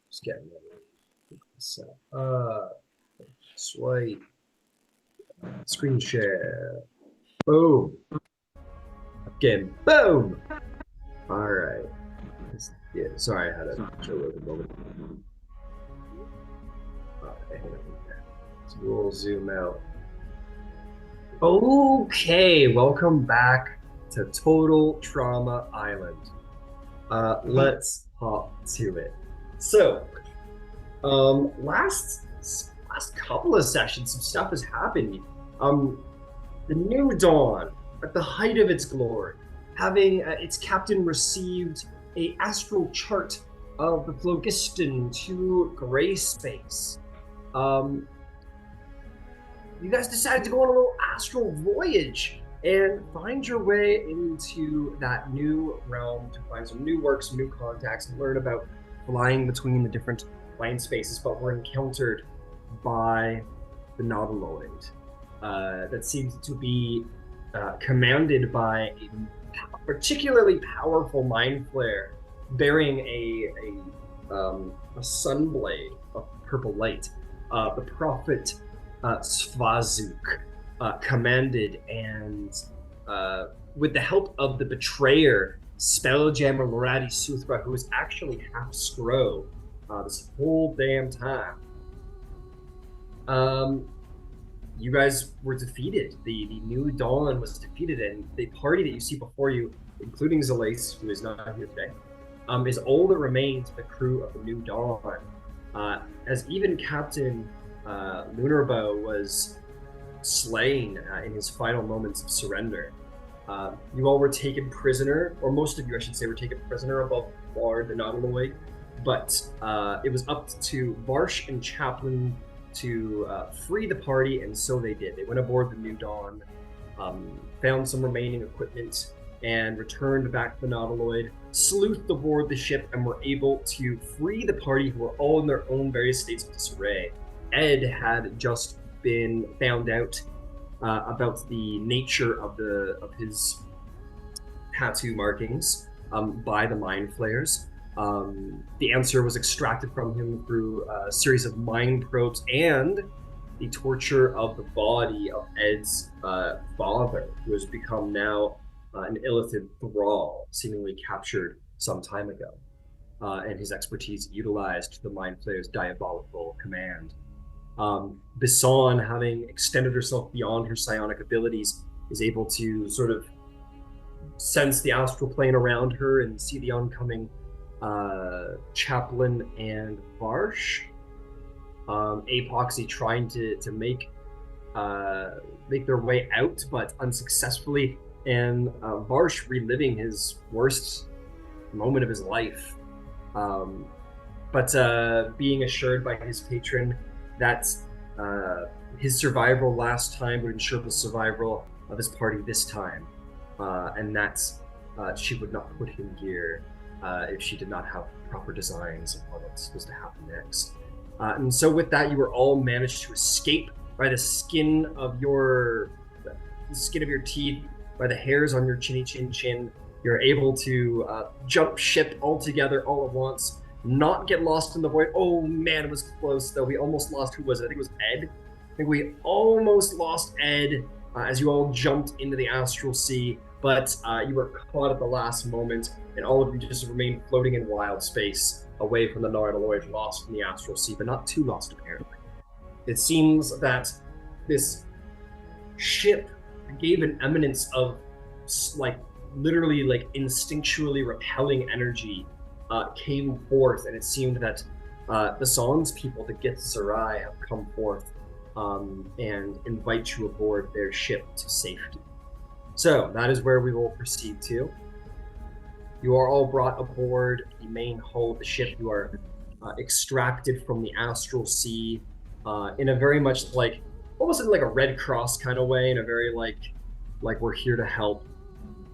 Just getting ready. So, swipe, screen share. Boom. Again, boom. All right. Yeah, sorry, I had a loaded moment. All right, so we'll zoom out. Okay, welcome back to Total Trauma Island. Let's hop to it. So, last couple of sessions, some stuff has happened. The New Dawn, at the height of its glory, having its captain received a astral chart of the phlogiston to gray space. You guys decided to go on a little astral voyage and find your way into that new realm to find some new work, some new contacts, and learn about flying between the different plane spaces, but were encountered by the Nautiloid that seems to be commanded by a particularly powerful mind flare bearing a sunblade of purple light. The prophet Svazuk commanded, and with the help of the betrayer Spelljammer Loradi Suthra, who is actually half Scro this whole damn time, you guys were defeated. The New Dawn was defeated, and the party that you see before you, including Zalace, who is not here today, is all that remains of the crew of the New Dawn. As even Captain Lunarbow was slain in his final moments of surrender. You all were taken prisoner, or most of you, I should say, were taken prisoner above board the Nautiloid, but it was up to Varsh and Chaplin to free the party, and so they did. They went aboard the New Dawn, found some remaining equipment, and returned back to the Nautiloid, sleuthed aboard the ship, and were able to free the party, who were all in their own various states of disarray. Ed had just been found out about the nature of his tattoo markings by the mind flayers. The answer was extracted from him through a series of mind probes and the torture of the body of Ed's father, who has become now an Illithid thrall, seemingly captured some time ago, and his expertise utilized to the mind flayer's diabolical command. Bisan, having extended herself beyond her psionic abilities, is able to sort of sense the astral plane around her and see the oncoming Chaplin and Varsh. A-P0xi trying to make their way out, but unsuccessfully, and Varsh reliving his worst moment of his life, but being assured by his patron that his survival last time would ensure the survival of his party this time, and that she would not put him here if she did not have proper designs of what was to happen next. And so with that, you were all managed to escape by the skin of your teeth, by the hairs on your chinny chin chin. You're able to jump ship all together all at once, not get lost in the void. Oh man, it was close though. We almost lost, who was it? I think it was Ed. I think we almost lost Ed as you all jumped into the Astral Sea, but you were caught at the last moment, and all of you just remained floating in wild space away from the Nautiloid, lost in the Astral Sea, but not too lost apparently. It seems that this ship gave an eminence of literally instinctually repelling energy came forth, and it seemed that the Sans people, the Githzerai, have come forth and invite you aboard their ship to safety. So that is where we will proceed to. You are all brought aboard the main hull of the ship. You are extracted from the Astral Sea in a very much almost in a Red Cross kind of way, in a very like we're here to help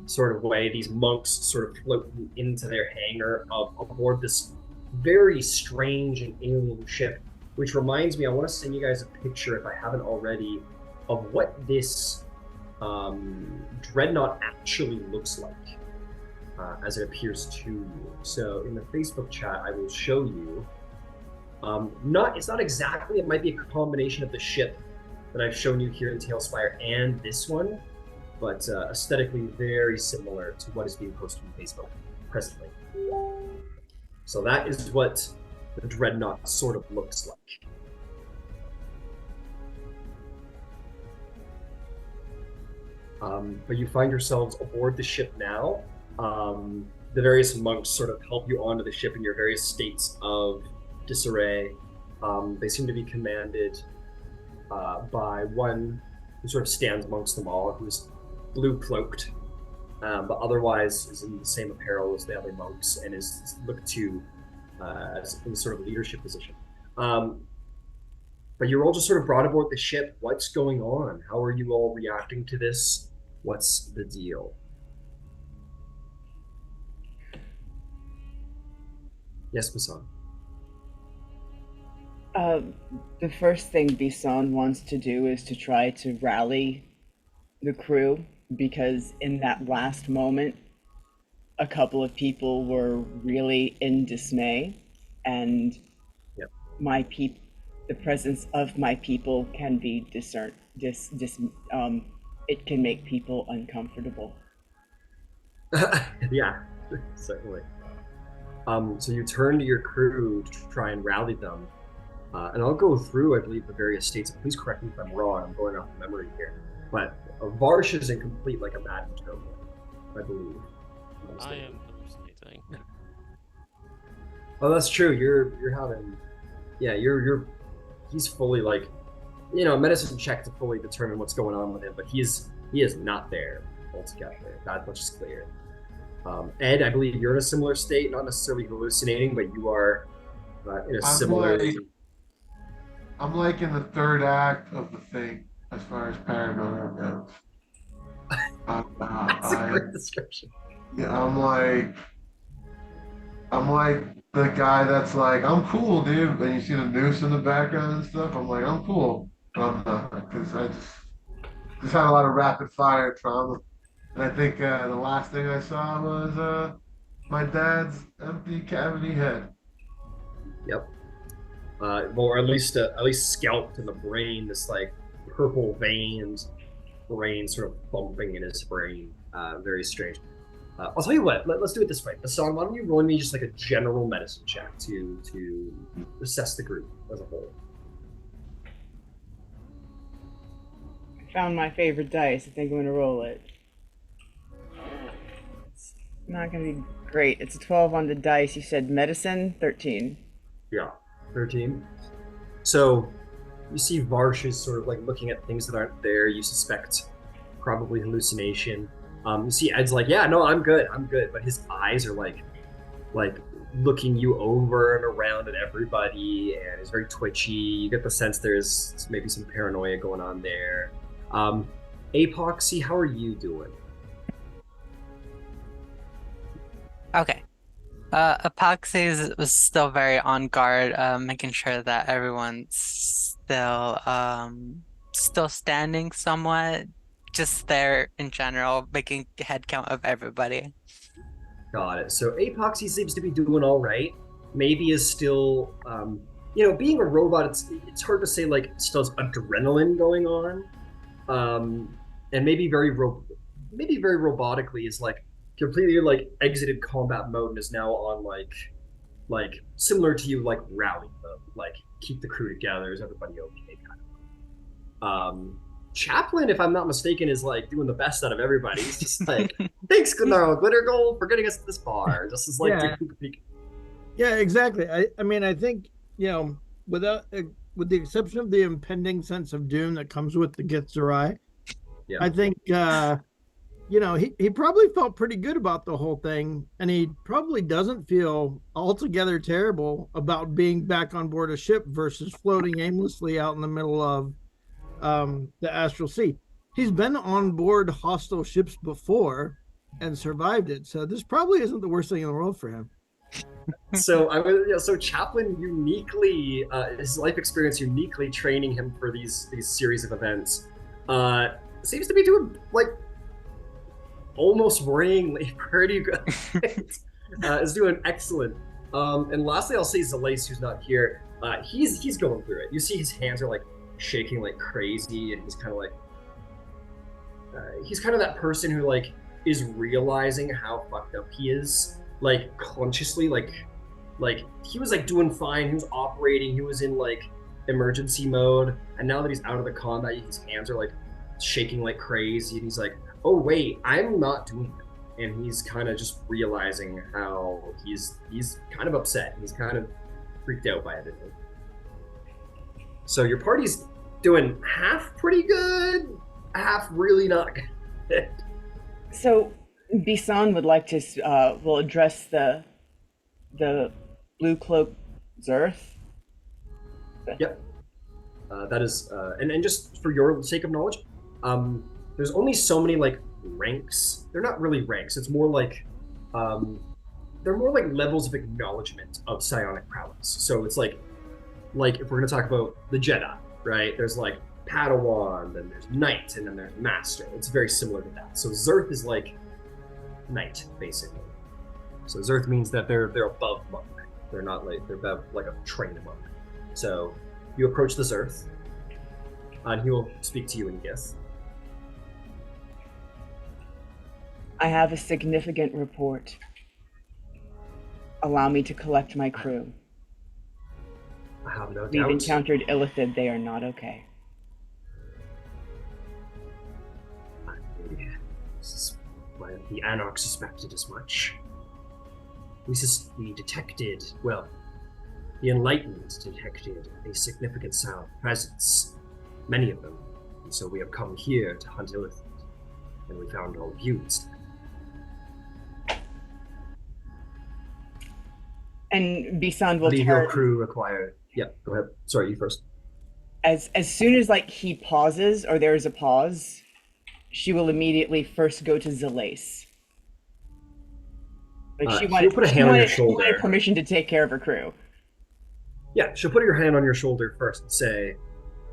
sort of way. These monks sort of float into their hangar aboard this very strange and alien ship, which reminds me, I want to send you guys a picture, if I haven't already, of what this Dreadnaught actually looks like. as it appears to you. So in the Facebook chat, I will show you. It's not exactly. It might be a combination of the ship that I've shown you here in Tailspire and this one, but aesthetically very similar to what is being posted on Facebook presently. So that is what the Dreadnaught sort of looks like. But you find yourselves aboard the ship now. The various monks sort of help you onto the ship in your various states of disarray. They seem to be commanded by one who sort of stands amongst them all, who's blue cloaked, but otherwise is in the same apparel as the other monks and is looked to as in sort of leadership position. But you're all just sort of brought aboard the ship. What's going on? How are you all reacting to this? What's the deal? Yes, Bisan. The first thing Bisan wants to do is to try to rally the crew, because in that last moment, a couple of people were really in dismay, and Yep. the presence of my people can be it can make people uncomfortable. Yeah, certainly. So you turn to your crew to try and rally them. And I'll go through, I believe, the various states. Please correct me if I'm wrong. I'm going off of memory here. But Varsh is in complete, like a mad turmoil, I believe. I am hallucinating. Oh, that's true. You're having, yeah, he's fully like, medicine check to fully determine what's going on with him, but he is not there altogether. That much is clear. Ed, I believe you're in a similar state, not necessarily hallucinating, but you are in a similar. I'm like in the third act of The Thing as far as paranoia goes. That's a great description. Yeah, I'm like the guy that's like, I'm cool, dude. And you see the noose in the background and stuff. I'm like, I'm cool. But I'm not, because I just had a lot of rapid fire trauma. And I think the last thing I saw was my dad's empty cavity head. Yep. Or at least scalped in the brain. This like purple veins, brain sort of bumping in his brain. Very strange. I'll tell you what. Let's do it this way. Bisan, why don't you roll me just like a general medicine check to assess the group as a whole? I found my favorite dice. I think I'm gonna roll it. It's not gonna be great. It's a 12 on the dice. You said medicine, 13. Yeah, 13. So you see Varsh is sort of like looking at things that aren't there. You suspect probably hallucination. You see Ed's like, yeah, no, I'm good. But his eyes are like looking you over and around at everybody, and it's very twitchy. You get the sense there's maybe some paranoia going on there. A-P0xi, how are you doing? Okay. A-P0xi was still very on guard, making sure that everyone's still standing somewhat, just there in general, making head count of everybody. Got it. So A-P0xi seems to be doing all right. Maybe is still, being a robot, it's hard to say, like, still has adrenaline going on. And maybe very robotically is like completely like exited combat mode and is now on like similar to you, like rally mode, like keep the crew together. Is everybody okay? Kind of. Chaplin, if I'm not mistaken, is like doing the best out of everybody. He's just like, thanks, Glitter Gold, for getting us this far. Just as like, yeah, exactly. I mean, I think with the exception of the impending sense of doom that comes with the Githzerai, yeah. I think he probably felt pretty good about the whole thing, and he probably doesn't feel altogether terrible about being back on board a ship versus floating aimlessly out in the middle of the Astral Sea. He's been on board hostile ships before and survived it, so this probably isn't the worst thing in the world for him. So Chaplin uniquely, his life experience uniquely training him for these series of events, seems to be doing like almost worryingly pretty good. Is doing excellent. And lastly, I'll say Zalace, who's not here. He's going through it. You see his hands are like shaking like crazy, and he's kind of like he's kind of that person who like is realizing how fucked up he is, like consciously, like he was like doing fine. He was operating. He was in like emergency mode, and now that he's out of the combat, his hands are like shaking like crazy, and he's like, "Oh wait, I'm not doing it." And he's kind of just realizing how he's kind of upset. He's kind of freaked out by everything. So your party's doing half pretty good, half really not good. So Bisan would like to will address the blue cloak Zerth. Yep. That is, and just for your sake of knowledge, there's only so many like ranks. They're not really ranks. It's more like, they're more like levels of acknowledgement of psionic prowess. So it's like if we're gonna talk about the Jedi, right? There's like Padawan, then there's Knight, and then there's Master. It's very similar to that. So Zerth is like Knight, basically. So Zerth means that they're above monk. They're not like they're above like a trained monk. So you approach the Zerth, and he will speak to you in Gith. I have a significant report. Allow me to collect my crew. I have no We've doubt. encountered Illithid. They are not okay. The Anarch suspected as much. We detected, well, the Enlightened detected a significant sound presence, many of them. And so we have come here to hunt Illithid, and we found all of you instead. And Bisan will What do turn. your crew require? Yep, go ahead. Sorry, you first. As soon as like he pauses or there is a pause, she will immediately first go to Zalace. Like she wanted, put a hand on your shoulder. She wanted permission to take care of her crew. Yeah, she'll put your hand on your shoulder first and say,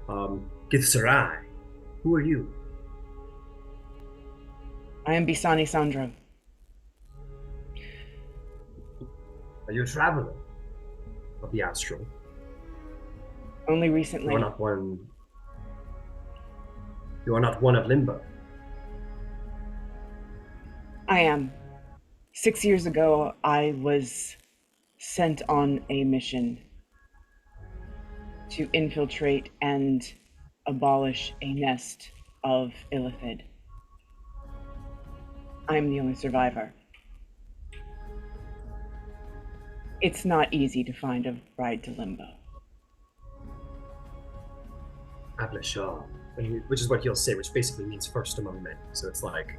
Githzerai, who are you? I am Bisani Sandro. Are you a traveler of the Astral? Only recently. You are not one. You are not one of Limbo. I am. 6 years ago, I was sent on a mission to infiltrate and abolish a nest of Illithid. I'm the only survivor. It's not easy to find a ride to Limbo. Ablashah, which is what he'll say, which basically means first among men. So it's like,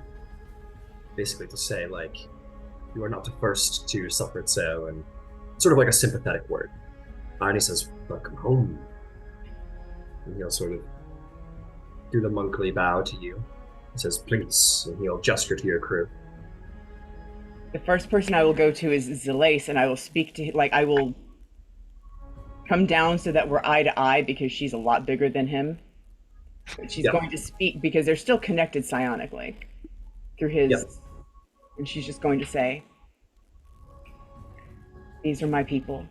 basically to say, like, you are not the first to suffer it so, and sort of like a sympathetic word. And he says, welcome home. And he'll sort of do the monkly bow to you. He says, please, and he'll gesture to your crew. The first person I will go to is Zalace, and I will speak to, like, I will come down so that we're eye to eye because she's a lot bigger than him. But she's going to speak because they're still connected psionically through his, and she's just going to say, these are my people.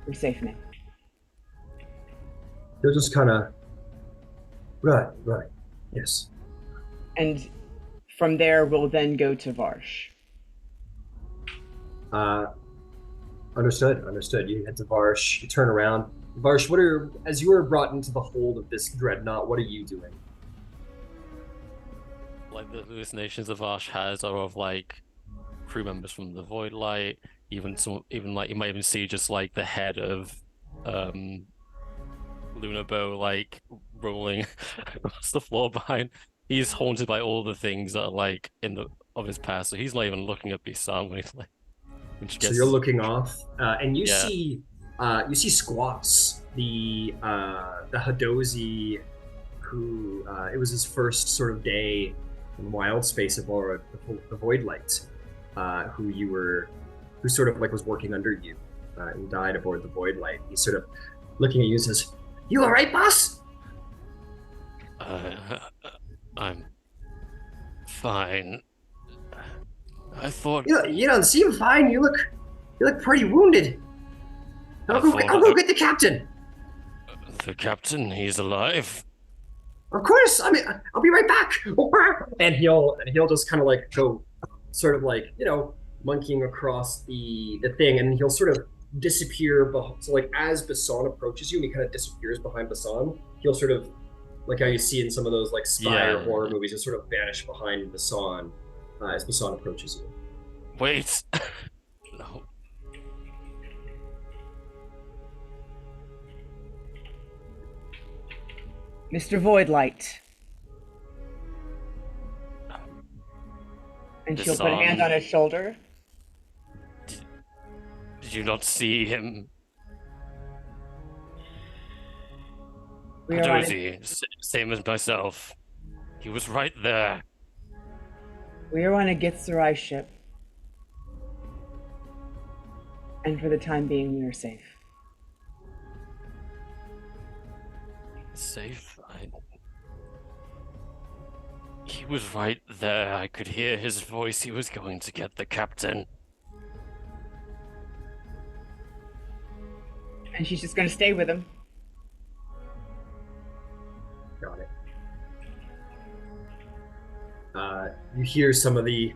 We're safe now. He'll just kind of, right, yes. And from there, we'll then go to Varsh. Understood. You head to Varsh, you turn around. Varsh, as you were brought into the hold of this Dreadnaught, what are you doing? Like the hallucinations that Varsh has are of like crew members from the Void Light, even like you might even see just like the head of Lunabo like rolling across the floor behind. He's haunted by all the things that are like of his past, so he's not even looking at Bisan when he's like. So you're looking off, and you see Squats, the Hadozi, who it was his first sort of day in wild space aboard the Void Light, who sort of like was working under you, and died aboard the Void Light. He's sort of looking at you and says, "You all right, boss?" I'm fine. I thought You don't seem fine. You look pretty wounded. I'll go get the captain. the captain, he's alive. Of course. I mean, I'll be right back. And he'll just kind of like go, sort of like monkeying across the thing, and he'll sort of disappear. So like as Bisan approaches you, and he kind of disappears behind Bisan, he'll sort of like how you see in some of those like spy or horror movies, he'll sort of vanish behind Bisan as Bisan approaches you. Wait. No. Mr. Voidlight. And she'll put a hand on his shoulder. Did you not see him? Dozy, same as myself. He was right there. We are on a Githzerai ship. And for the time being, we are safe. Safe? He was right there. I could hear his voice. He was going to get the captain. And she's just going to stay with him. Got it. You hear some of the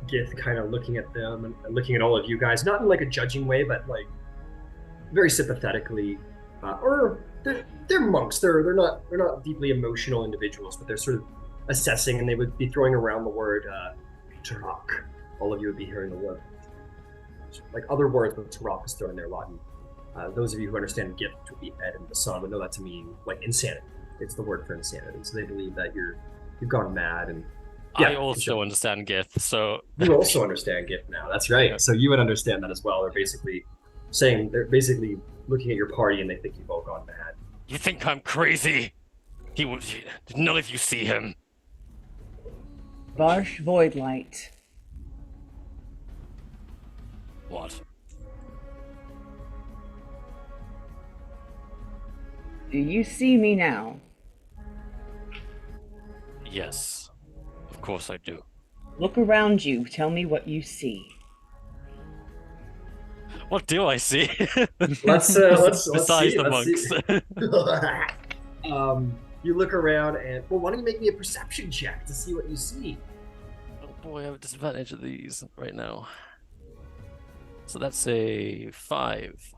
Gith kind of looking at them and looking at all of you guys, not in like a judging way, but like very sympathetically. Or they're monks. They're not deeply emotional individuals, but they're sort of assessing, and they would be throwing around the word Turok. All of you would be hearing the word like other words, but Turok is thrown in there a lot. And those of you who understand Gith would be Ed and Bisan would know that to mean like insanity. It's the word for insanity. So they believe that you've gone mad. And yeah, I also understand Gith, so you also understand Gith now. That's right. Yeah. So you would understand that as well. They're basically looking at your party and they think you've all gone mad. You think I'm crazy? Did none of you see him? Varsh Voidlight. What? Do you see me now? Yes. Of course I do. Look around you. Tell me what you see. What do I see? Let's Besides see. the monks. You look around and why don't you make me a perception check to see what you see? Oh boy, I have a disadvantage of these right now. So that's a 5.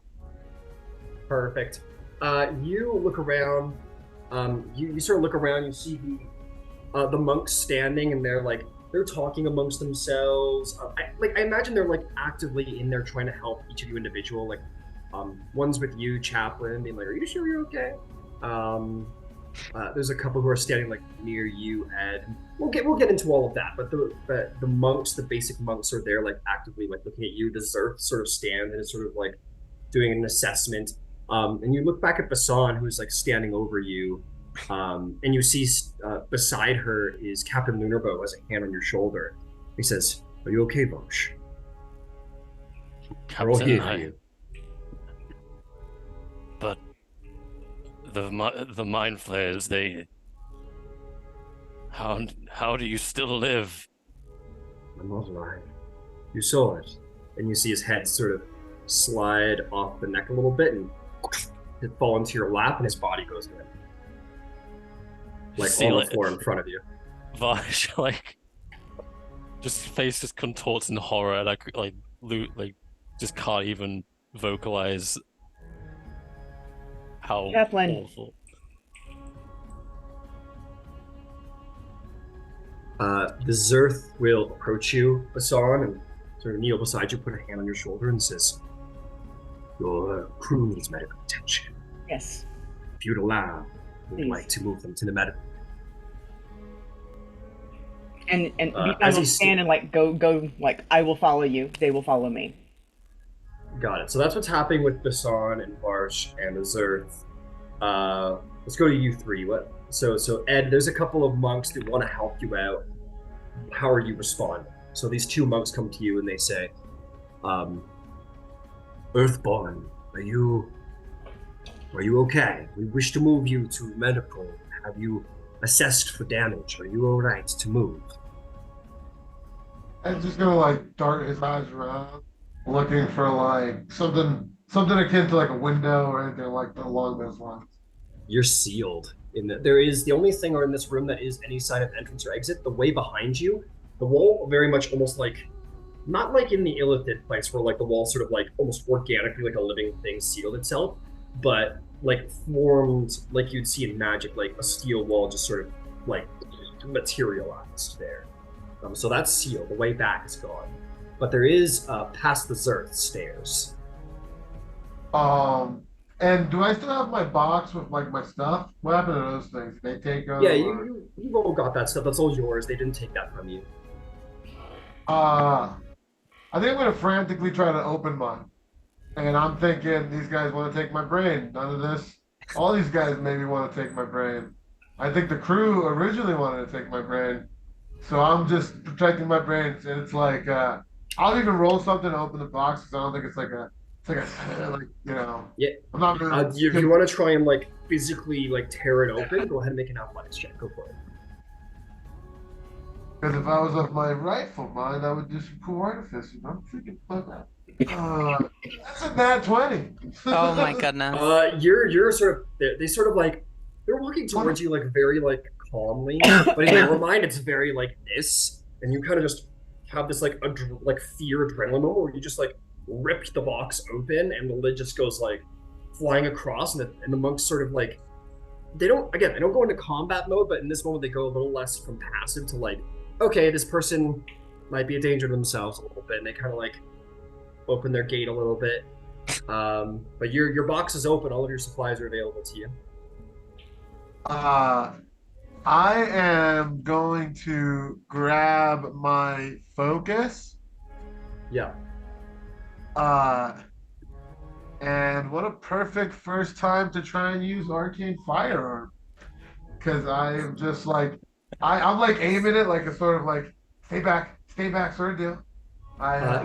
Perfect. You look around. You sort of look around. You see the monks standing, and they're talking amongst themselves. I imagine they're like actively in there trying to help each of you individual. Like, one's with you, Chaplin, being like, "Are you sure you're okay?" There's a couple who are standing like near you, Ed. We'll get into all of that, but the monks, the basic monks, are there like actively like looking at you. The Zerth sort of stand and is sort of like doing an assessment. And you look back at Bisan, who's like standing over you, and you see beside her is Captain Lunarbow, has a hand on your shoulder. He says, "Are you okay, Varsh? We're all here for you." But the mind flayers, how do you still live? I'm not lying. You saw it, and you see his head sort of slide off the neck a little bit and fall into your lap, and his body goes in, like on the floor in front of you. Varsh, like, just face just contorts in horror, and I just can't even vocalize how Chaplin. awful. The Zerth will approach you, Bisan, and sort of kneel beside you, put a hand on your shoulder, and says, "Your crew needs medical attention. Yes. If you'd allow, we'd Please. like to move them to the medical." And Bisan will stand and like go like, I will follow you. They will follow me. Got it. So that's what's happening with Bisan and Varsh and the Zerth. Let's go to you three. So Ed, there's a couple of monks that want to help you out. How are you responding? So these two monks come to you and they say, "Earthborn, are you okay? We wish to move you to medical. Have you assessed for damage? Are you all right to move?" And just gonna like dart his eyes around, looking for like something akin to like a window or anything like that along those lines. You're sealed. There is the only thing in this room that is any sign of entrance or exit. The way behind you, the wall very much almost like, not like in the Illithid place where like the wall sort of like almost organically like a living thing sealed itself, but like formed like you'd see in magic, like a steel wall just sort of like materialized there. So that's sealed. The way back is gone, but there is past the Zerth stairs. And do I still have my box with like my stuff? What happened to those things? They take them? Yeah, you've all got that stuff. That's all yours. They didn't take that from you. I think I'm gonna frantically try to open mine. And I'm thinking these guys want to take my brain. None of this. All these guys maybe want to take my brain. I think the crew originally wanted to take my brain. So I'm just protecting my brains. And it's like, I'll even roll something to open the box because I don't think it's like you know. Yeah. I'm not really. If you want to try and like physically like tear it open, go ahead and make an athletics check. Go for it. Because if I was of my rightful mind, I would do some cool artifice. I'm freaking like that. That's a nat 20. Oh my goodness. You're sort of they sort of like they're walking towards you like very like calmly, but in your mind it's very like this, and you kind of just have this like fear adrenaline moment where you just like rip the box open and the lid just goes like flying across, and the monks sort of like they don't go into combat mode, but in this moment they go a little less from passive to like, okay, this person might be a danger to themselves a little bit, and they kind of like open their gate a little bit. But your box is open. All of your supplies are available to you. I am going to grab my focus. Yeah. And what a perfect first time to try and use arcane firearm. Because I am just like, I'm like aiming it like a sort of like, stay back sort of deal.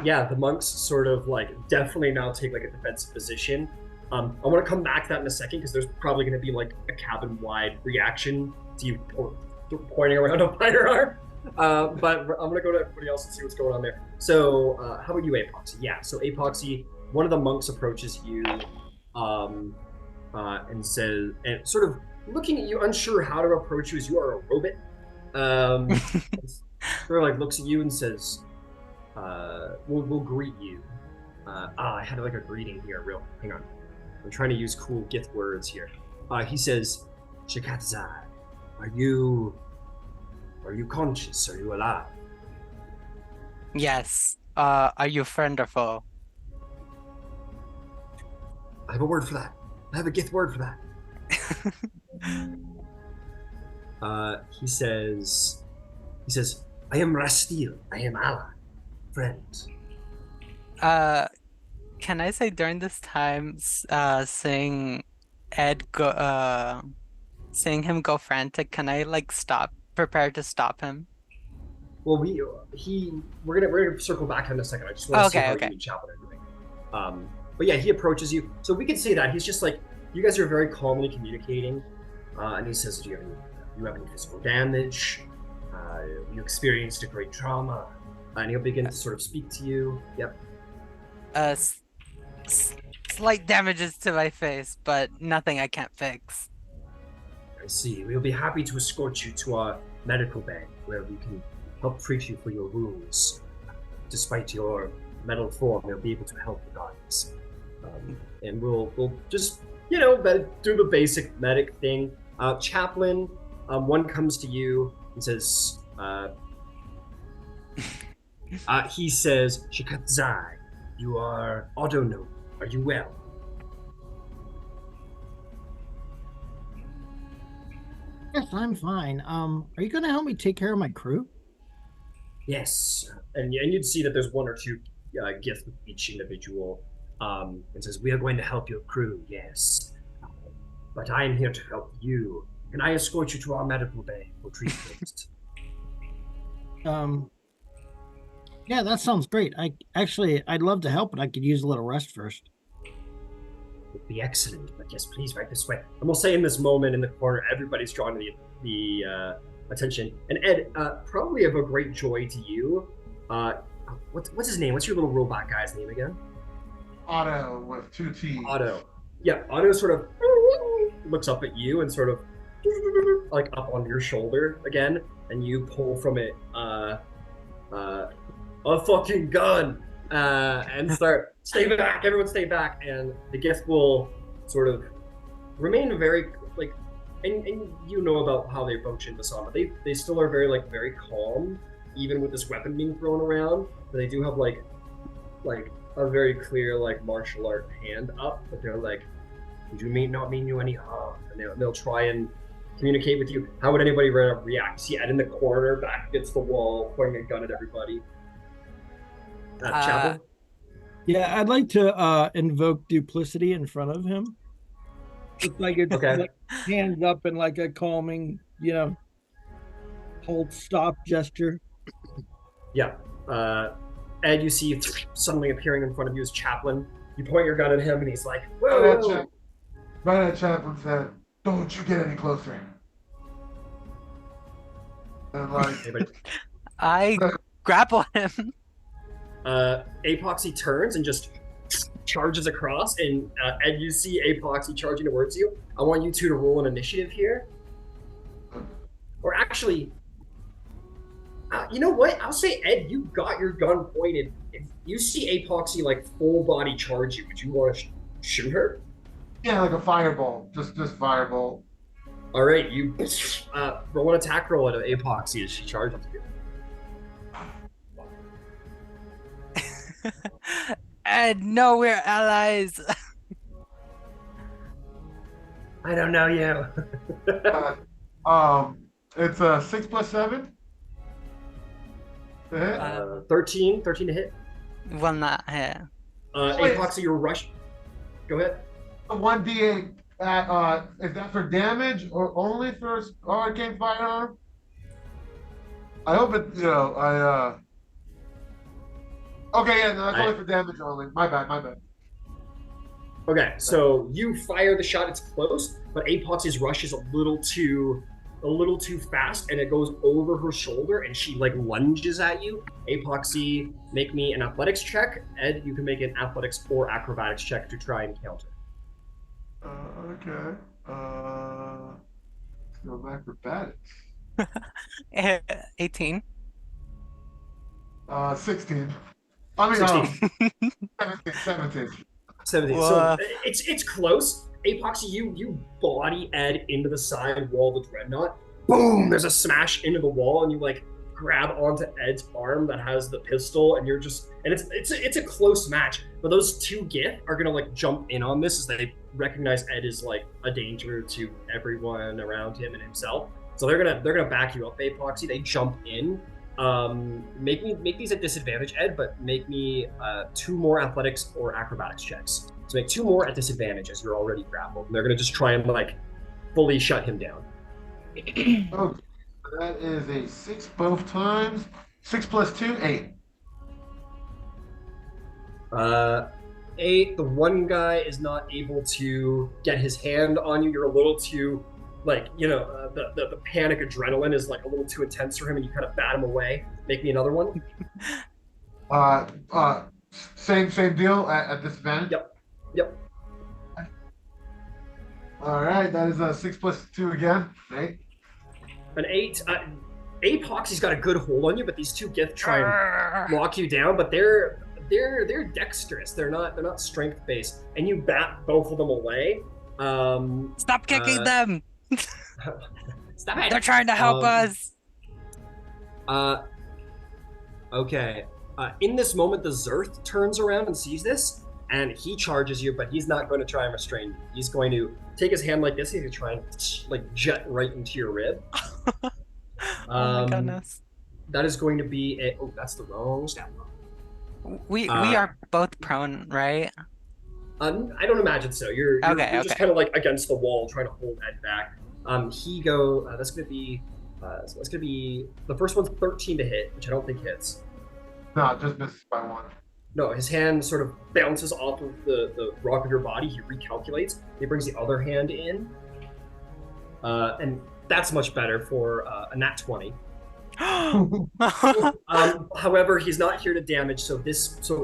Yeah, the monks sort of like definitely now take like a defensive position. I want to come back to that in a second because there's probably going to be like a cabin-wide reaction to you pointing around a firearm. But I'm going to go to everybody else and see what's going on there. So, how about you, A-P0xi? Yeah, so A-P0xi, one of the monks approaches you and says, and sort of looking at you, unsure how to approach you as you are a robot. Sort of like looks at you and says, we'll greet you. I had like a greeting here. Hang on. I'm trying to use cool Gith words here. He says, Githzerai, are you conscious? Are you alive? Yes. Are you friend or foe? I have a word for that. I have a Gith word for that. He says, I am Rastil. I am ally. Friend. Can I say during this time, seeing him go frantic, can I like prepare to stop him? Well, we're gonna circle back in a second. I just want to see how you and Chaplin are doing. But yeah, he approaches you, so we can say that he's just like, you guys are very calmly communicating, and he says, do you have any physical damage? You experienced a great trauma, and he'll begin to sort of speak to you. Yep. Slight damages to my face, but nothing I can't fix. I see. We'll be happy to escort you to our medical bay, where we can help treat you for your wounds. Despite your metal form, they'll be able to help regardless. And we'll just, do the basic medic thing. Chaplin, one comes to you and says, he says, Githzerai, you are auto-gnome. Are you well? Yes, I'm fine. Are you going to help me take care of my crew? Yes, and you'd see that there's one or two gifts with each individual. And says, we are going to help your crew, yes. But I am here to help you. Can I escort you to our medical bay for treatment? Yeah, that sounds great. I'd love to help, but I could use a little rest first. Would be excellent, but yes, please, right this way. And we'll say in this moment in the corner, everybody's drawn to the attention. And Ed, probably of a great joy to you, Uh, what's his name? What's your little robot guy's name again? Otto with 2 T's. Otto. Yeah, Otto sort of looks up at you and sort of like up on your shoulder again, and you pull from it a fucking gun and start stay back, everyone stay back, and the gift will sort of remain very like, and you know about how they function, Bisan, but they still are very calm, even with this weapon being thrown around. But they do have like a very clear like martial art hand up, but they're like, "You may not mean you any harm," and they'll try and communicate with you. How would anybody react? See Ed in the corner, back against the wall, pointing a gun at everybody. Chaplin? Yeah, I'd like to invoke duplicity in front of him. It's like it's Okay. like hands up in like a calming, hold stop gesture. Yeah. Ed, you see suddenly appearing in front of you is Chaplin. You point your gun at him, and he's like, "Whoa!" Right at Chaplin said, "Don't you get any closer." And like, I grapple him. A-P0xi turns and just charges across, and Ed, you see A-P0xi charging towards you. I want you two to roll an initiative here. Or actually, you know what? I'll say, Ed, you got your gun pointed. If you see A-P0xi like full body charge you, would you want to shoot her? yeah, like a fireball, just fireball. All right, you roll an attack roll at A-P0xi as she charges you. And no, we're allies. I don't know you. It's a 6 + 7. To hit. 13 to hit. Will not hit. A-P0xi, you're rush. Go ahead. 1d8. Is that for damage or only for arcane firearm? I hope it. Okay, yeah, no, that's only for damage only. My bad. Okay, so you fire the shot. It's close, but A-P0xi's rush is a little too fast, and it goes over her shoulder, and she like lunges at you. A-P0xi, make me an athletics check. Ed, you can make an athletics or acrobatics check to try and counter. Okay. Let's go acrobatics. 18. 16. I mean, 16. 17. 17. So it's close. A-P0xi, you body Ed into the side wall of the Dreadnaught. Boom! There's a smash into the wall, and you like grab onto Ed's arm that has the pistol, and you're just, and it's a close match. But those two Gith are gonna like jump in on this as they recognize Ed is like a danger to everyone around him and himself. So they're gonna back you up, A-P0xi. They jump in. Make these at disadvantage, Ed, but make me 2 more athletics or acrobatics checks. So make 2 more at disadvantage as you're already grappled. And they're gonna just try and like fully shut him down. Okay, that is a 6 both times. 6 + 2, 8. 8. The one guy is not able to get his hand on you. You're a little too, like, the panic adrenaline is like a little too intense for him, and you kind of bat him away. Make me another one. Same deal at disadvantage. Yep. All right, that is a 6 + 2 again. 8. An 8. A-P0xi's got a good hold on you, but these two Gith try and lock you down. But they're dexterous. They're not strength based, and you bat both of them away. Stop kicking them. Stop it. They're trying to help us. Okay. In this moment, the Zerth turns around and sees this, and he charges you, but he's not going to try and restrain you. He's going to take his hand like this. He's going to try and like jet right into your rib. Oh my goodness. That is going to be a. Oh, that's the wrong stat. We are both prone, right? I don't imagine so. You're just kind of like against the wall, trying to hold Ed back. That's gonna be the first one's 13 to hit, which I don't think hits. No, just misses by 1. No, his hand sort of bounces off of the rock of your body. He recalculates. He brings the other hand in, and that's much better for a nat 20. However, he's not here to damage. So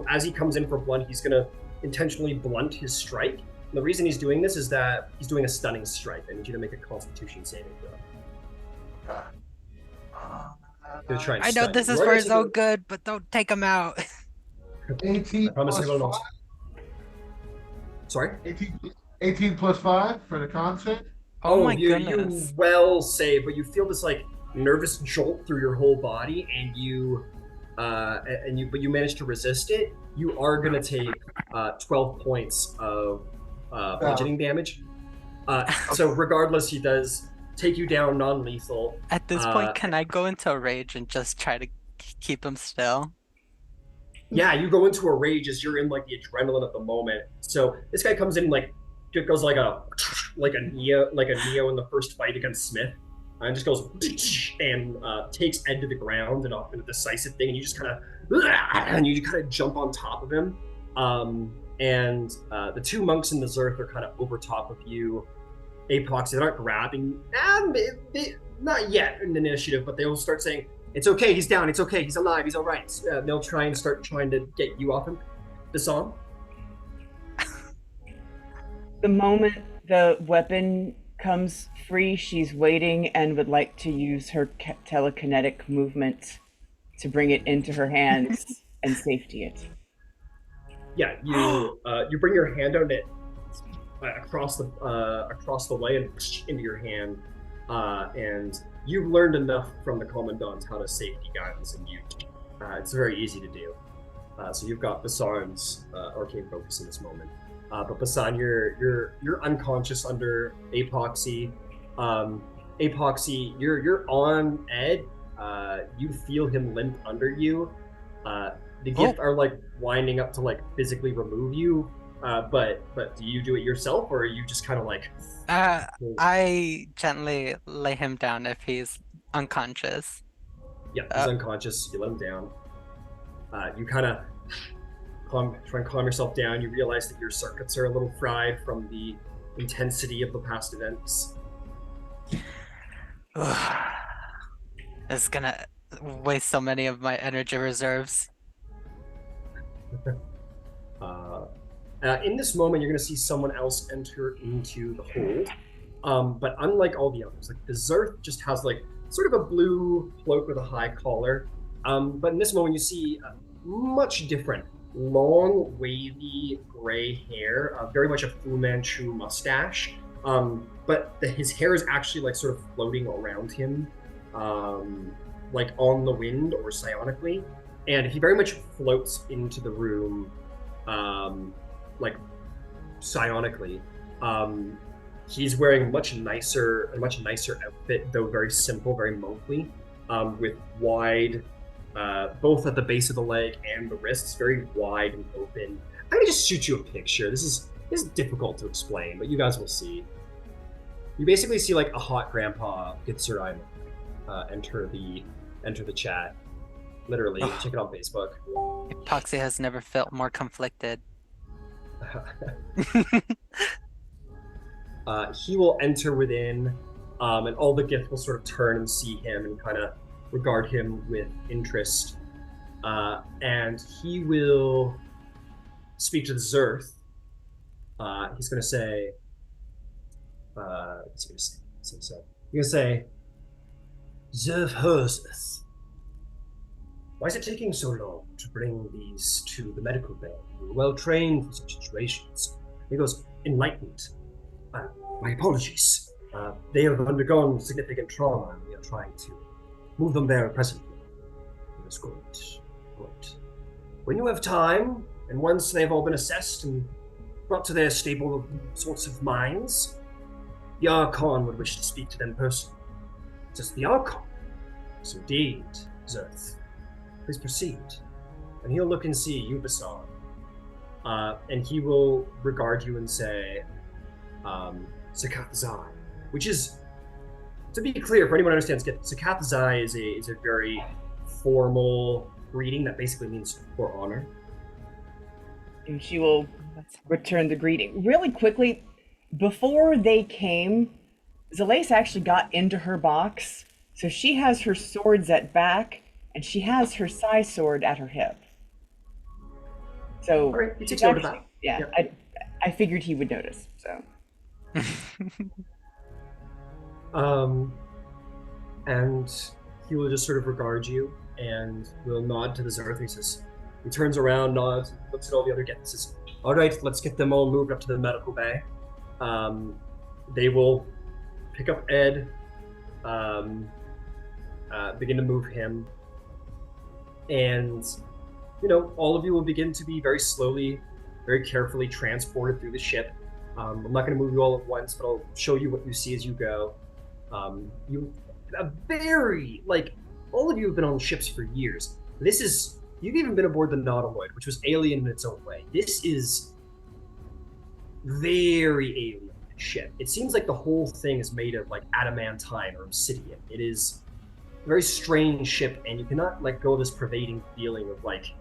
as he comes in for blunt, he's gonna intentionally blunt his strike. And the reason he's doing this is that he's doing a stunning strike. I need you to make a Constitution saving throw. Try and I know this is for his own good, but don't take him out. 18 plus 5? Sorry? 18 plus 5 for the con save? Oh my you goodness. well save, but you feel this like nervous jolt through your whole body, and you manage to resist it. You are gonna take 12 points of bludgeoning damage. So regardless, he does take you down non-lethal. At this point, can I go into a rage and just try to keep him still? Yeah, you go into a rage as you're in like the adrenaline of the moment. So this guy comes in like it goes like a Neo in the first fight against Smith, and just goes and takes Ed to the ground in a decisive thing, and you just kind of jump on top of him. And the two monks in the Zerth are kind of over top of you. A-P0xi, they're not grabbing, not yet in the initiative, but they will start saying, "It's okay, he's down. It's okay, he's alive. He's all right." They'll trying to get you off him. Bisan? The moment the weapon comes free, she's waiting and would like to use her telekinetic movement to bring it into her hands and safety it. Yeah, you bring your hand on it across the way and into your hand, and you've learned enough from the commandant how to safety guns, and it's very easy to do. So you've got Bisan's arcane focus in this moment. But Bisan, you're unconscious under A-P0xi. A-P0xi, you're on Ed. You feel him limp under you. The Gith are like winding up to like physically remove you. But do you do it yourself, or are you just kind of like? I gently lay him down if he's unconscious. Yeah, he's unconscious. You let him down. You kind of try and calm yourself down. You realize that your circuits are a little fried from the intensity of the past events. It's gonna waste so many of my energy reserves. In this moment, you're going to see someone else enter into the hold. But unlike all the others, like the Zerth just has like sort of a blue cloak with a high collar. But in this moment, you see much different. Long, wavy, gray hair, very much a Fu Manchu mustache. But his hair is actually like sort of floating around him, like on the wind or psionically. And he very much floats into the room, like psionically. He's wearing a much nicer outfit, though very simple, very monthly, with wide, both at the base of the leg and the wrists, very wide and open. I'm gonna just shoot you a picture. This is difficult to explain, but you guys will see. You basically see like a hot grandpa Githzerai enter the chat. Literally, check it on Facebook. A-P0xi has never felt more conflicted. He will enter within, and all the Gith will sort of turn and see him and kind of regard him with interest. And he will speak to the Zerth. He's going to say, Zerth Hoses. Why is it taking so long to bring these to the medical bay? You're well trained for such situations. He goes, enlightened. My apologies. They have undergone significant trauma, and we are trying to move them there presently. That's good. Good. When you have time, and once they've all been assessed and brought to their stable sorts of minds, the Archon would wish to speak to them personally. Just the Archon. So indeed, Zerth. Please proceed. And he'll look and see you, Bisan. And he will regard you and say, Zalace, which is, to be clear, for anyone who understands, Zalace is a very formal greeting that basically means for honor. And she will return the greeting. Really quickly, before they came, Zalace actually got into her box So she has her swords at back, and she has her side sword at her hip. So All right, he she's takes note of actually, that. yeah, Yep. I figured he would notice. So And he will just sort of regard you and will nod to the Zarth. He says, he turns around, nods, looks at all the other guests, says, all right, let's get them all moved up to the medical bay. They will pick up Ed, begin to move him, and all of you will begin to be very slowly, very carefully transported through the ship. I'm not going to move you all at once, but I'll show you what you see as you go. All of you have been on ships for years. You've even been aboard the Nautiloid, which was alien in its own way. This is very alien ship. It seems like the whole thing is made of like adamantine or obsidian. It is a very strange ship, and you cannot let go of this pervading feeling of like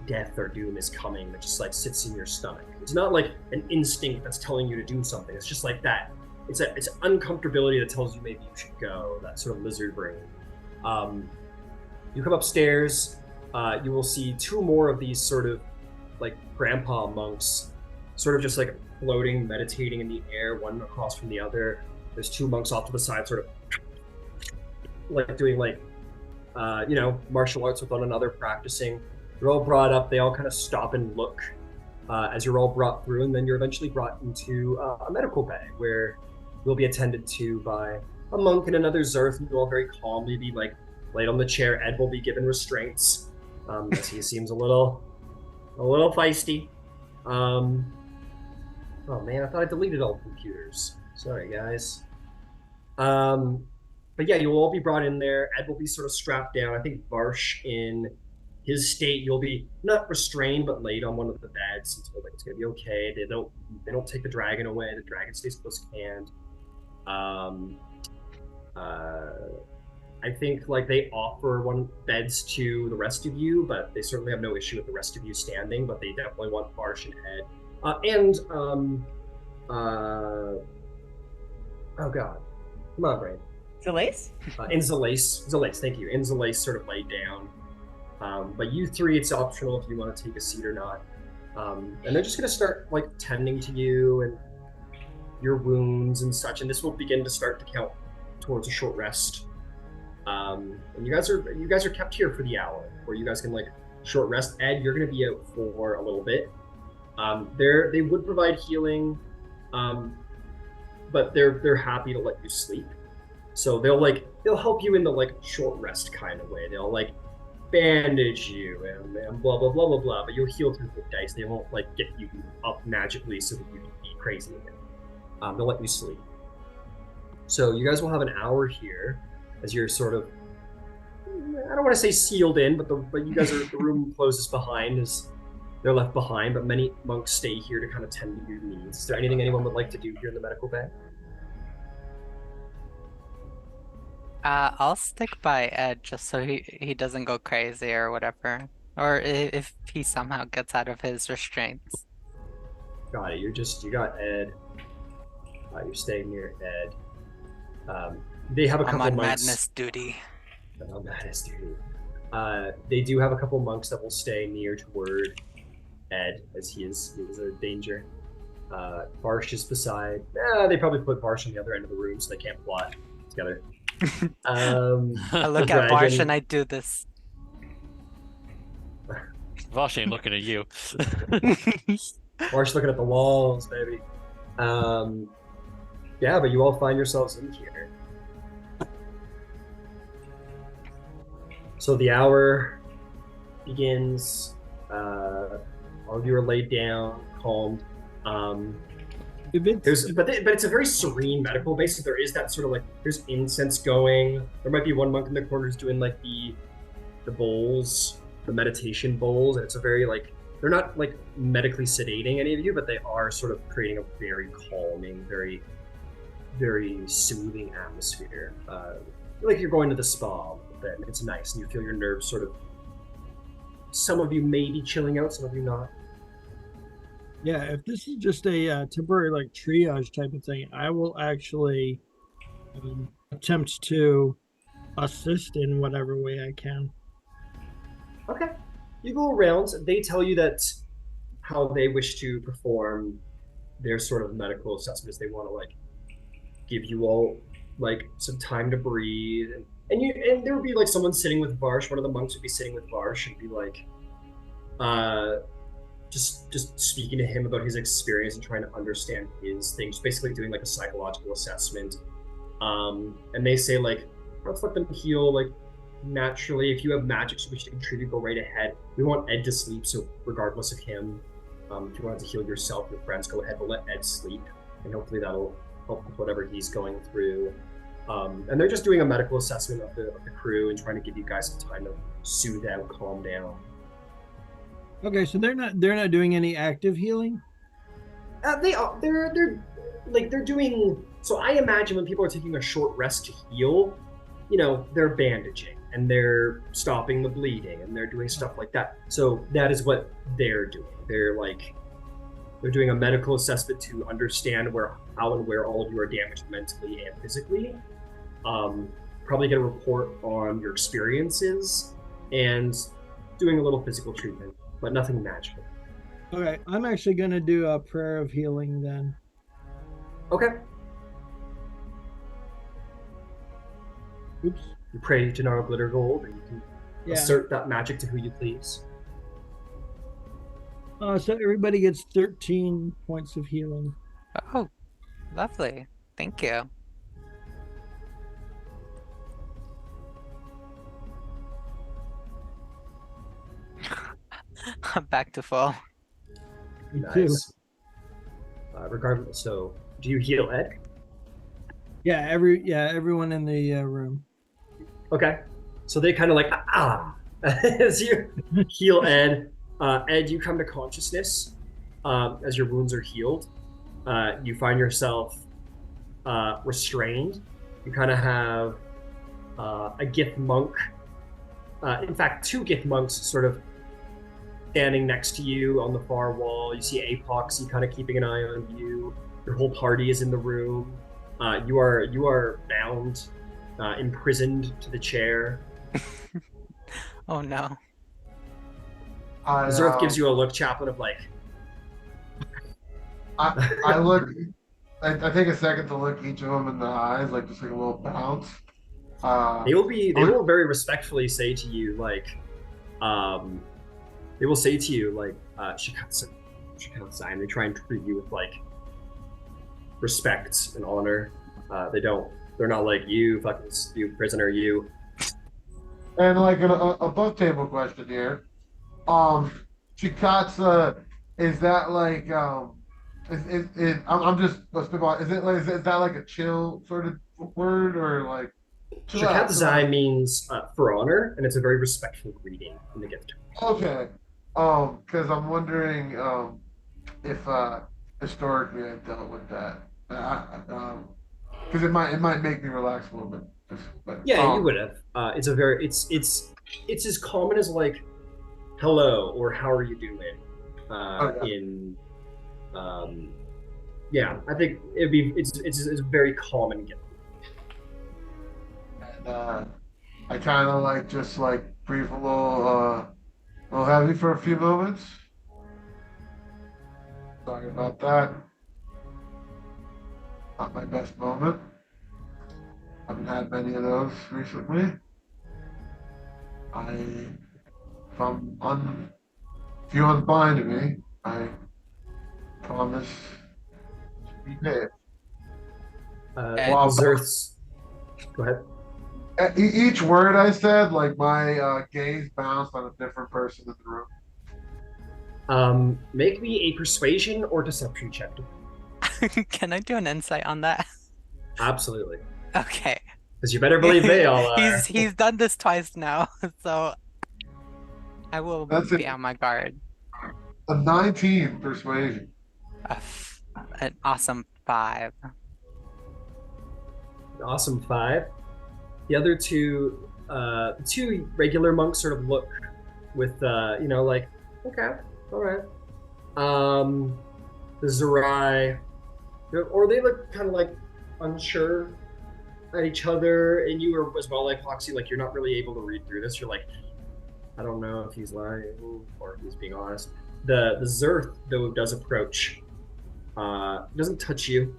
death or doom is coming that just like sits in your stomach. It's not like an instinct that's telling you to do something. It's just like that. It's an uncomfortability that tells you maybe you should go, that sort of lizard brain. You come upstairs, you will see two more of these sort of like grandpa monks, sort of just like floating, meditating in the air, one across from the other. There's two monks off to the side, sort of like doing like, martial arts with one another, practicing. You're all brought up, they all kind of stop and look as you're all brought through, and then you're eventually brought into a medical bay where you'll be attended to by a monk and another Zerth, and you'll all very calmly be like laid on the chair. Ed will be given restraints as he seems a little feisty. Oh man, I thought I deleted all the computers. Sorry, guys. But yeah, you'll all be brought in there. Ed will be sort of strapped down. I think Varsh, in his state, you'll be not restrained, but laid on one of the beds. And told like it's gonna be okay. They don't take the dragon away. The dragon stays close to hand. I think like they offer one beds to the rest of you, but they certainly have no issue with the rest of you standing. But they definitely want Varsh and Ed. Oh god, come on, brain. Zalace? In Zalace, thank you. In Zalace sort of laid down. But you three, it's optional if you want to take a seat or not. And they're just going to start like tending to you and your wounds and such, and this will begin to start to count towards a short rest. And you guys are kept here for the hour, where you guys can like short rest. Ed, you're going to be out for a little bit. They would provide healing, but they're happy to let you sleep. So they'll help you in the like short rest kind of way. They'll like bandage you and blah blah blah blah blah. But you'll heal through the dice. They won't like get you up magically so that you can be crazy again. They'll let you sleep. So you guys will have an hour here as you're sort of, I don't want to say sealed in, but you guys are, the room closes behind as they're left behind, but many monks stay here to kind of tend to your needs. Is there anything anyone would like to do here in the medical bay? I'll stick by Ed just so he doesn't go crazy or whatever. Or if he somehow gets out of his restraints. Got it. You got Ed. You're staying near Ed. They have a couple I'm on monks. madness duty. On madness duty. They do have a couple monks that will stay near toward Ed, as he is a danger. Varsh is beside. They probably put Varsh on the other end of the room so they can't plot together. I look at Varsh and I do this. Varsh ain't looking at you. Varsh looking at the walls, baby. Yeah, but you all find yourselves in here. So the hour begins. All of you are laid down, calmed. But it's a very serene medical base. So there is that sort of like, there's incense going. There might be one monk in the corner who's doing like the bowls, the meditation bowls, and it's a very like, they're not like medically sedating any of you, but they are sort of creating a very calming, very, very soothing atmosphere. Like you're going to the spa a little bit, and it's nice, and you feel your nerves sort of, some of you may be chilling out, some of you not. Yeah, if this is just a temporary like triage type of thing, I will actually attempt to assist in whatever way I can. Okay. You go around. They tell you that how they wish to perform their sort of medical assessments. They want to like give you all like some time to breathe, and there would be like someone sitting with Varsh. One of the monks would be sitting with Varsh and be like, just speaking to him about his experience and trying to understand his things. Basically, doing like a psychological assessment. And they say like, let's let them heal like naturally. If you have magic so wish to contribute, go right ahead. We want Ed to sleep, so regardless of him, if you wanted to heal yourself, your friends, go ahead. We'll let Ed sleep, and hopefully that'll help with whatever he's going through. And they're just doing a medical assessment of the crew and trying to give you guys some time to soothe out, calm down. Okay, so they're not doing any active healing? They're doing. So I imagine when people are taking a short rest to heal, they're bandaging and they're stopping the bleeding and they're doing stuff like that. So that is what they're doing. They're doing a medical assessment to understand how and where all of you are damaged mentally and physically. Probably get a report on your experiences and doing a little physical treatment, but nothing magical. Okay, I'm actually going to do a prayer of healing then. Okay. Oops. You pray to Nara Glitter Gold, and you can assert that magic to who you please. So everybody gets 13 points of healing. Oh, lovely. Thank you. I'm back to full. Me too. Nice. Regardless, so do you heal Ed? Yeah, everyone in the room. Okay. So they kind of like, as you heal Ed. Ed, you come to consciousness as your wounds are healed. You find yourself restrained. You kind of have a Gith monk. In fact, two Gith monks sort of standing next to you on the far wall. You see A-P0xi kind of keeping an eye on you. Your whole party is in the room. You are bound, imprisoned to the chair. Oh no. Zerth gives you a look, Chaplin, of like. I look. I take a second to look each of them in the eyes, like just like a little bounce. They will very respectfully say to you, like, they will say to you, like, Shikatsai, and they try and treat you with like respect and honor. They're not like you prisoner, you. And like an above table question here. Shikatsa, is that like I'm just spitball. Is that like a chill sort of word or like? Shikatsai means for honor, and it's a very respectful greeting in the gift. Okay. Because I'm wondering if historically I've dealt with that. Because it might make me relax a little bit. But, you would have. It's as common as like hello or how are you doing. I think it's a very common gift. And I kind of like just like breathe a little heavy for a few moments. Sorry about that. Not my best moment. Haven't had many of those recently. If you unbind me, I promise to be there. Zerth's. Go ahead. Each word I said, like my gaze bounced on a different person in the room. Make me a persuasion or deception check. Can I do an insight on that? Absolutely. Okay. Because you better believe they all are. He's done this twice now, so I will be on my guard. A 19 persuasion. An awesome 5. An awesome 5. The other two regular monks sort of look with, like, okay, all right. The Githzerai, or they look kind of like unsure. at each other, and you are as well, like A-P0xi, like you're not really able to read through this. You're like, I don't know if he's lying or if he's being honest. The Zerth, though, does approach. Doesn't touch you,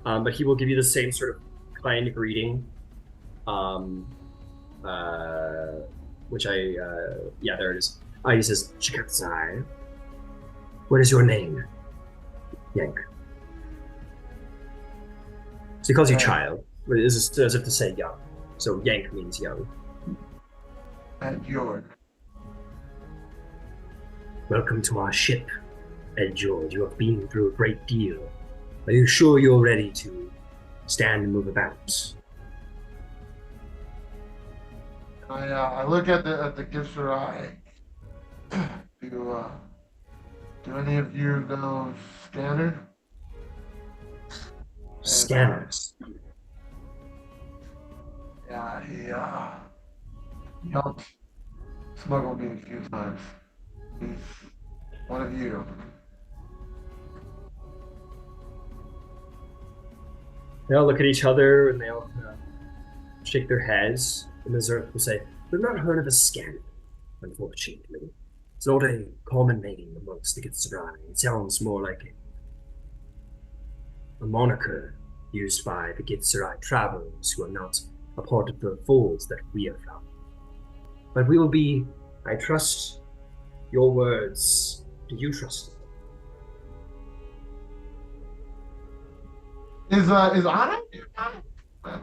but he will give you the same sort of kind greeting. Which yeah, there it is. He says, Githzerai, what is your name? Yank. So he calls you child, as if to say young. So Yank means young. And Jord. Welcome to our ship, Ed Jord. You have been through a great deal. Are you sure you're ready to stand and move about? I look at the Githzerai. Do any of you know Scanner? Scanners. Yeah, he helped smuggle me a few times. He's one of you. They all look at each other and they all shake their heads. And the Zerth will say, "We've not heard of a scanner, unfortunately. It's not a common name amongst the Githzerai. It sounds more like a moniker used by the Githzerai travelers who are not a part of the folds that we are from. But we will be, I trust your words. Do you trust them?" Is Anna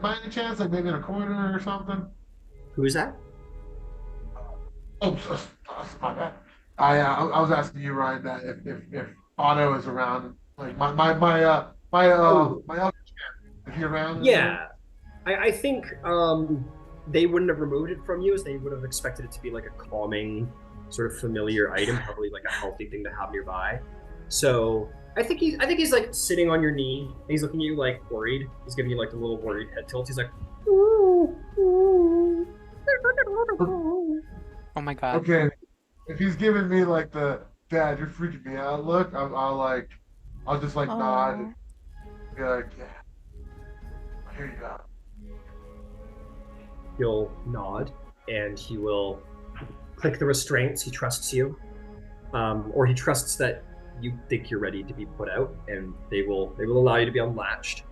by any chance, like maybe in a corner or something? Who is that? Oh, my bad. I was asking you, Ryan, that if Otto is around, like my other champ, is he around? Yeah, I think they wouldn't have removed it from you, as they would have expected it to be like a calming, sort of familiar item, probably like a healthy thing to have nearby. So I think he's like sitting on your knee. And he's looking at you like worried. He's giving you like a little worried head tilt. He's like, "Ooh, ooh." Oh my god. Okay, if he's giving me like the "Dad, you're freaking me out" look, I'll just like nod and be like, "Yeah, here you go." He'll nod and he will click the restraints. He trusts you, or he trusts that you think you're ready to be put out, and they will allow you to be unlatched.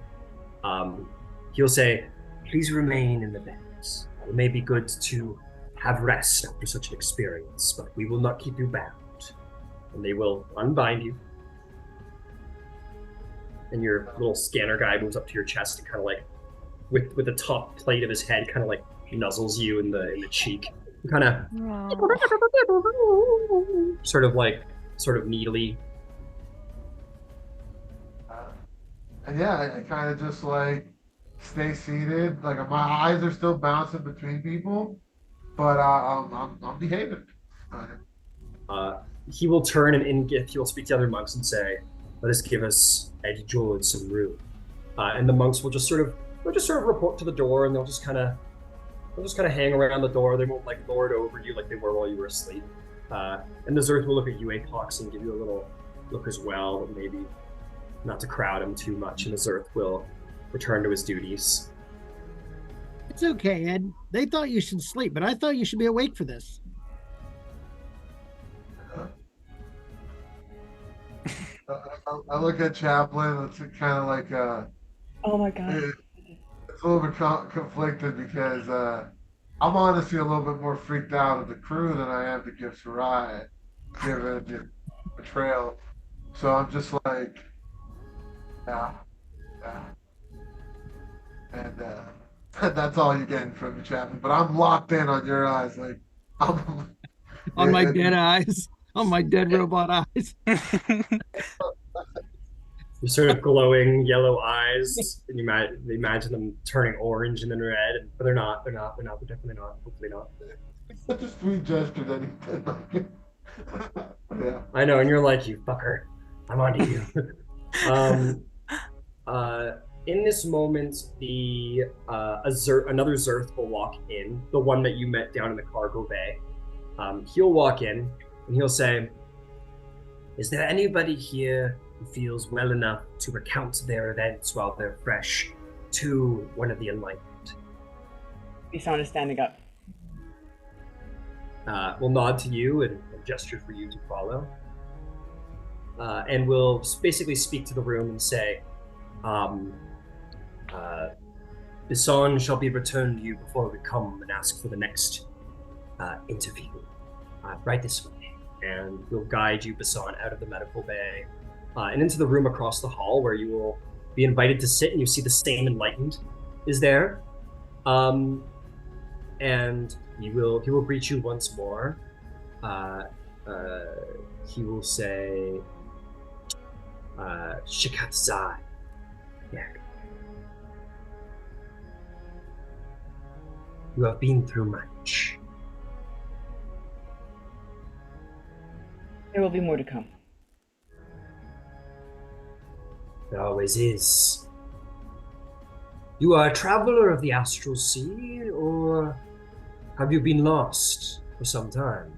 He'll say, "Please remain in the beds. It may be good to have rest after such an experience, but we will not keep you bound." And they will unbind you. And your little scanner guy moves up to your chest and kind of like, with the top plate of his head, kind of like nuzzles you in the cheek, kind of sort of needly. And yeah, I kind of just like stay seated. Like my eyes are still bouncing between people, but I'm behaving. He will turn and he will speak to other monks and say, "Let us give us Ed Jord some room." And the monks will just sort of report to the door, and they'll just kind of hang around the door. They won't like lord over you like they were while you were asleep. And the Zerth will look at you, A-P0xi, and give you a little look as well, but maybe not to crowd him too much. And the Zerth will return to his duties. It's okay, Ed. They thought you should sleep, but I thought you should be awake for this. I look at Chaplin. It's kind of like Oh my god. it's a little bit conflicted because I'm honestly a little bit more freaked out of the crew than I am to Githzerai, given the betrayal. So I'm just like, yeah. And that's all you're getting from me, Chaplin. But I'm locked in on your eyes, like I'm On my dead eyes. On my dead robot eyes. Your sort of glowing yellow eyes, and you imagine them turning orange and then red, but they're not. They're definitely not. Hopefully not. It's such a sweet gesture that he did. Yeah. I know, and you're like, "You fucker, I'm onto you." In this moment, another Zerth will walk in, the one that you met down in the cargo bay. He'll walk in and he'll say, "Is there anybody here who feels well enough to recount their events while they're fresh to one of the Enlightened. Bisan is standing up. Will nod to you and gesture for you to follow. And will basically speak to the room and say, Bisan shall be returned to you before we come and ask for the next interview. Right this way. And we'll guide you, Bisan, out of the medical bay and into the room across the hall where you will be invited to sit, and you see the same Enlightened is there. And he will greet you once more. He will say, Shikatzai. Yeah. You have been through much. There will be more to come. There always is. You are a traveler of the Astral Sea, or have you been lost for some time?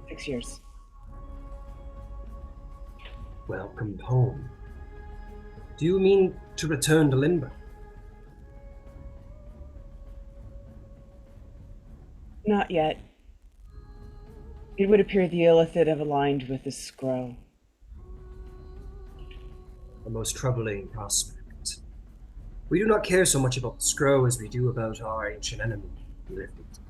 6 years. Welcome home. Do you mean to return to Limbo? Not yet. It would appear the Illithid have aligned with the Skrull. A most troubling prospect. We do not care so much about the Skrull as we do about our ancient enemy, the Illithid.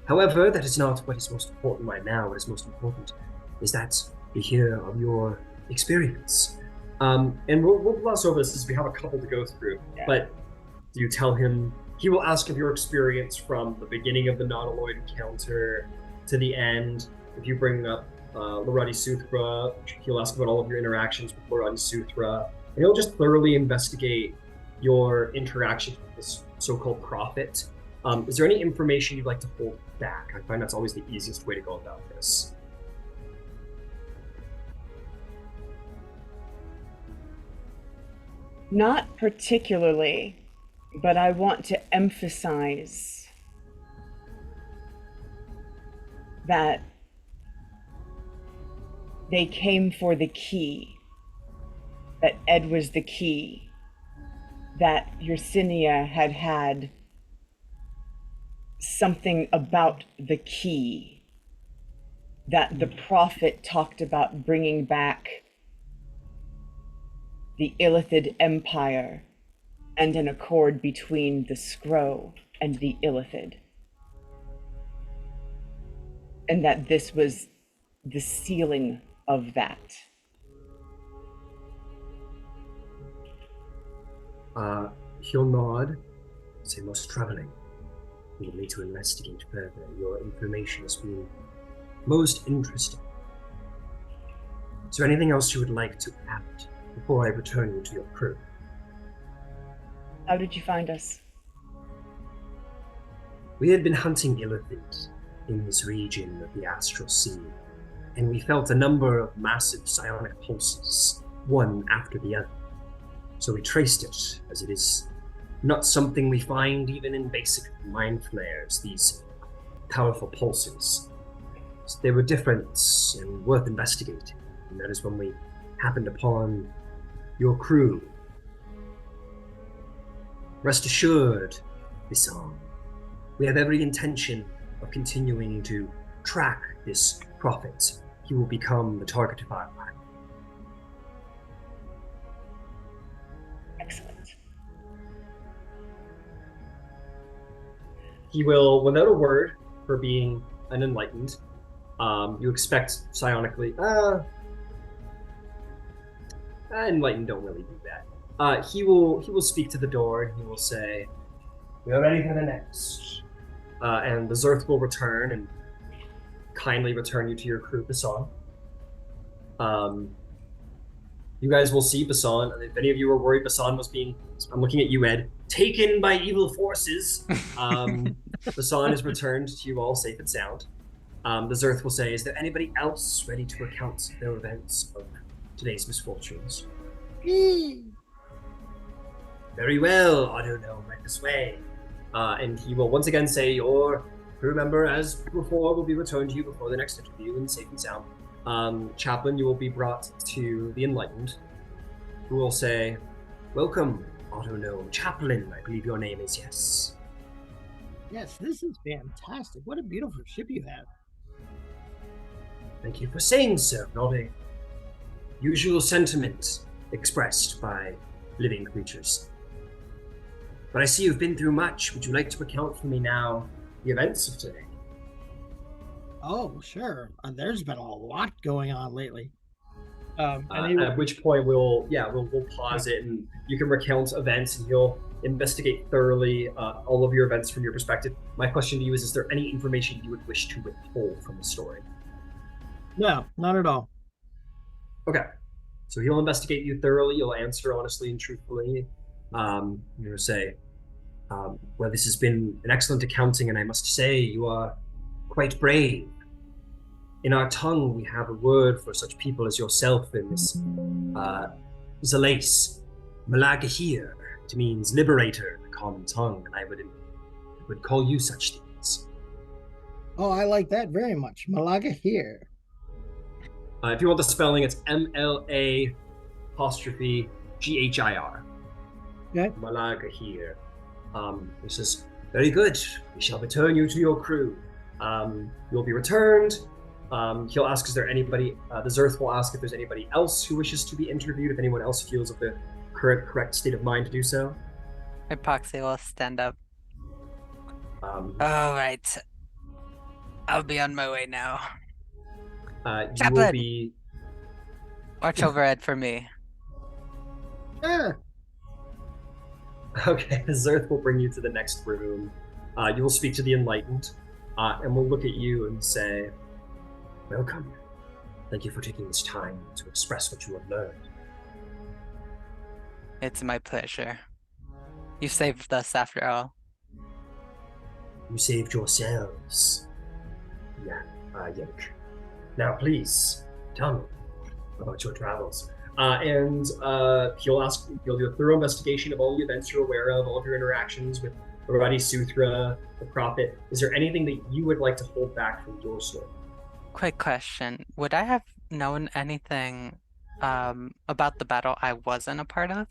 However, that is not what is most important right now. What is most important is that we hear of your experience. And we'll gloss over this as we have a couple to go through. Yeah. But do you tell him? He will ask of your experience from the beginning of the Nautiloid encounter to the end. If you bring up Lorati Suthra, he'll ask about all of your interactions with Lorati Suthra, and he'll just thoroughly investigate your interactions with this so-called prophet. Is there any information you'd like to hold back? I find that's always the easiest way to go about this. Not particularly, but I want to emphasize that they came for the key, that Ed was the key, that Yersinia had something about the key, that the prophet talked about bringing back the Illithid Empire and an accord between the Skrull and the Illithid. And that this was the sealing of that. He'll nod, say most troubling. We will need to investigate further. Your information has been most interesting. Is there anything else you would like to add before I return you to your crew? How did you find us? We had been hunting Illithid in this region of the Astral Sea, and we felt a number of massive psionic pulses, one after the other. So we traced it, as it is not something we find even in basic mind flares, these powerful pulses. So they were different and worth investigating, and that is when we happened upon your crew. Rest assured, Bisan, we have every intention of continuing to track this prophet. He will become the target of our plan. Excellent. He will, without a word for being an Enlightened, you expect psionically, Enlightened don't really do that. He will speak to the door and he will say, "We are ready for the next." And the Zerth will return and kindly return you to your crew, Bisan. You guys will see Bisan. If any of you were worried Bisan was being, I'm looking at you, Ed, taken by evil forces, Bisan is returned to you all safe and sound. The Zerth will say, "Is there anybody else ready to recount their events of today's misfortunes?" Very well, Autono, right this way. And he will once again say, your crew member, as before, will be returned to you before the next interview in safe and sound. Chaplin, you will be brought to the Enlightened, who will say, "Welcome, auto gnome. Chaplin, I believe your name is, yes. Yes, this is fantastic. What a beautiful ship you have. Thank you for saying so. Not a usual sentiment expressed by living creatures. But I see you've been through much. Would you like to recount for me now the events of today? Oh, sure. There's been a lot going on lately. At which point we'll pause it, and you can recount events, and you'll investigate thoroughly all of your events from your perspective. My question to you is there any information you would wish to withhold from the story? No, not at all. Okay. So he'll investigate you thoroughly. You'll answer honestly and truthfully. You'll say, well, this has been an excellent accounting, and I must say you are quite brave. In our tongue, we have a word for such people as yourself in this Zalace, Malagahir. It means liberator in the common tongue, and I would call you such things. Oh, I like that very much. Malagahir. If you want the spelling, it's MLA''GHIR. Okay. Malagahir. He says, very good. We shall return you to your crew. You'll be returned. He'll ask, is there anybody, the Zerth will ask if there's anybody else who wishes to be interviewed, if anyone else feels of the correct state of mind to do so. A-P0xi will stand up. All right. I'll be on my way now. You Chaplin! will be... Watch overhead for me. Sure. Okay, the Zerth will bring you to the next room. You will speak to the Enlightened, and we'll look at you and say, welcome. Thank you for taking this time to express what you have learned. It's my pleasure. You saved us after all. You saved yourselves. Yeah, Yoke. Now, please, tell me about your travels. And he'll do a thorough investigation of all the events you're aware of, all of your interactions with Arati Sutra, the Prophet. Is there anything that you would like to hold back from your story? Quick question. Would I have known anything about the battle I wasn't a part of?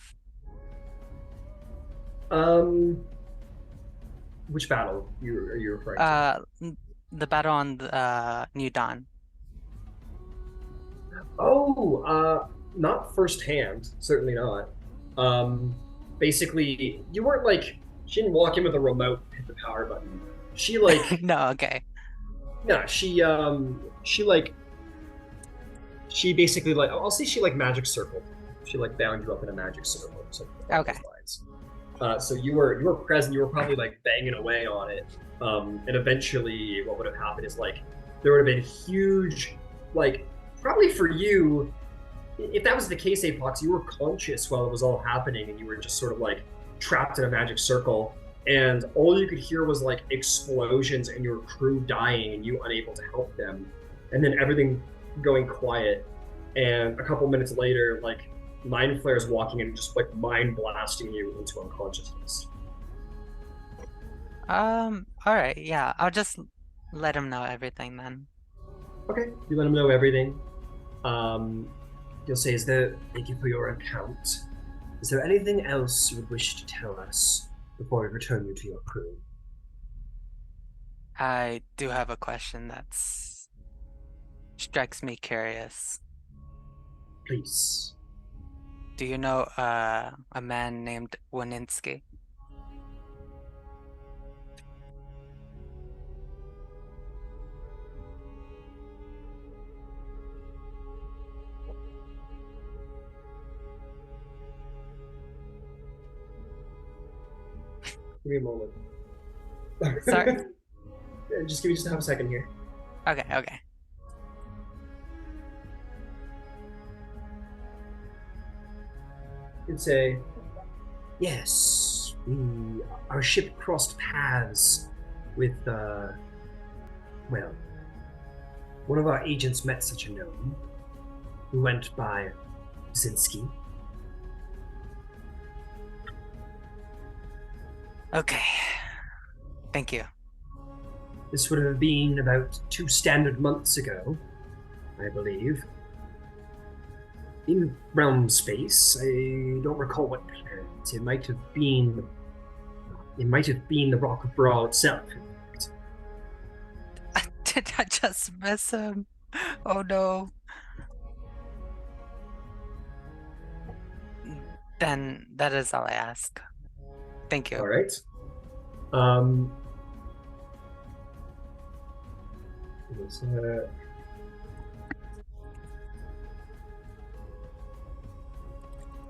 Which battle are you referring to? The battle on the New Dawn. Oh, not firsthand, certainly not. Basically, you weren't like, she didn't walk in with a remote, hit the power button. She like No, okay. No, she basically like, I'll say she like magic circled. She like bound you up in a magic circle. So okay. So you were present. You were probably like banging away on it, and eventually, what would have happened is like there would have been huge, like probably for you, if that was the case, A-P0xi, you were conscious while it was all happening, and you were just sort of like trapped in a magic circle, and all you could hear was like explosions and your crew dying, and you unable to help them, and then everything going quiet, and a couple minutes later, like mind flares walking in, just like mind blasting you into unconsciousness. All right, yeah, I'll just let him know everything then. Okay, you let him know everything. You'll say, thank you for your account. Is there anything else you would wish to tell us before we return you to your crew? I do have a question that strikes me curious. Please. Do you know a man named Waninsky? Give me a moment. Sorry? Just give me just half a second here. Okay. You'd say, yes, our ship crossed paths with, well, one of our agents met such a gnome who went by Zinsky. Okay. Thank you. This would have been about 2 standard months ago, I believe. in realm space. I don't recall what planet. It might have been the Rock of Brawl itself. Did I just miss him? Oh no. Then that is all I ask. Thank you. All right. Um.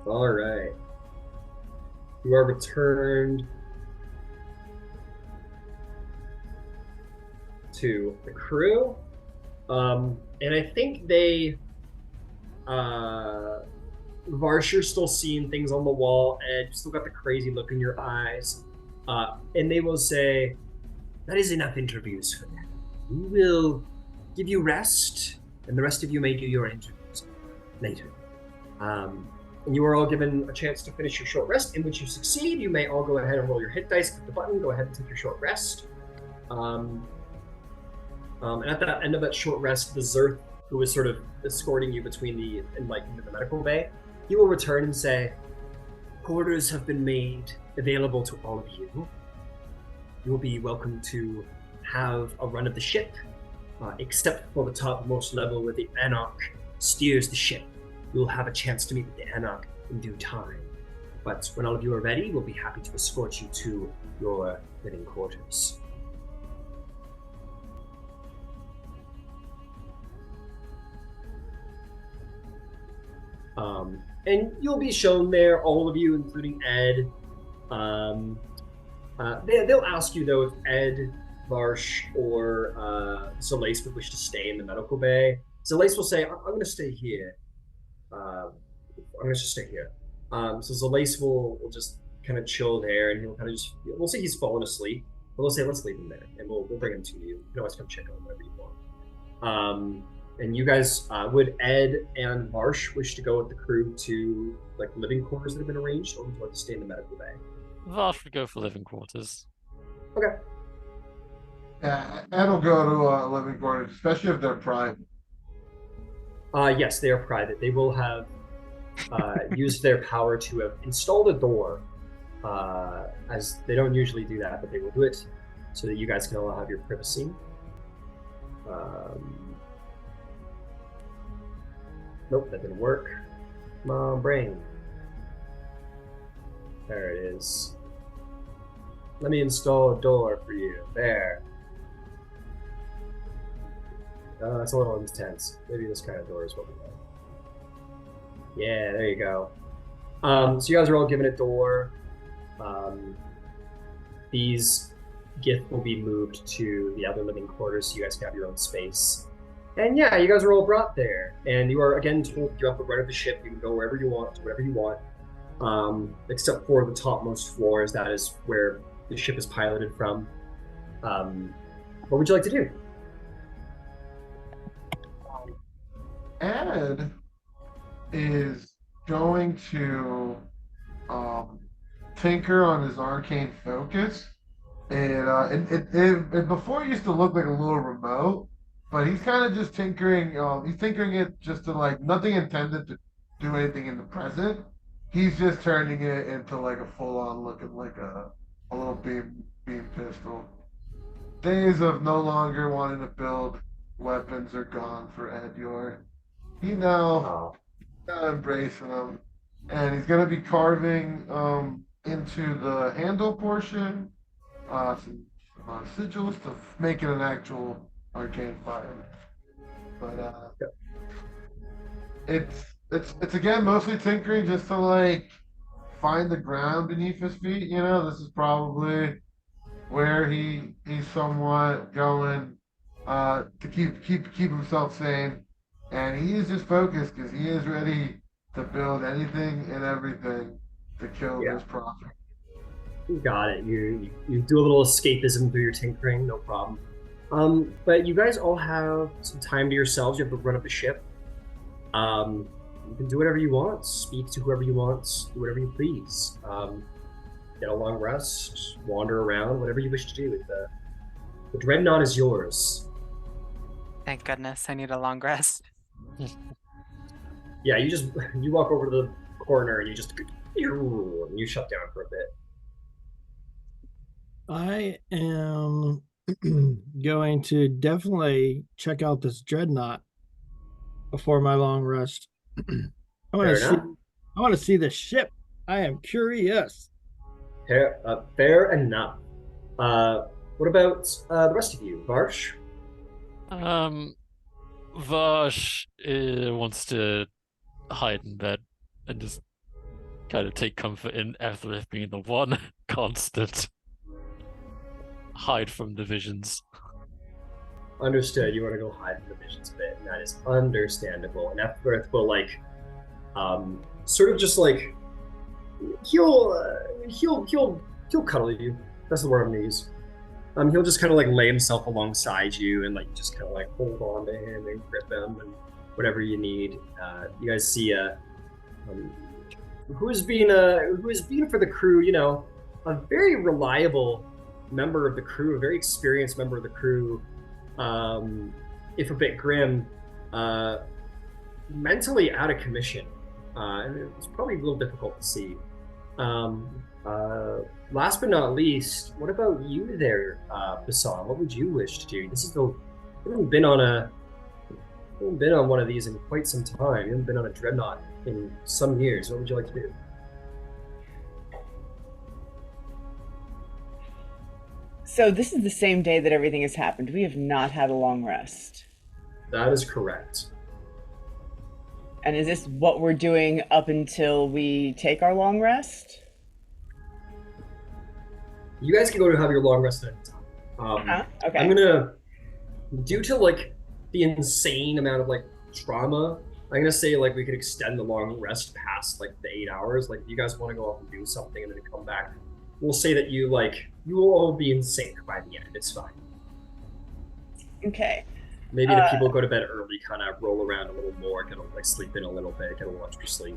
All right. You are returned to the crew. And I think Varsh, you're still seeing things on the wall, and you still got the crazy look in your eyes. And they will say, that is enough interviews for now. We will give you rest, and the rest of you may do your interviews later. And you are all given a chance to finish your short rest, in which you succeed. You may all go ahead and roll your hit dice, click the button, go ahead and take your short rest. And at the end of that short rest, the Zerth, who is sort of escorting you between into the medical bay, he will return and say, quarters have been made available to all of you. You will be welcome to have a run of the ship, except for the topmost level where the Anarch steers the ship. You will have a chance to meet with the Anarch in due time. But when all of you are ready, we'll be happy to escort you to your living quarters. And you'll be shown there, all of you, including Ed. They'll ask you, though, if Ed, Varsh, or Zalace would wish to stay in the medical bay. Zalace will say, I'm going to stay here. I'm going to just stay here. So Zalace will just kind of chill there, and he'll kind of just, we'll say he's fallen asleep, but we'll say, let's leave him there, and we'll bring him to you. You can always come check on him whenever you want. And you guys, would Ed and Varsh wish to go with the crew to like living quarters that have been arranged, or would you like to stay in the medical bay? Varsh would go for living quarters. Okay. Yeah, Ed will go to living quarters, especially if they're private. Yes, they are private. They will have used their power to have installed a door, as they don't usually do that, but they will do it so that you guys can all have your privacy. Nope, that didn't work. Come on, brain. There it is. Let me install a door for you. There. That's a little intense. Maybe this kind of door is what we like. Yeah, there you go. So you guys are all given a door. These Gith will be moved to the other living quarters so you guys can have your own space. And yeah, you guys are all brought there. And you are again told you have the right of the ship. You can go wherever you want, to whatever you want. Except for the topmost floors, that is where the ship is piloted from. What would you like to do? Ed is going to tinker on his arcane focus, and it before it used to look like a little remote, but he's kind of just tinkering. He's tinkering it just to like nothing intended to do anything in the present. He's just turning it into like a full-on looking like a little beam pistol. Days of no longer wanting to build weapons are gone for Ed Yor. He now embracing them, and he's gonna be carving into the handle portion some sigils to make it an actual arcane fire. But it's again mostly tinkering just to like find the ground beneath his feet. You know, this is probably where he's somewhat going to keep himself sane. And he is just focused because he is ready to build anything and everything to kill this prophet. You got it. You do a little escapism through your tinkering, no problem. But you guys all have some time to yourselves. You have to run up the ship. You can do whatever you want, speak to whoever you want, do whatever you please. Get a long rest, wander around, whatever you wish to do. The Dreadnaught is yours. Thank goodness, I need a long rest. Yeah, you walk over to the corner and you shut down for a bit. I am going to definitely check out this Dreadnaught before my long rest. I want Fair to see. enough. I want to see the ship. I am curious. Fair enough. What about the rest of you, Varsh? Varsh wants to hide in bed and just kind of take comfort in Ethelith being the one constant hide from the visions. Understood. You want to go hide in the visions a bit, and that is understandable. And Ethelith will sort of just like he'll cuddle you. That's the word I'm gonna use. He'll just kind of like lay himself alongside you and like just kind of like hold on to him and grip him and whatever you need. You guys see who's been for the crew, you know, a very reliable member of the crew, a very experienced member of the crew, if a bit grim, mentally out of commission. And it's probably a little difficult to see. Last but not least, what about you there, Bisan? What would you wish to do? You haven't been on one of these in quite some time. You haven't been on a Dreadnaught in some years. What would you like to do? So this is the same day that everything has happened. We have not had a long rest. That is correct. And is this what we're doing up until we take our long rest? You guys can go to have your long rest at any time. Okay. I'm gonna, due to like the insane amount of like trauma, I'm gonna say like we could extend the long rest past like the 8 hours. Like if you guys want to go off and do something and then come back, we'll say that you will all be in sync by the end. It's fine. Okay. Maybe the people go to bed early, kind of roll around a little more, kind of like sleep in a little bit, get a little extra sleep.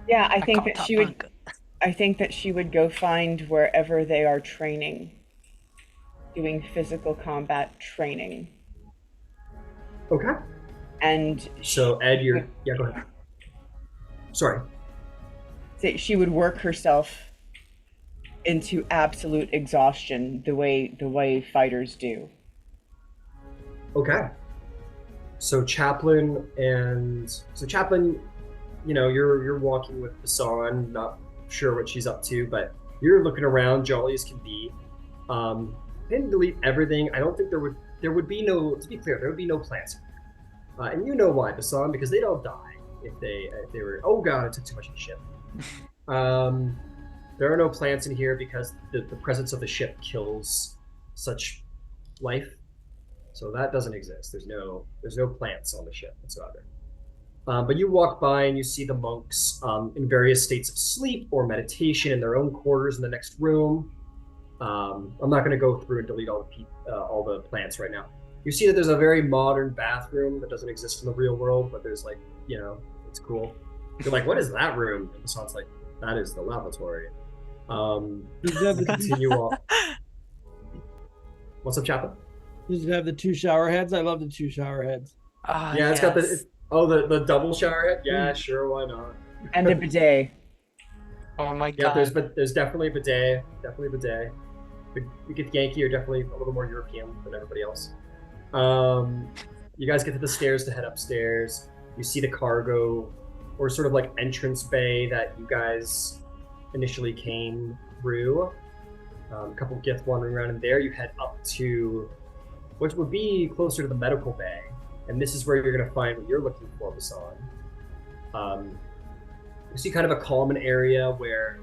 Yeah, I think that she would go find wherever they are training, doing physical combat training. Okay. And so Ed, go ahead. Sorry. She would work herself into absolute exhaustion the way fighters do. Okay. So Chaplin, you know, you're walking with Bisan, not sure what she's up to, but you're looking around, jolly as can be. Didn't delete everything. I don't think there would be no, to be clear, there would be no plants. And you know why, Bisan, because they'd all die if they were, oh god, I took too much of the ship. There are no plants in here because the presence of the ship kills such life. So that doesn't exist. There's no plants on the ship whatsoever. But you walk by and you see the monks in various states of sleep or meditation in their own quarters in the next room. I'm not going to go through and delete all the plants right now. You see that there's a very modern bathroom that doesn't exist in the real world, but there's like, you know, it's cool. You're like, what is that room? And Bisan's like, that is the lavatory. Continue on. What's up, Chaplin? Does it have the 2 shower heads? I love the 2 shower heads. Yeah, it's got the double shower head. Yeah, sure, why not? And a bidet. Oh my god. Yeah, there's definitely a bidet. Definitely a bidet. The Githyanki are definitely a little more European than everybody else. You guys get to the stairs to head upstairs. You see the cargo, or sort of like entrance bay that you guys initially came through. A couple of Gith wandering around in there. You head up to what would be closer to the medical bay, and this is where you're going to find what you're looking for, Bisan. You see kind of a common area where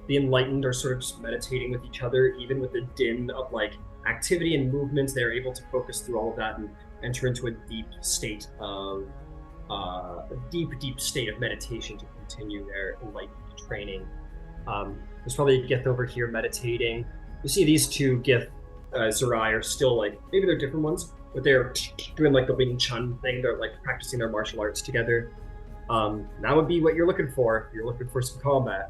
the enlightened are sort of just meditating with each other, even with the din of like activity and movement. They're able to focus through all of that and enter into a deep state of meditation to continue their enlightened training. There's probably a Gith over here meditating. You see these 2 Githzerai are still like, maybe they're different ones, but they're doing like the Wing Chun thing. They're like practicing their martial arts together. That would be what you're looking for. If you're looking for some combat.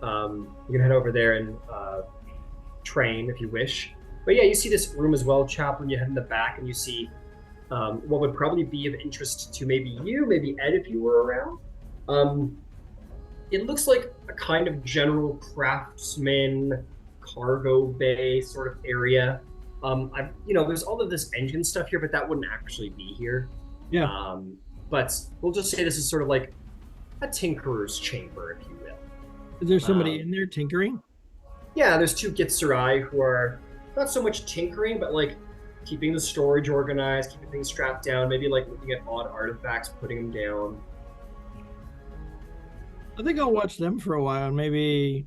You can head over there and train if you wish. But yeah, you see this room as well, Chaplin. You head in the back and you see what would probably be of interest to maybe you, maybe Ed if you were around. It looks like a kind of general craftsman cargo bay sort of area. There's all of this engine stuff here, but that wouldn't actually be here. Yeah. But we'll just say this is sort of like a tinkerer's chamber, if you will. Is there somebody in there tinkering? Yeah, there's two Githzerai who are not so much tinkering, but like keeping the storage organized, keeping things strapped down, maybe like looking at odd artifacts, putting them down. I think I'll watch them for a while and maybe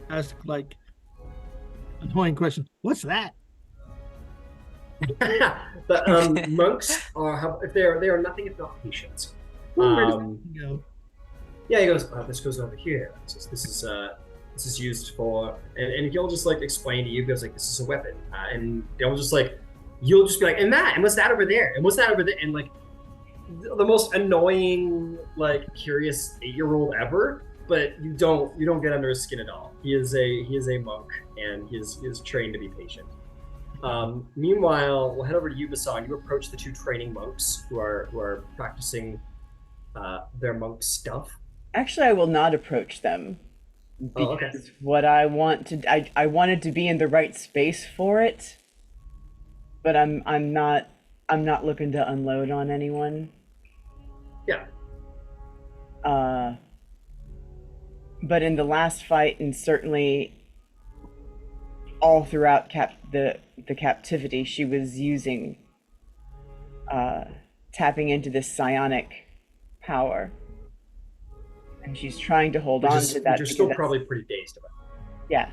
ask like a annoying question. What's that? The monks are, if they are nothing if not patient. Where does that go? Yeah, he goes. This goes over here. This is used for, and he'll just like explain to you. He goes like, this is a weapon, and they'll just like, you'll just be like, and what's that over there, and what's that over there, and like the most annoying, like curious 8-year-old ever. But you don't get under his skin at all. He is a monk, and he is trained to be patient. Meanwhile, we'll head over to you, Bisan. You approach the two training monks who are practicing their monk stuff. Actually, I will not approach them because what I want to I wanted to be in the right space for it, but I'm not looking to unload on anyone. Yeah. But in the last fight, and certainly all throughout the captivity, she was using tapping into this psionic power, and she's trying to hold on to that. You're still probably pretty dazed about it. Yeah.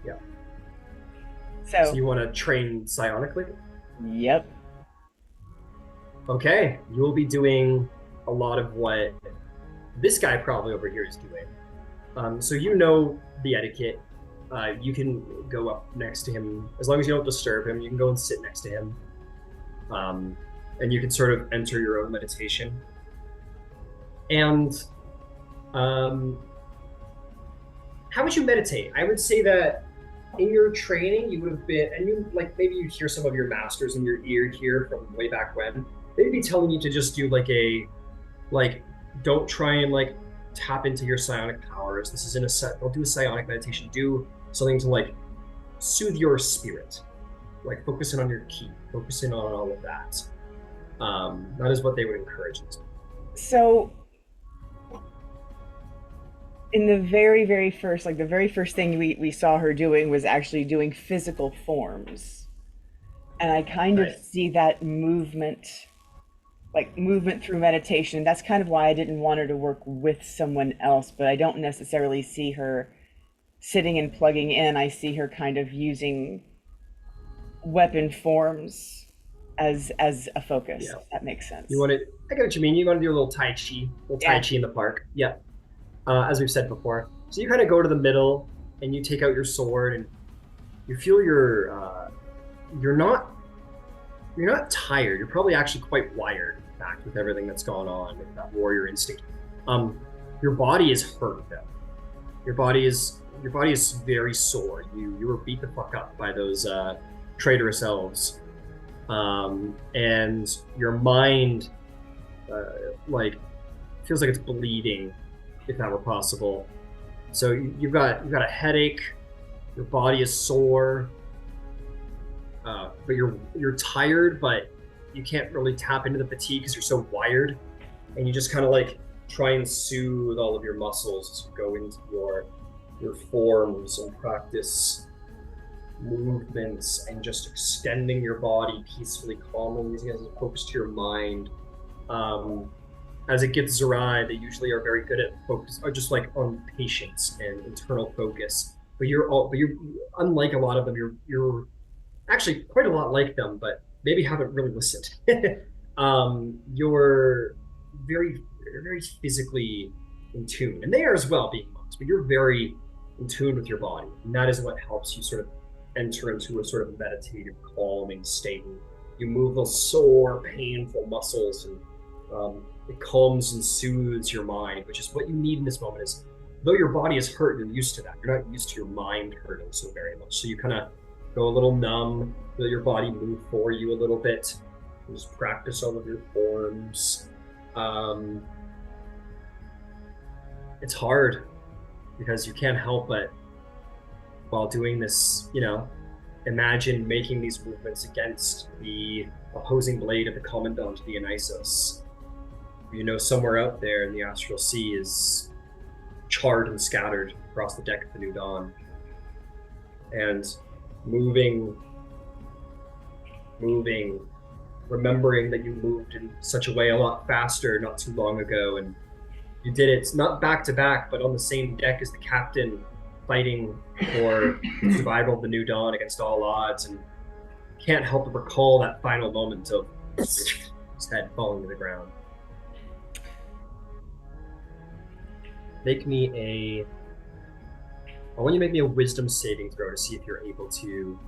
Yeah. So you want to train psionically? Yep. Okay, you will be doing a lot of what this guy probably over here is doing. So you know the etiquette. You can go up next to him as long as you don't disturb him. You can go and sit next to him, and you can sort of enter your own meditation. And how would you meditate? I would say that in your training, you would have been, and you like maybe you hear some of your masters in your ear here from way back when. They'd be telling you to just do don't try and like tap into your psionic powers. This isn't a set. Don't do a psionic meditation. Do something to like soothe your spirit, like focusing on your ki, focusing on all of that. That is what they would encourage you to. So in the very, very first, the very first thing we saw her doing was actually doing physical forms. And I kind of see that movement through meditation. That's kind of why I didn't want her to work with someone else, but I don't necessarily see her sitting and plugging in. I see her kind of using weapon forms as a focus. Yeah. If that makes sense. I get what you mean. You want to do a little Tai Chi in the park. Yeah. As we've said before. So you kind of go to the middle and you take out your sword and you feel you're not tired. You're probably actually quite wired, in fact, with everything that's gone on, with that warrior instinct. Your body is hurt though. Your body is very sore. You were beat the fuck up by those traitorous elves. And your mind feels like it's bleeding, if that were possible. So you've got a headache, your body is sore. But you're tired, but you can't really tap into the fatigue because you're so wired, and you just kind of like try and soothe all of your muscles as you go into your forms and practice movements and just extending your body peacefully, calmly, using it as a focus to your mind. As it gets Githzerai, they usually are very good at focus, or just like on patience and internal focus. But you're unlike a lot of them. You're actually quite a lot like them, but maybe haven't really listened. You're very, very physically in tune, and they are as well, being monks, but you're very in tune with your body, and that is what helps you sort of enter into a sort of meditative, calming state. You move those sore, painful muscles, and it calms and soothes your mind, which is what you need in this moment. Is though your body is hurt, you're used to that. You're not used to your mind hurting so very much, so you kind of go a little numb, let your body move for you a little bit, Just practice all of your forms. It's hard because you can't help but, while doing this, imagine making these movements against the opposing blade of the Commandant, the Anisos. Somewhere out there in the Astral Sea is charred and scattered across the deck of the New Dawn. And moving, remembering that you moved in such a way a lot faster not too long ago, and you did it not back to back, but on the same deck as the captain, fighting for the survival of the New Dawn against all odds, and can't help but recall that final moment of his head falling to the ground. I want you to make me a wisdom saving throw to see if you're able to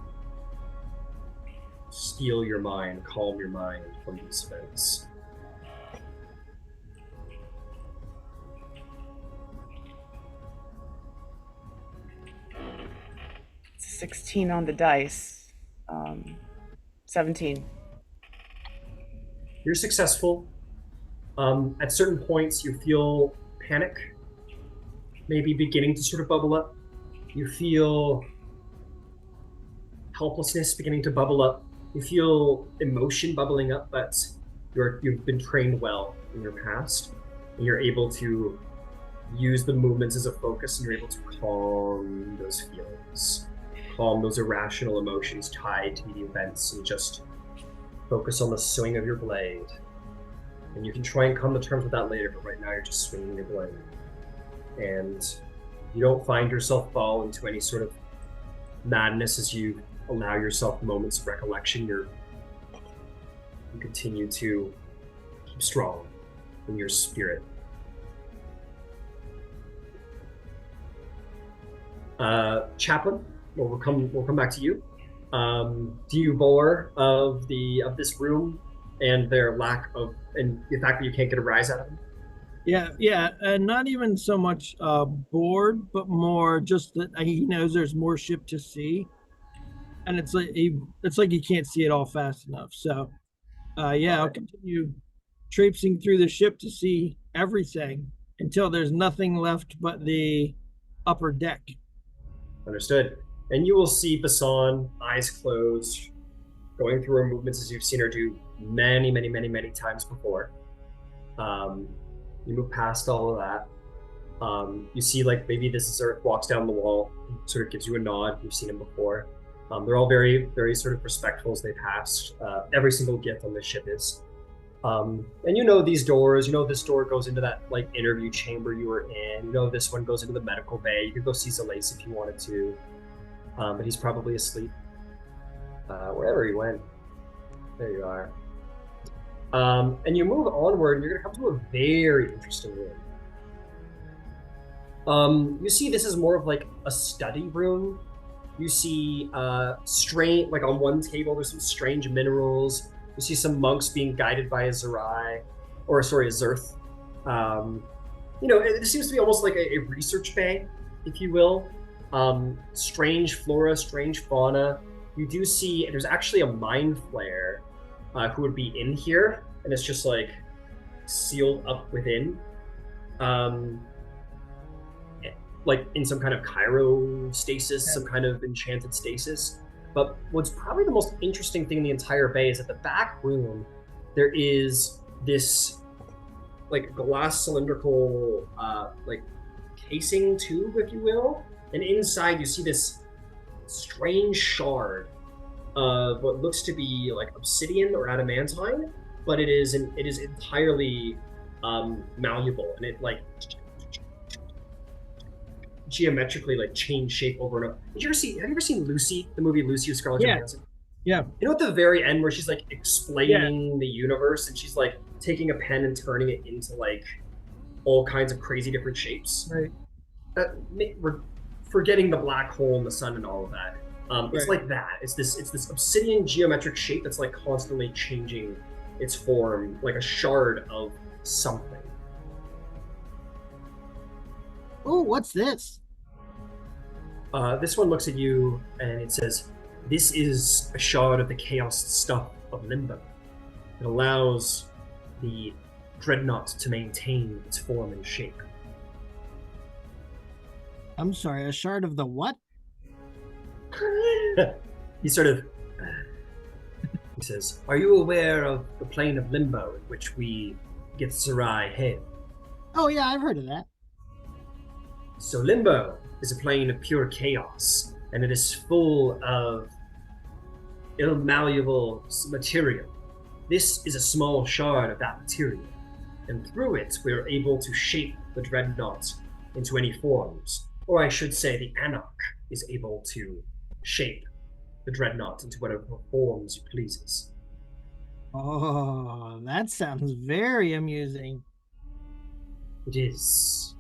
steel your mind, calm your mind from these events. 16 on the dice. 17. You're successful. At certain points, you feel panic, maybe beginning to sort of bubble up. You feel helplessness beginning to bubble up. You feel emotion bubbling up, but you've been trained well in your past, and you're able to use the movements as a focus, and you're able to calm those feelings, calm those irrational emotions tied to the events, and just focus on the swing of your blade. And you can try and come to terms with that later, but right now you're just swinging your blade. And you don't find yourself fall into any sort of madness as you allow yourself moments of recollection. You continue to keep strong in your spirit. Chaplin, we'll come back to you. Do you bore of this room and their lack of, and the fact that you can't get a rise out of them? Yeah, and not even so much bored, but more just that he knows there's more ship to see, and it's like he can't see it all fast enough. So, I'll continue traipsing through the ship to see everything until there's nothing left but the upper deck. Understood. And you will see Bisan, eyes closed, going through her movements as you've seen her do many, many, many, many times before. You move past all of that. You see, like, maybe this is Earth walks down the wall, sort of gives you a nod. You've seen him before. They're all very, very sort of respectful as they pass. Every single Gith on this ship is. And these doors. This door goes into that, like, interview chamber you were in. This one goes into the medical bay. You could go see Zalace if you wanted to. But he's probably asleep. Wherever he went. There you are. And you move onward, and you're going to come to a very interesting room. You see this is more of like a study room. You see strange, like on one table, there's some strange minerals. You see some monks being guided by a Zerth. It seems to be almost like a research bay, if you will. Strange flora, strange fauna. You do see, there's actually a mind flayer who would be in here, and it's just like sealed up within, like in some kind of cryostasis, some kind of enchanted stasis. But what's probably the most interesting thing in the entire bay is at the back room, there is this like glass cylindrical like casing tube, if you will, and inside you see this strange shard of what looks to be like obsidian or adamantine, but it is entirely malleable, and it like geometrically like change shape over and over. Have you ever seen Lucy, the movie Lucy with Scarlett Johansson? Yeah. At the very end where she's like explaining the universe, and she's like taking a pen and turning it into like all kinds of crazy different shapes. Right. We're forgetting the black hole and the sun and all of that. It's like that. It's this obsidian geometric shape that's like constantly changing its form, like a shard of something. Oh, what's this? This one looks at you and it says, "This is a shard of the chaos stuff of Limbo. It allows the Dreadnaught to maintain its form and shape. I'm sorry, a shard of the what? He sort of he says, "Are you aware of the plane of limbo in which we Githzerai hail?" Oh yeah, I've heard of that. So limbo is a plane of pure chaos, and it is full of malleable material. This is a small shard of that material, and through it we are able to shape the Dreadnaught into any forms, or I should say the Anarch is able to shape the Dreadnaught into whatever forms he pleases. Oh, that sounds very amusing. It is.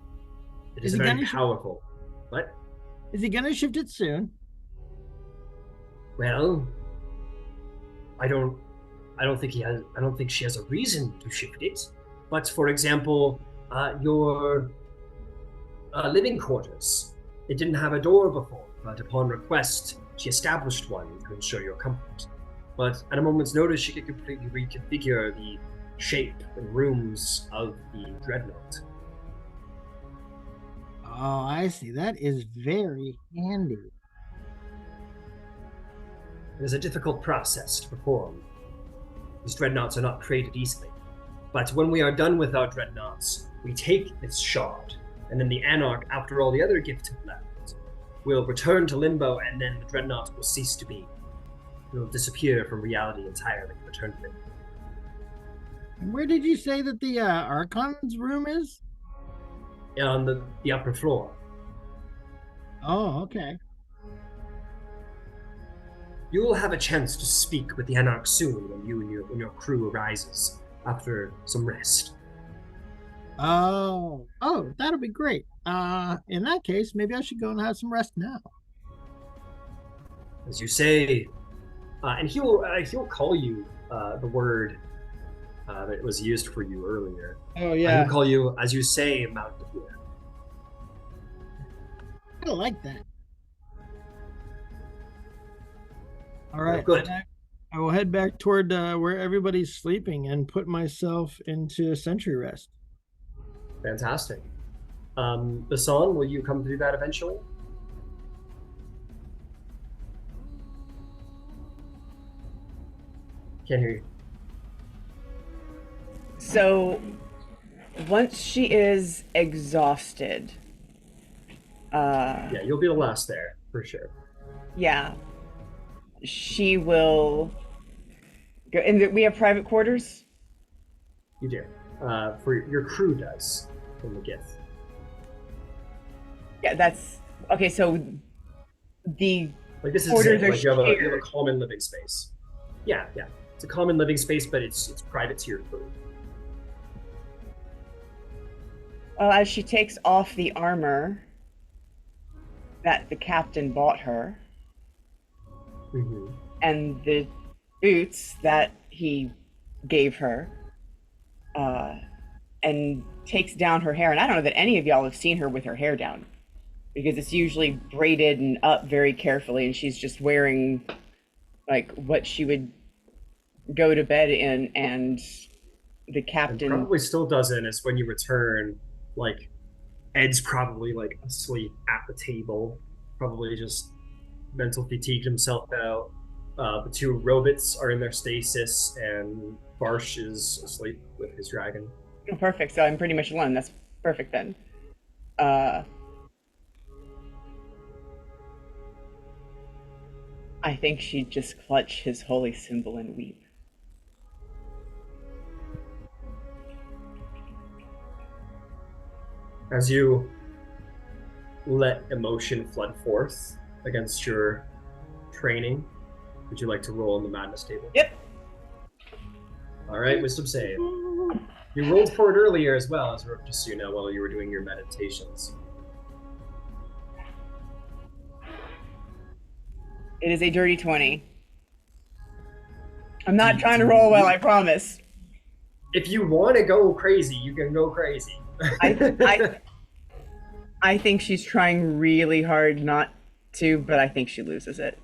It Is is he very gonna powerful. What? Is he gonna shift it soon? Well, I don't think I don't think she has a reason to shift it. But for example, your living quarters. It didn't have a door before, but upon request, she established one to ensure your comfort. But at a moment's notice, she could completely reconfigure the shape and rooms of the Dreadnaught. Oh, I see. That is very handy. It is a difficult process to perform. These Dreadnaughts are not created easily. But when we are done with our Dreadnaughts, we take this shard, and then the Anarch, after all the other gifts have left, will return to Limbo, and then the Dreadnaught will cease to be. It will disappear from reality entirely, return to Limbo. And where did you say that the Archon's room is? On the upper floor. Oh, okay. You will have a chance to speak with the Anarch soon when your crew arises after some rest. Oh, that'll be great. In that case, maybe I should go and have some rest now. As you say, and he'll call you the word that was used for you earlier. Oh yeah. He'll call you, as you say, Mount Dahlia. I like that. All right, good. I will head back toward where everybody's sleeping and put myself into sentry rest. Fantastic. Bisan, will you come to do that eventually? Can't hear you. So, once she is exhausted, yeah, you'll be the last there for sure. Yeah, she will go. And we have private quarters. You do. For your crew does in the gift. Yeah, that's okay. So the like this is quarters like you have shared. a common living space. Yeah. It's a common living space, but it's private to your crew. As she takes off the armor that the captain bought her, and the boots that he gave her, and takes down her hair. And I don't know that any of y'all have seen her with her hair down, because it's usually braided and up very carefully, and she's just wearing like what she would go to bed in. And the captain and probably still doesn't, is when you return, like Ed's probably like asleep at the table, probably just mental fatigued himself out. The two robots are in their stasis, and Varsh is asleep with his dragon. Oh, perfect. So I'm pretty much alone. That's perfect then. I think she'd just clutch his holy symbol and weep. As you let emotion flood forth against your training, would you like to roll on the madness table? Yep. All right, wisdom save. You rolled for it earlier as well, as just so you know, while you were doing your meditations. It is a dirty 20. I'm not trying to roll well, I promise. If you want to go crazy, you can go crazy. I think she's trying really hard not to, but I think she loses it.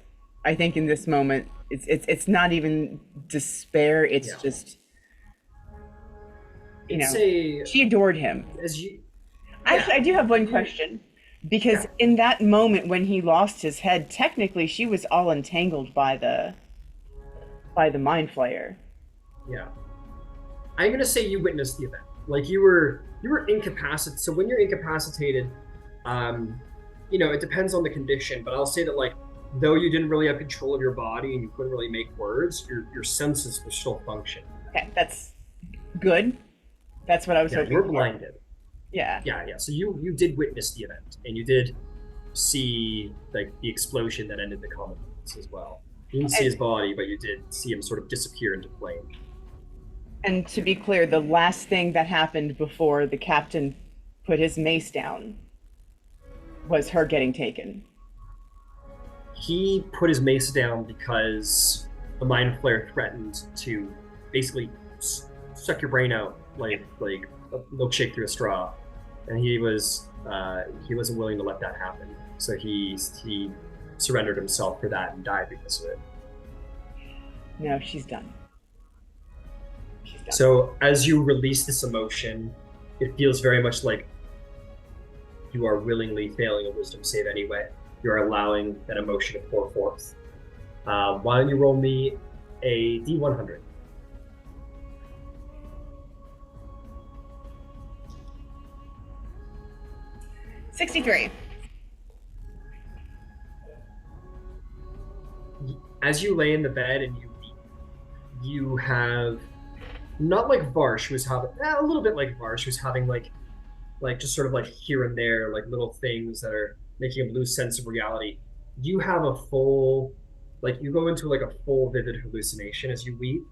I think in this moment, it's not even despair. It's just you It's know, a she adored him. as you. Actually, I do have one question. Because in that moment when he lost his head, technically she was all entangled by the mind flayer. Yeah. I'm gonna say you witnessed the event. Like you were incapacitated. So when you're incapacitated, it depends on the condition, but I'll say that like though you didn't really have control of your body and you couldn't really make words, your senses were still functioning. Okay, that's good. That's what I was hoping you were for. blinded. Yeah. So you did witness the event, and you did see like the explosion that ended the commonwealth as well. You didn't see his body, but you did see him sort of disappear into flame. And to be clear, the last thing that happened before the captain put his mace down was her getting taken. He put his mace down because the mind flayer threatened to basically suck your brain out like a milkshake through a straw, and he wasn't willing to let that happen. So he surrendered himself for that and died because of it. No, she's done. So as you release this emotion, it feels very much like you are willingly failing a wisdom save anyway. You're allowing that emotion to pour forth. Why don't you roll me a D100? $63. As you lay in the bed and you have, not like Varsh was having, a little bit like Varsh was having like just sort of like here and there, like little things that are making him lose sense of reality. You have a full, like you go into like a full vivid hallucination as you weep,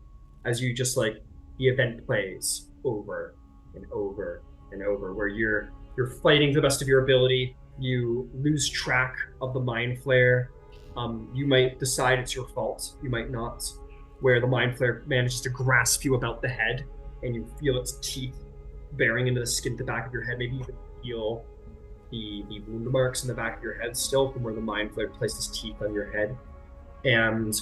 as you just like, the event plays over and over and over, where you're fighting to the best of your ability. You lose track of the mind flare. You might decide it's your fault. You might not. Where the mind flare manages to grasp you about the head, and you feel its teeth bearing into the skin at the back of your head. Maybe even feel the wound marks in the back of your head still from where the mind flare placed his teeth on your head. And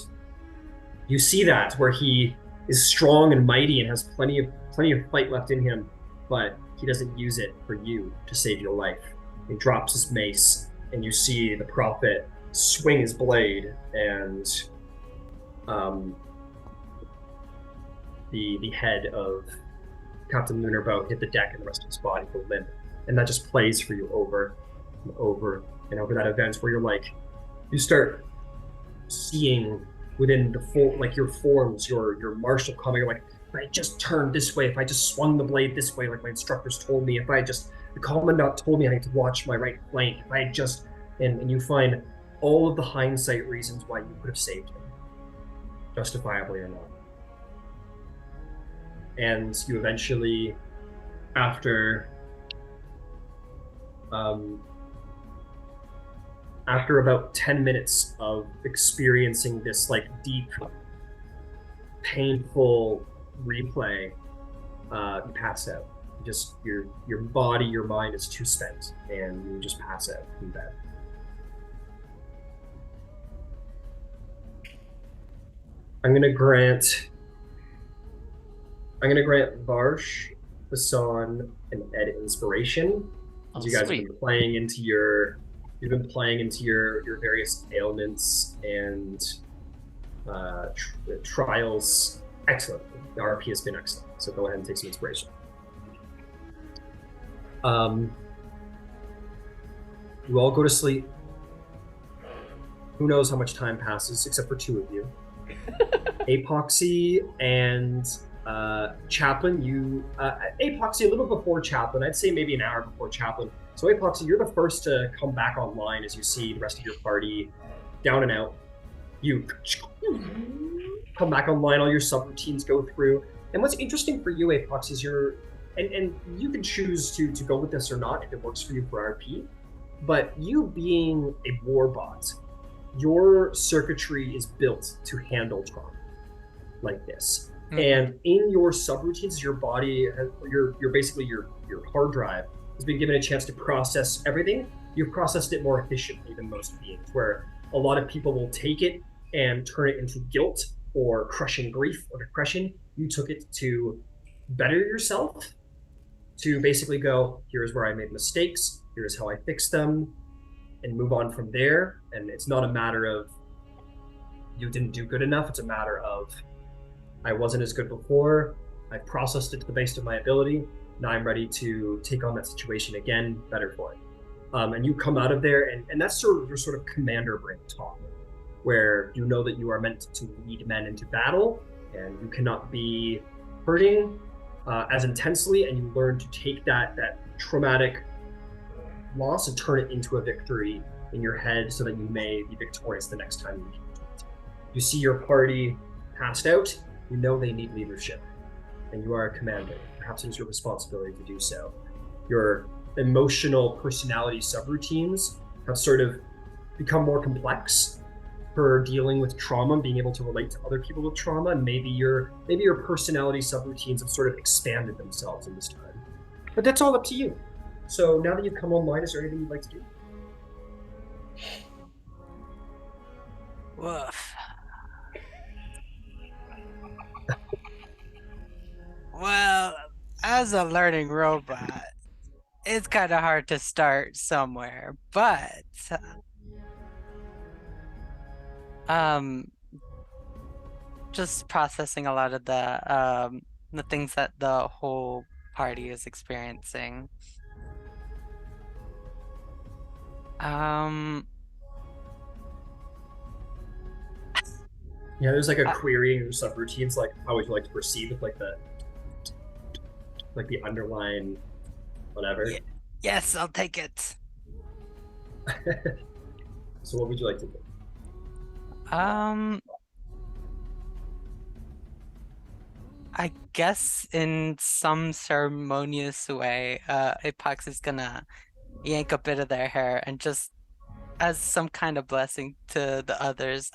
you see that where he is strong and mighty and has plenty of fight left in him, but he doesn't use it for you to save your life. He drops his mace, and you see the prophet swing his blade, and the head of Captain Lunarboat hit the deck, and the rest of his body go limp. And that just plays for you over and over and over. That event where you're like, you start seeing within the full, like your forms, your martial combat. You're like, if I just turned this way, if I just swung the blade this way, like my instructors told me, the commandant told me I had to watch my right flank, if I just, and you find all of the hindsight reasons why you could have saved him, justifiably or not. And you eventually, after about 10 minutes of experiencing this like deep, painful replay, you pass out. Just your body, your mind is too spent, and you just pass out in bed. I'm gonna grant Varsh, Bisan, and Ed inspiration. You guys have been playing into your various ailments and trials. Excellent. The RP has been excellent. So go ahead and take some inspiration. You all go to sleep. Who knows how much time passes, except for two of you. A-P0xi and Chaplin, A-P0xi a little before Chaplin. I'd say maybe an hour before Chaplin. So A-P0xi, you're the first to come back online as you see the rest of your party down and out. You come back online, all your subroutines go through. And what's interesting for you, A-P0xi, is and you can choose to go with this or not if it works for you for RP, but you being a warbot, your circuitry is built to handle trauma like this. Mm-hmm. And in your subroutines, your body, your basically your hard drive has been given a chance to process everything. You've processed it more efficiently than most beings, where a lot of people will take it and turn it into guilt or crushing grief or depression. You took it to better yourself to basically go, here's where I made mistakes, here's how I fixed them, and move on from there. And it's not a matter of you didn't do good enough, it's a matter of I wasn't as good before, I processed it to the best of my ability, now I'm ready to take on that situation again, better for it. And you come out of there, and that's sort of your sort of commander brain talk, where you know that you are meant to lead men into battle, and you cannot be hurting as intensely, and you learn to take that traumatic loss and turn it into a victory in your head so that you may be victorious the next time you see your party passed out, you know they need leadership, and you are a commander. Perhaps it is your responsibility to do so. Your emotional personality subroutines have sort of become more complex for dealing with trauma, being able to relate to other people with trauma, and maybe your personality subroutines have sort of expanded themselves in this time. But that's all up to you. So now that you've come online, is there anything you'd like to do? Woof. Well, as a learning robot, it's kind of hard to start somewhere, but just processing a lot of the things that the whole party is experiencing. Yeah, there's like a querying your subroutines, like how would you like to proceed with like the underlying whatever. Yes, I'll take it. So what would you like to do? I guess in some ceremonious way, A-P0xi is gonna yank a bit of their hair and just as some kind of blessing to the others,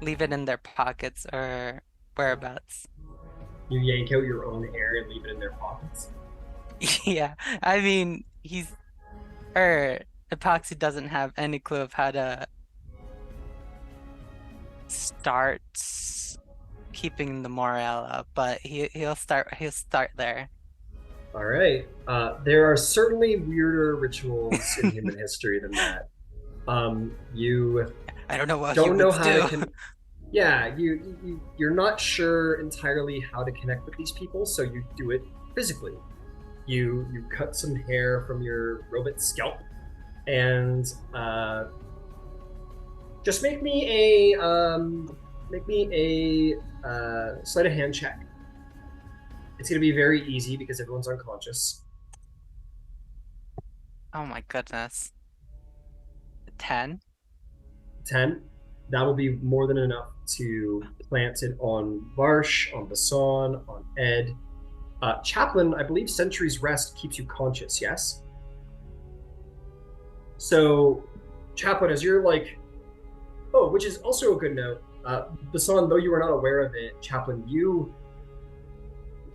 leave it in their pockets or whereabouts. You yank out your own hair and leave it in their pockets? Yeah, I mean, A-P0xi doesn't have any clue of how to start keeping the morale up, but he'll start there. All right. There are certainly weirder rituals in human history than that. I don't know what don't know how to yeah, you're not sure entirely how to connect with these people, so you do it physically. You cut some hair from your robot scalp, and just make me a sleight of hand check. It's gonna be very easy because everyone's unconscious. Oh my goodness. 10? 10. That will be more than enough to plant it on Varsh, on Bisan, on Ed. Chaplin, I believe Century's Rest keeps you conscious, yes? So, Chaplin, as you're like... Oh, which is also a good note. Bisan, though you are not aware of it, Chaplin, you...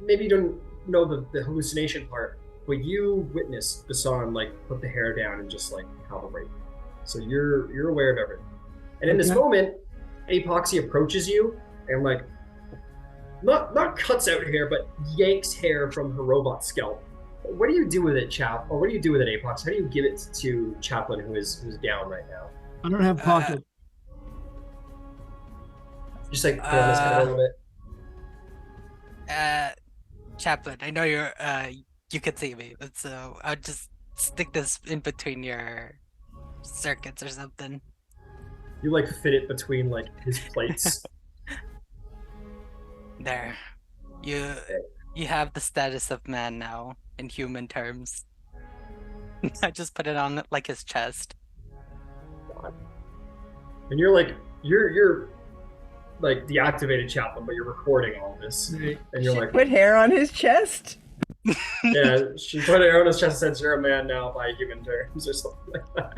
Maybe you don't know the hallucination part, but you witnessed Bisan, like, put the hair down and just, like, calibrate. So you're aware of everything. And in this moment, A-P0xi approaches you and like not cuts out hair, but yanks hair from her robot scalp. What do you do with it, Chap? Or what do you do with it, A-P0xi? How do you give it to Chaplin, who's down right now? I don't have pockets. Just like put on his head a little bit. Chaplin, I know you can see me, but so I'll just stick this in between your circuits or something. You like fit it between like his plates. There. You have the status of man now in human terms. I just put it on like his chest. And you're like deactivated Chaplin, but you're recording all this. And you're like, put hair on his chest? Yeah, she put hair on his chest and says you're a man now by human terms or something like that.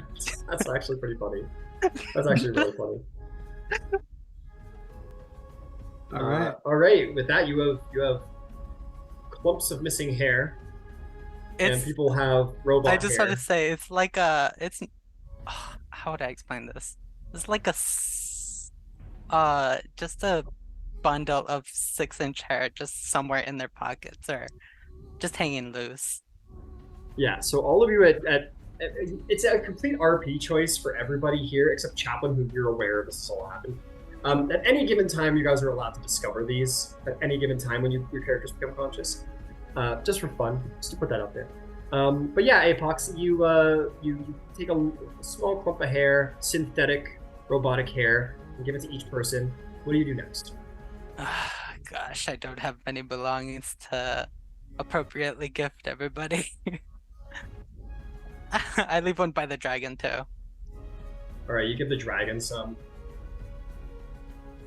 That's actually pretty funny. That's actually really funny. All right. With that, you have clumps of missing hair, and people have robot hair. I just want to say it's like how would I explain this? It's like just a bundle of 6-inch hair just somewhere in their pockets or just hanging loose. Yeah, so all of you at it's a complete RP choice for everybody here except Chaplin, who you're aware this is all happening. At any given time, you guys are allowed to discover these. At any given time, when your characters become conscious, just for fun, just to put that out there. But yeah, A-P0xi, you take a small clump of hair, synthetic, robotic hair, and give it to each person. What do you do next? Gosh, I don't have many belongings to appropriately gift everybody. I leave one by the dragon too. All right, you give the dragon some.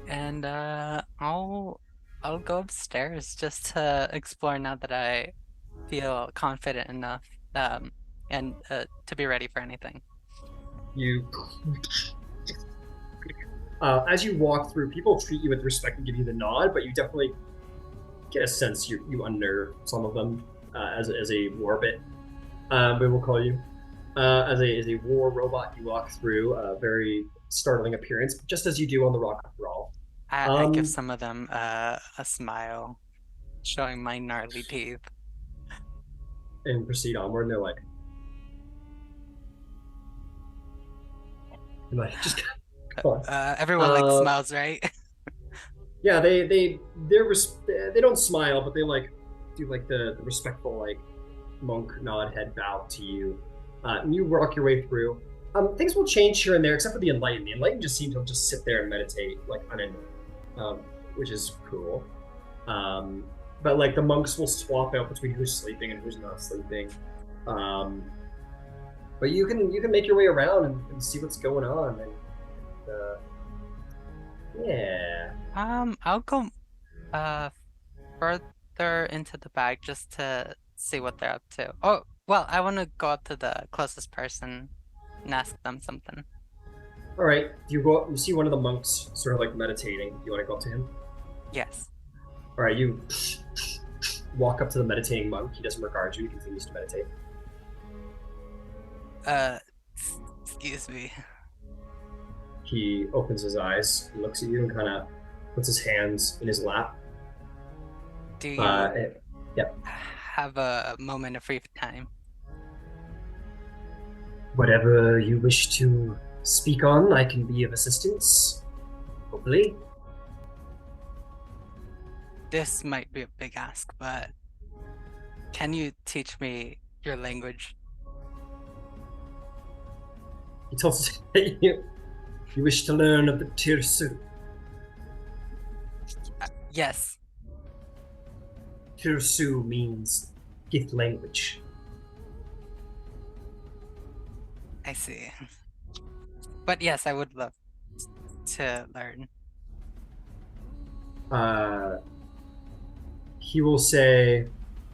And I'll go upstairs just to explore now that I feel confident enough and to be ready for anything. You as you walk through, people treat you with respect and give you the nod, but you definitely get a sense you unnerve some of them as a warbit. We will call you as a war robot. You walk through a very startling appearance, just as you do on the Rock of Brawl. I give some of them a smile, showing my gnarly teeth, and proceed onward. And they're like just. Everyone like smiles, right? Yeah, they don't smile, but they like do like the respectful like monk nod head bow to you. And you work your way through. Things will change here and there, except for the enlightened. The enlightened just seem to just sit there and meditate like unending, which is cool. But like the monks will swap out between who's sleeping and who's not sleeping. But you can make your way around and see what's going on. And, yeah. I'll go further into the bag just to see what they're up to. Oh, well, I want to go up to the closest person and ask them something. All right. You go up, you see one of the monks sort of like meditating. Do you want to go up to him? Yes. All right, you walk up to the meditating monk. He doesn't regard you. He continues to meditate. Excuse me. He opens his eyes, looks at you, and kind of puts his hands in his lap. Do you have a moment of free time? Whatever you wish to speak on, I can be of assistance. Hopefully. This might be a big ask, but can you teach me your language? He tells us that you wish to learn of the Tirsu. Yes. Tirsu means gift language. I see. But yes, I would love to learn. He will say, and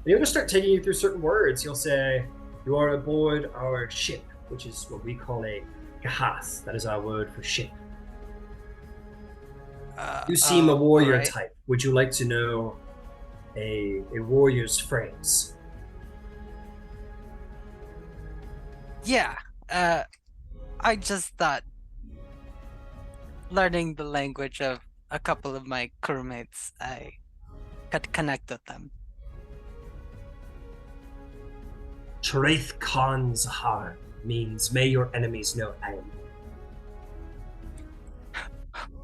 he'll just start taking you through certain words. He'll say, you are aboard our ship, which is what we call a Githzerai. That is our word for ship. You seem a warrior type. Would you like to know a warrior's phrase? Yeah. I just thought learning the language of a couple of my crewmates, I could connect with them. Traith Khan Zahar means may your enemies know I am.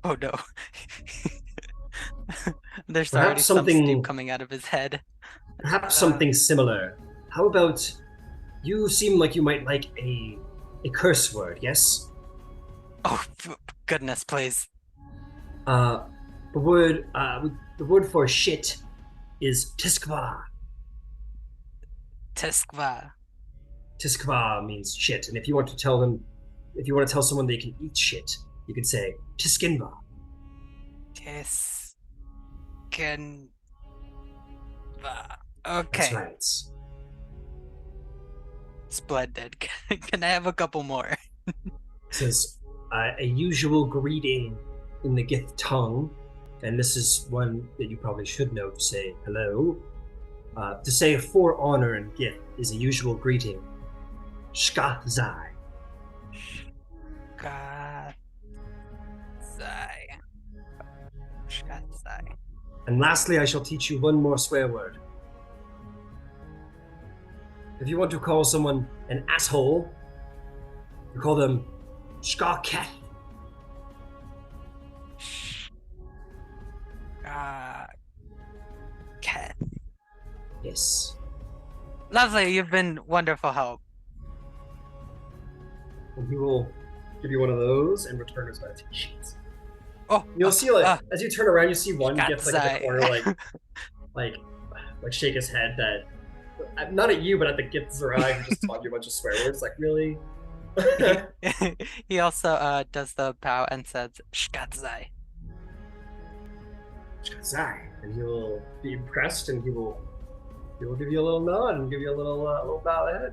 Oh no. There's Perhaps already some something steam coming out of his head. Perhaps something similar. How about you seem like you might like a curse word, yes? Oh goodness, please. The word for shit is tiskva. Tiskva. Tiskva means shit, and if you want to tell someone they can eat shit, you can say tiskinva. Tiskinva. Okay. That's right. Splendid. Can I have a couple more? It says a usual greeting in the Gith tongue, and this is one that you probably should know to say hello. To say for honor in Gith is a usual greeting. Shkathzai. Shkathzai. And lastly, I shall teach you one more swear word. if you want to call someone an asshole, you call them Shkaket. Cat. Yes. Lovely, you've been wonderful help. And he will give you one of those and return his meditations. Oh, You'll see, like, as you turn around, you see one gift, like, in the corner, like shake his head that, not at you, but at the Githzerai who just taught you a bunch of swear words. Like, really? He also does the bow and says, Shkatzai. Shkatzai. And he will be impressed, and he will give you a little nod and give you a little bow ahead.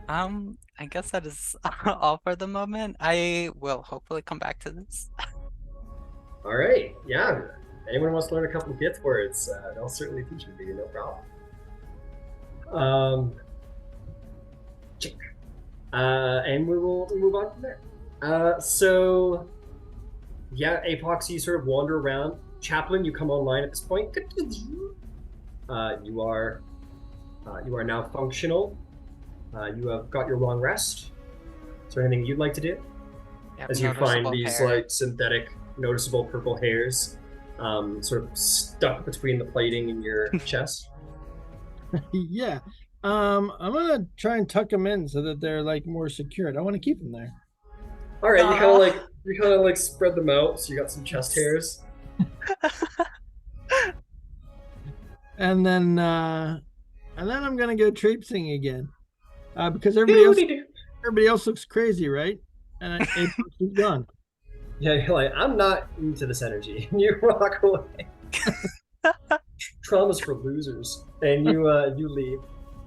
I guess that is all for the moment. I will hopefully come back to this. All right, yeah. Anyone wants to learn a couple of Gith words, they'll certainly teach them to you, no problem. And we will move on from there. So, yeah, A-P0xi, you sort of wander around. Chaplin, you come online at this point. You are now functional. You have got your long rest. Is there anything you'd like to do? Yep, As you find these hair. like synthetic, noticeable purple hairs, sort of stuck between the plating in your chest. Yeah. I'm gonna try and tuck them in so that they're like more secured. I want to keep them there. All right, you kind of like spread them out, so you got some chest hairs. And then I'm gonna go traipsing again, because everybody else looks crazy, right? And it's gone. Yeah, you're like, I'm not into this energy. You walk away. Trauma's for losers, and you leave,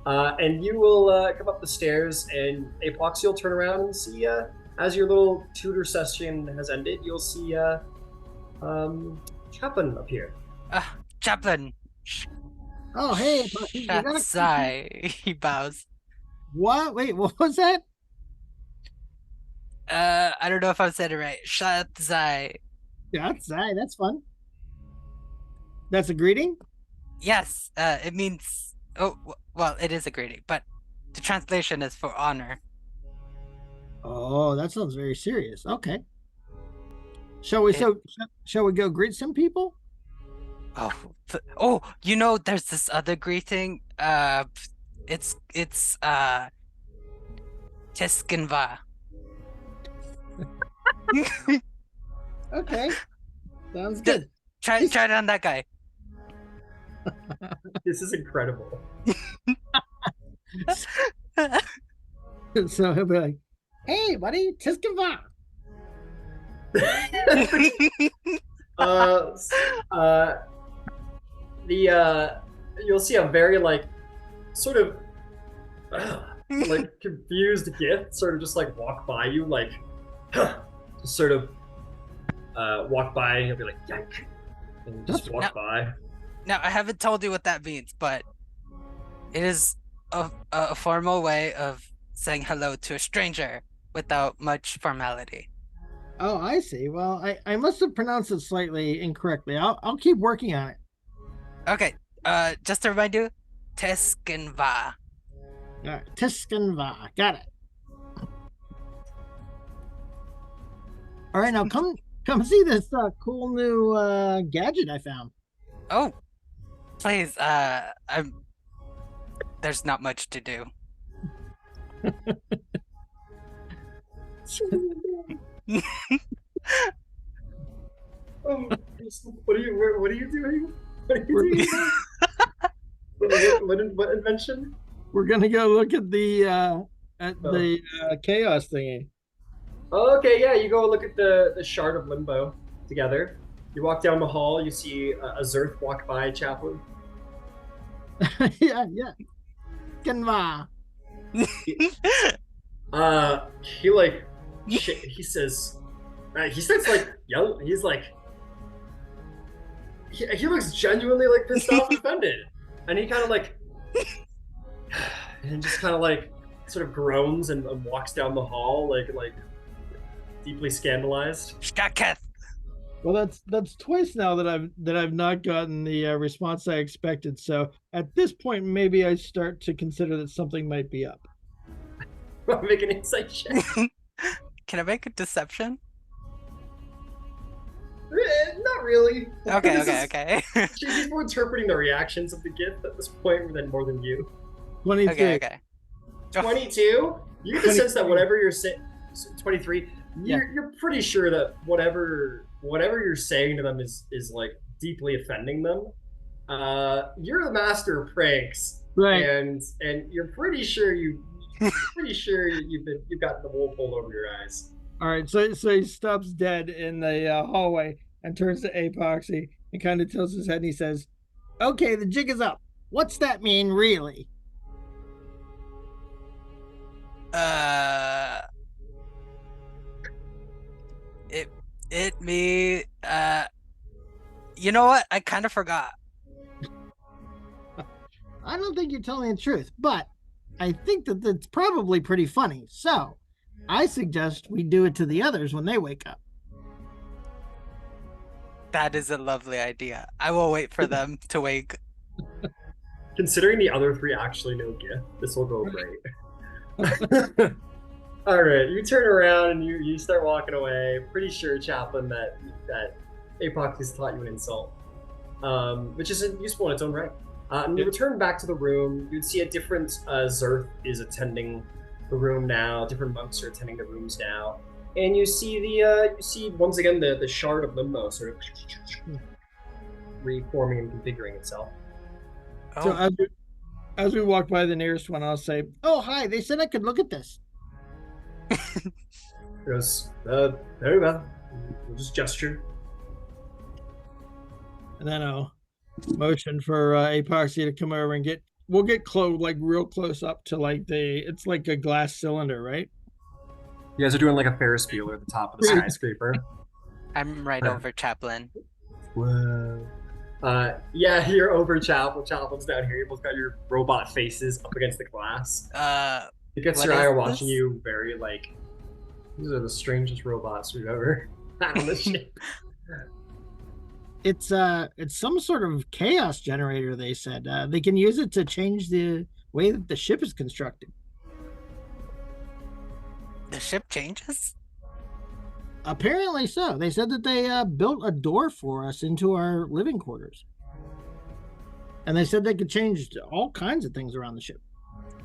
and you will come up the stairs, and A-P0xi will turn around and see, as your little tutor session has ended, you'll see Chaplin appear. Chaplin. Oh, hey, Shkatzai. He bows. What? Wait, what was that? I don't know if I said it right. Shkatzai. Shkatzai, that's fun. That's a greeting? Yes, it means. Oh, well, it is a greeting, but the translation is for honor. Oh, that sounds very serious. Okay. Shall we go greet some people? Oh, there's this other greeting. It's Teskinva. Okay. Sounds good. Try it on that guy. This is incredible. So he'll be like, "Hey, buddy, Teskinva." You'll see a very like sort of like confused Gith sort of just like walk by you, like just sort of walk by, and he'll be like, "Yank," and just walk by. Now, I haven't told you what that means, but it is a formal way of saying hello to a stranger without much formality. Oh, I see. Well, I must have pronounced it slightly incorrectly. I'll keep working on it. Okay. Just to remind you, Teskinva. All right, Teskinva. Got it. All right, now come see this cool new gadget I found. Oh, please. There's not much to do. Oh, what are you doing? What are you doing? What invention? We're gonna go look at the chaos thingy. Oh, okay, yeah. You go look at the shard of limbo together. You walk down the hall. You see a Zerth walk by Chaplin. yeah. Canva. He like he says he starts like yelling. He's like he looks genuinely like pissed off and offended, and he kind of like and just kind of like sort of groans and walks down the hall like deeply scandalized. Shkaketh. Well, that's twice now that I've not gotten the response I expected. So at this point, maybe I start to consider that something might be up. Make an insight check. Can I make a deception? Not really. Okay, okay. She's more interpreting the reactions of the gift at this point than more than you. 23. Okay. 22? You get the sense that whatever you're saying, 23, you're pretty sure that whatever you're saying to them is like deeply offending them. You're the master of pranks, Right? And you're pretty sure you've got the wool pulled over your eyes. All right, so he stops dead in the hallway and turns to A-P0xi and kind of tilts his head and he says, "Okay, the jig is up. What's that mean, really?" You know what? I kind of forgot. I don't think you're telling the truth, but I think that that's probably pretty funny. So I suggest we do it to the others when they wake up. That is a lovely idea. I will wait for them to wake. Considering the other three actually know gift, this will go great. All right, you turn around and you start walking away. Pretty sure, Chaplin, that A-P0xi's taught you an insult, which is useful in its own right. And you return back to the room. You'd see a different Zerth is attending the room now. Different monks are attending the rooms now, and you see once again the shard of limbo sort of reforming and configuring itself. Oh. So as we walk by the nearest one, I'll say, "Oh, hi! They said I could look at this." Goes, very well. We'll just gesture. And then I'll motion for A-P0xi to come over and we'll get close, like real close up to like it's like a glass cylinder, right? You guys are doing like a Ferris wheel at the top of the skyscraper. I'm right over Chaplin. Whoa. Yeah, you're over Chaplin. Chaplin's down here. You both got your robot faces up against the glass. The Githzerai are watching you very like, these are the strangest robots we've ever had on the ship. It's some sort of chaos generator, they said. They can use it to change the way that the ship is constructed. The ship changes? Apparently so. They said that they built a door for us into our living quarters. And they said they could change all kinds of things around the ship.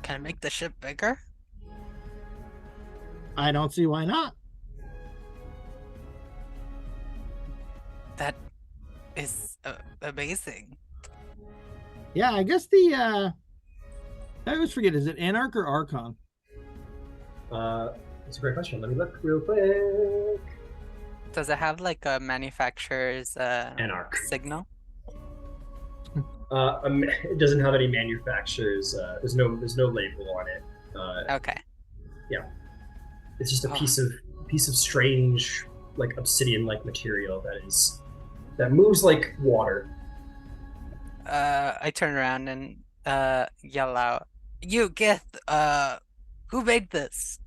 Can I make the ship bigger? I don't see why not. That is amazing. Yeah, I guess I always forget, is it Anarch or Archon? That's a great question. Let me look real quick. Does it have like a manufacturer's Anarch signal? It doesn't have any manufacturers. There's no label on it. Okay. Yeah, it's just a piece of strange, like obsidian-like material that moves like water. I turn around and yell out, "You Gith! Who made this?"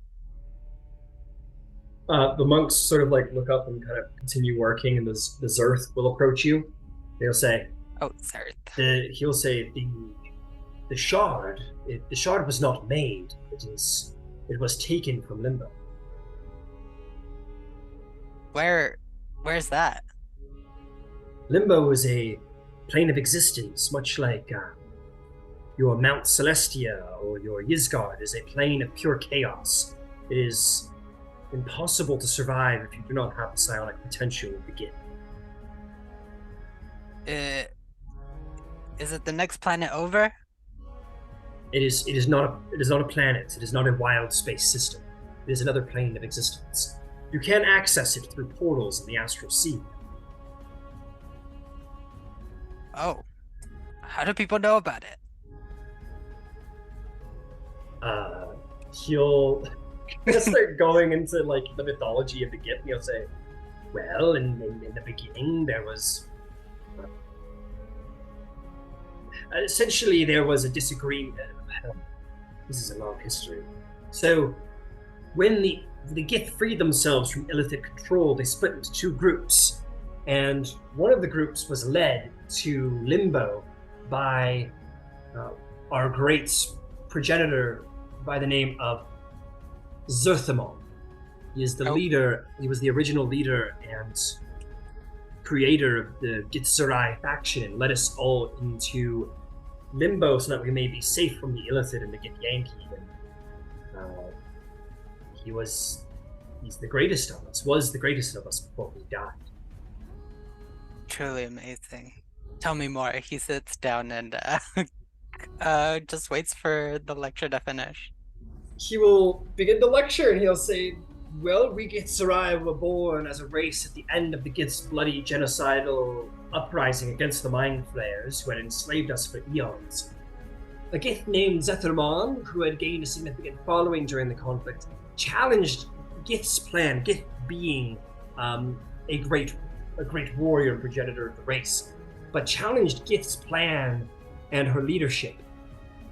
The monks sort of like look up and kind of continue working, and the Zerth will approach you. They'll say, "Oh, Zerth." He'll say the shard. The shard was not made. It was taken from Limbo. Where's that? Limbo is a plane of existence, much like your Mount Celestia or your Yizgard is a plane of pure chaos. It is impossible to survive if you do not have the psionic potential of the Gith. Is it the next planet over? It is not a planet. It is not a wild space system. It is another plane of existence. You can access it through portals in the Astral Sea. Oh, how do people know about it? He'll start going into like the mythology of the Gith, and he'll say, "Well, in the beginning, there was essentially there was a disagreement. This is a long history. So, when the Gith freed themselves from illithid control, they split into two groups. And one of the groups was led to Limbo by our great progenitor by the name of Zerthamon. He is the leader, he was the original leader and creator of the Githzerai faction, and led us all into Limbo so that we may be safe from the Illithid and the Githyanki. And he's the greatest of us, was the greatest of us before he died. Truly amazing. Tell me more. He sits down and just waits for the lecture to finish. He will begin the lecture and he'll say, well, we Githzerai were born as a race at the end of the Gith's bloody genocidal uprising against the Mind Flayers who had enslaved us for eons. A Gith named Zethramon, who had gained a significant following during the conflict, challenged Gith's plan, Gith being a great warrior and progenitor of the race, but challenged Gith's plan and her leadership.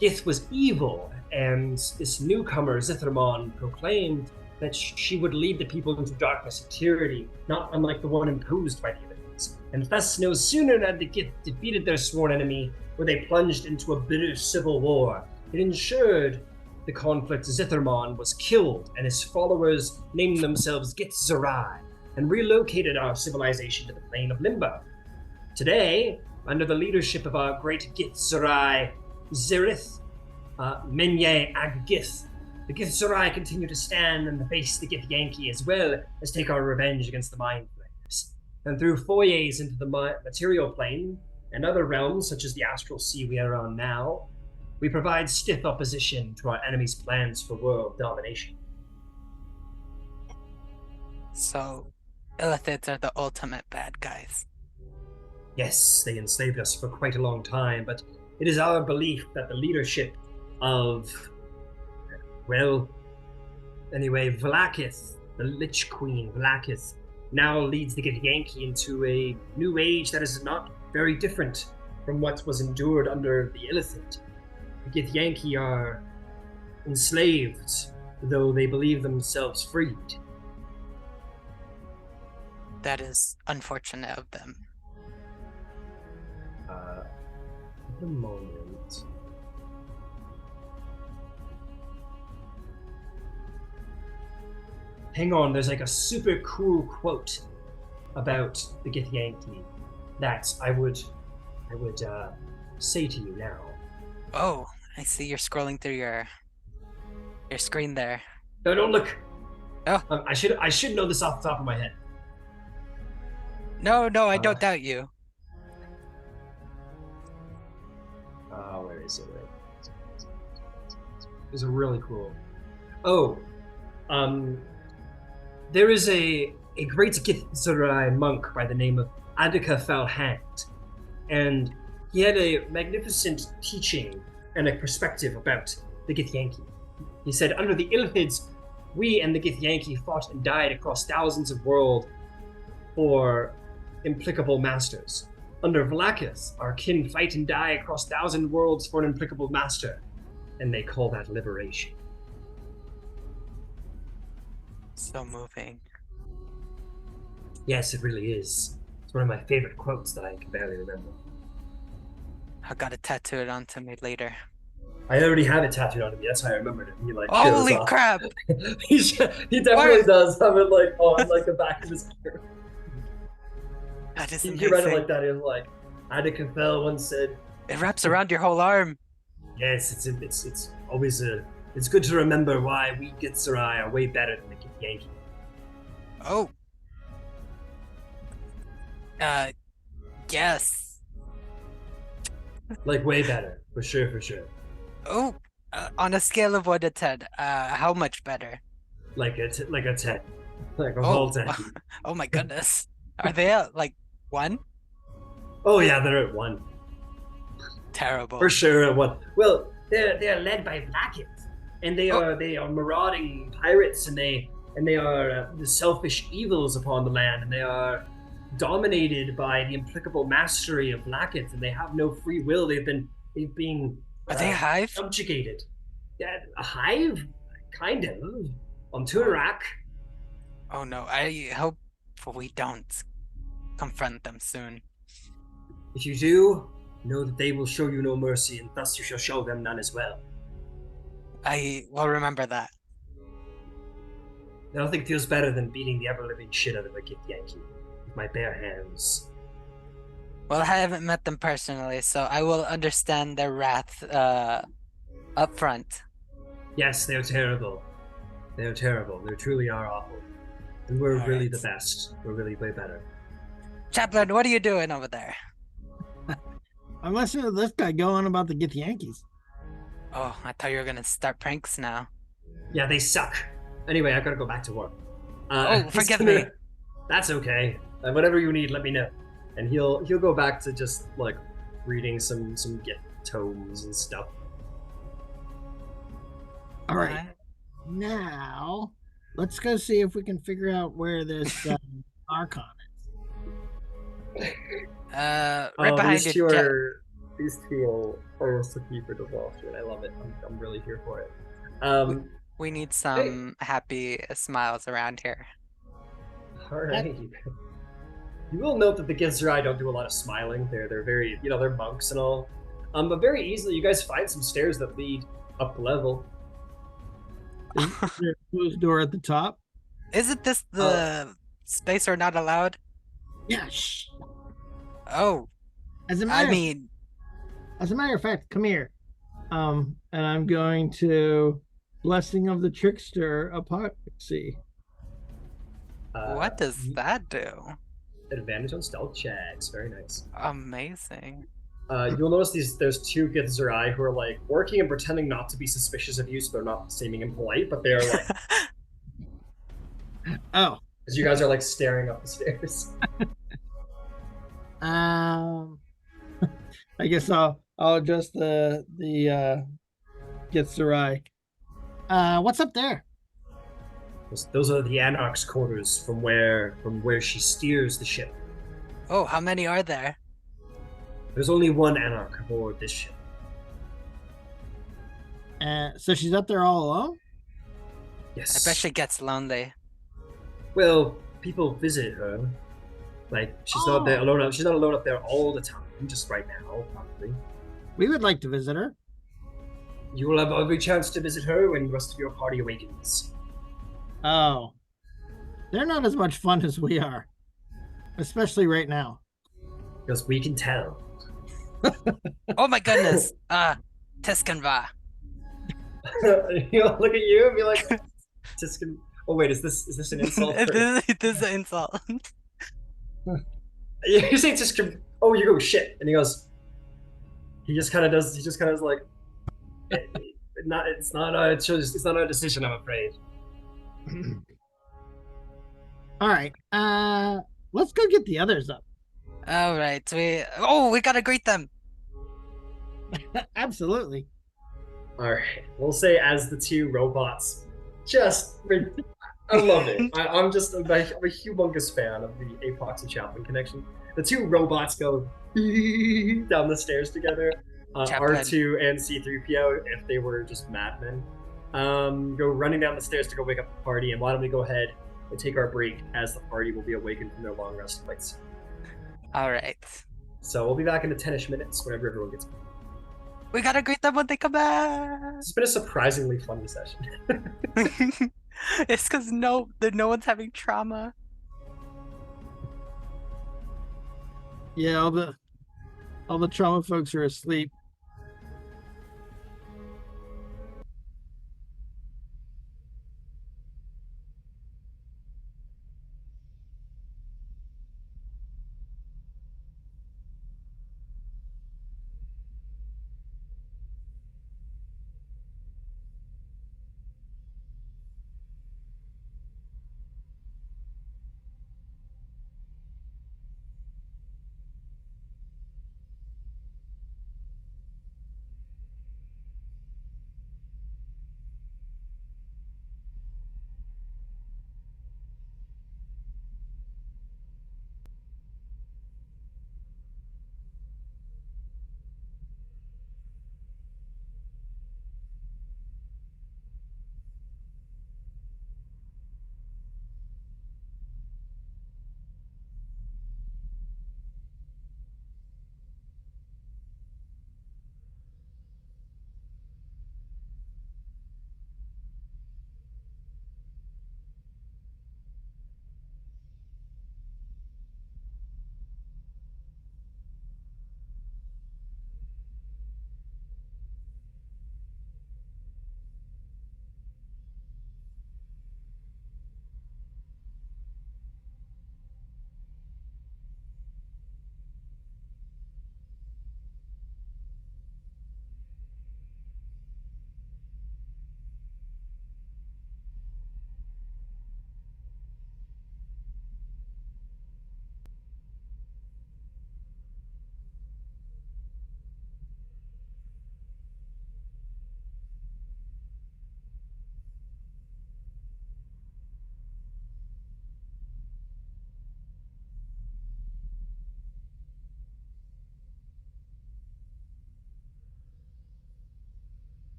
Gith was evil, and this newcomer, Zethramon, proclaimed that she would lead the people into darkness and tyranny, not unlike the one imposed by the Illithids. And thus, no sooner had the Gith defeated their sworn enemy, where they plunged into a bitter civil war. It ensured the conflict. Zethramon was killed, and his followers named themselves Githzerai, and relocated our civilization to the plane of Limbo. Today, under the leadership of our great Githzerai, Zerith, Menye Ag-Gith, the Githzerai continue to stand and face the Githyanki, as well as take our revenge against the Mind Flayers. And through foyers into the material plane and other realms, such as the Astral Sea we are on now, we provide stiff opposition to our enemies' plans for world domination. So, Illithids are the ultimate bad guys. Yes, they enslaved us for quite a long time, but it is our belief that the leadership of, well, anyway, Vlaakith, the Lich Queen, Vlaakith, now leads the Githyanki into a new age that is not very different from what was endured under the Illithid. The Githyanki are enslaved, though they believe themselves freed. That is unfortunate of them. At the moment... Hang on, there's like a super cool quote about the Githyanki that I would say to you now. Oh, I see you're scrolling through your screen there. No, don't look. Oh. I should know this off the top of my head. No, I don't doubt you. Where is it? It's a really cool. Oh, there is a great Githzerai monk by the name of Adika Falhand, and he had a magnificent teaching and a perspective about the Githyanki. He said, under the Illithids, we and the Githyanki fought and died across thousands of worlds for implicable masters. Under Vlaakith, our kin fight and die across 1,000 worlds for an implicable master, and they call that liberation. So moving. Yes, it really is. It's one of my favorite quotes that I can barely remember. I gotta tattoo it onto me later. I already have it tattooed onto me. That's how I remembered it. He like holy shows off. crap! he definitely does have it like on like the back of his shirt. That is He amazing. read it like that. He was like, Adika Fel once said, It wraps around your whole arm. yes, it's always it's good to remember why we Githzerai are way better than the Githyanki. Oh. Yes. Like way better, for sure. Oh, on a scale of 1 to 10, how much better? Like a 10, like a Oh. whole 10. Oh my goodness. Are they at like 1? Oh yeah, they're at 1 Terrible. for sure. At 1. Well, they're led by Vlaakith, and they are marauding pirates, and they are the selfish evils upon the land, and they are dominated by the implicable mastery of Vlaakith, and they have no free will. They've been Are they a hive? subjugated. Yeah, a hive, kind of, on Tunarak. Oh no, I hope we don't confront them soon. If you do, know that they will show you no mercy, and thus you shall show them none as well. I will remember that. Nothing feels better than beating the ever-living shit out of a Githyanki with my bare hands. Well, I haven't met them personally, so I will understand their wrath up front. Yes, they're terrible. They're terrible. They truly are awful. And we're really the best. We're really way better. Chaplin, what are you doing over there? I'm listening to this guy go on about the Githyankies. Oh, I thought you were gonna start pranks now. Yeah, they suck. Anyway, I gotta go back to work. Forgive me. That's okay. Whatever you need, let me know. And he'll go back to just like reading some Gith tomes and stuff. All right. Now, let's go see if we can figure out where this Archon is. Right behind you. These two are recipe for disaster, and I love it. I'm really here for it. We need some happy smiles around here. All right. You will note that the Githzerai don't do a lot of smiling. They're very, they're monks and all. But very easily, you guys find some stairs that lead up level. Is there a closed door at the top? Isn't this the space we're not allowed? Yeah. Shh. Oh. As a matter of fact, come here. And I'm going to Blessing of the Trickster A-P0xi. What does that do? Advantage on stealth checks. Very nice. Amazing. You'll notice there's two Githzerai who are like working and pretending not to be suspicious of you, so they're not seeming impolite, but they're like oh. Because you guys are like staring up the stairs. I guess I'll adjust the Githzerai. What's up there? Those are the Anarch's quarters from where she steers the ship. Oh, how many are there? There's only one Anarch aboard this ship. So she's up there all alone? Yes. I bet she gets lonely. Well, people visit her. Like, she's not there alone. She's not alone up there all the time, just right now, probably. We would like to visit her. You will have every chance to visit her when the rest of your party awakens. Oh. They're not as much fun as we are. Especially right now. Because we can tell. Oh my goodness. Tiskanva. He'll look at you and be like, Tiskan. Oh wait, is this an insult? This is an insult. You say Tiskan. Oh, you go shit, and he goes. He just kind of is like. It's not a decision, I'm afraid. All right. Let's go get the others up. All right. We gotta greet them. Absolutely. All right. We'll say as the two robots I love it. I'm a humongous fan of the A-P0xi Chaplin connection. The two robots go down the stairs together. R2 and C-3PO, if they were just madmen, go running down the stairs to go wake up the party. And why don't we go ahead and take our break as the party will be awakened from their long rest quite soon. All right. So we'll be back in 10-ish minutes whenever everyone gets back. We gotta greet them when they come back. It's been a surprisingly funny session. It's because no one's having trauma. Yeah, all the trauma folks are asleep.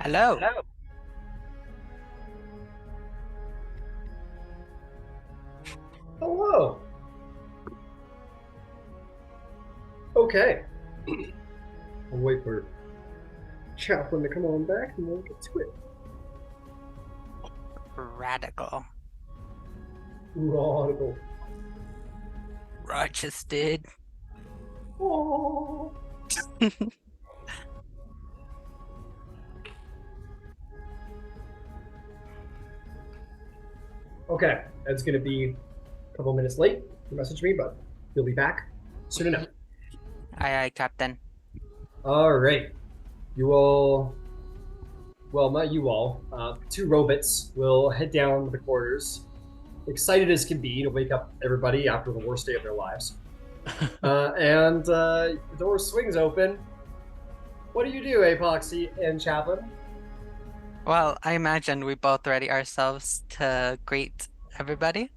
Hello. Hello. Okay. I'll wait for Chaplin to come on back and we'll get to it. Radical. Radical. Rochester. Oh. Okay, that's going to be a couple minutes late. You messaged me, but you'll be back soon enough. Aye, Captain. All right. You all, well, not you all, two robots will head down to the quarters, excited as can be to wake up everybody after the worst day of their lives. The door swings open. What do you do, A-P0xi and Chaplin? Well, I imagine we both ready ourselves to greet everybody.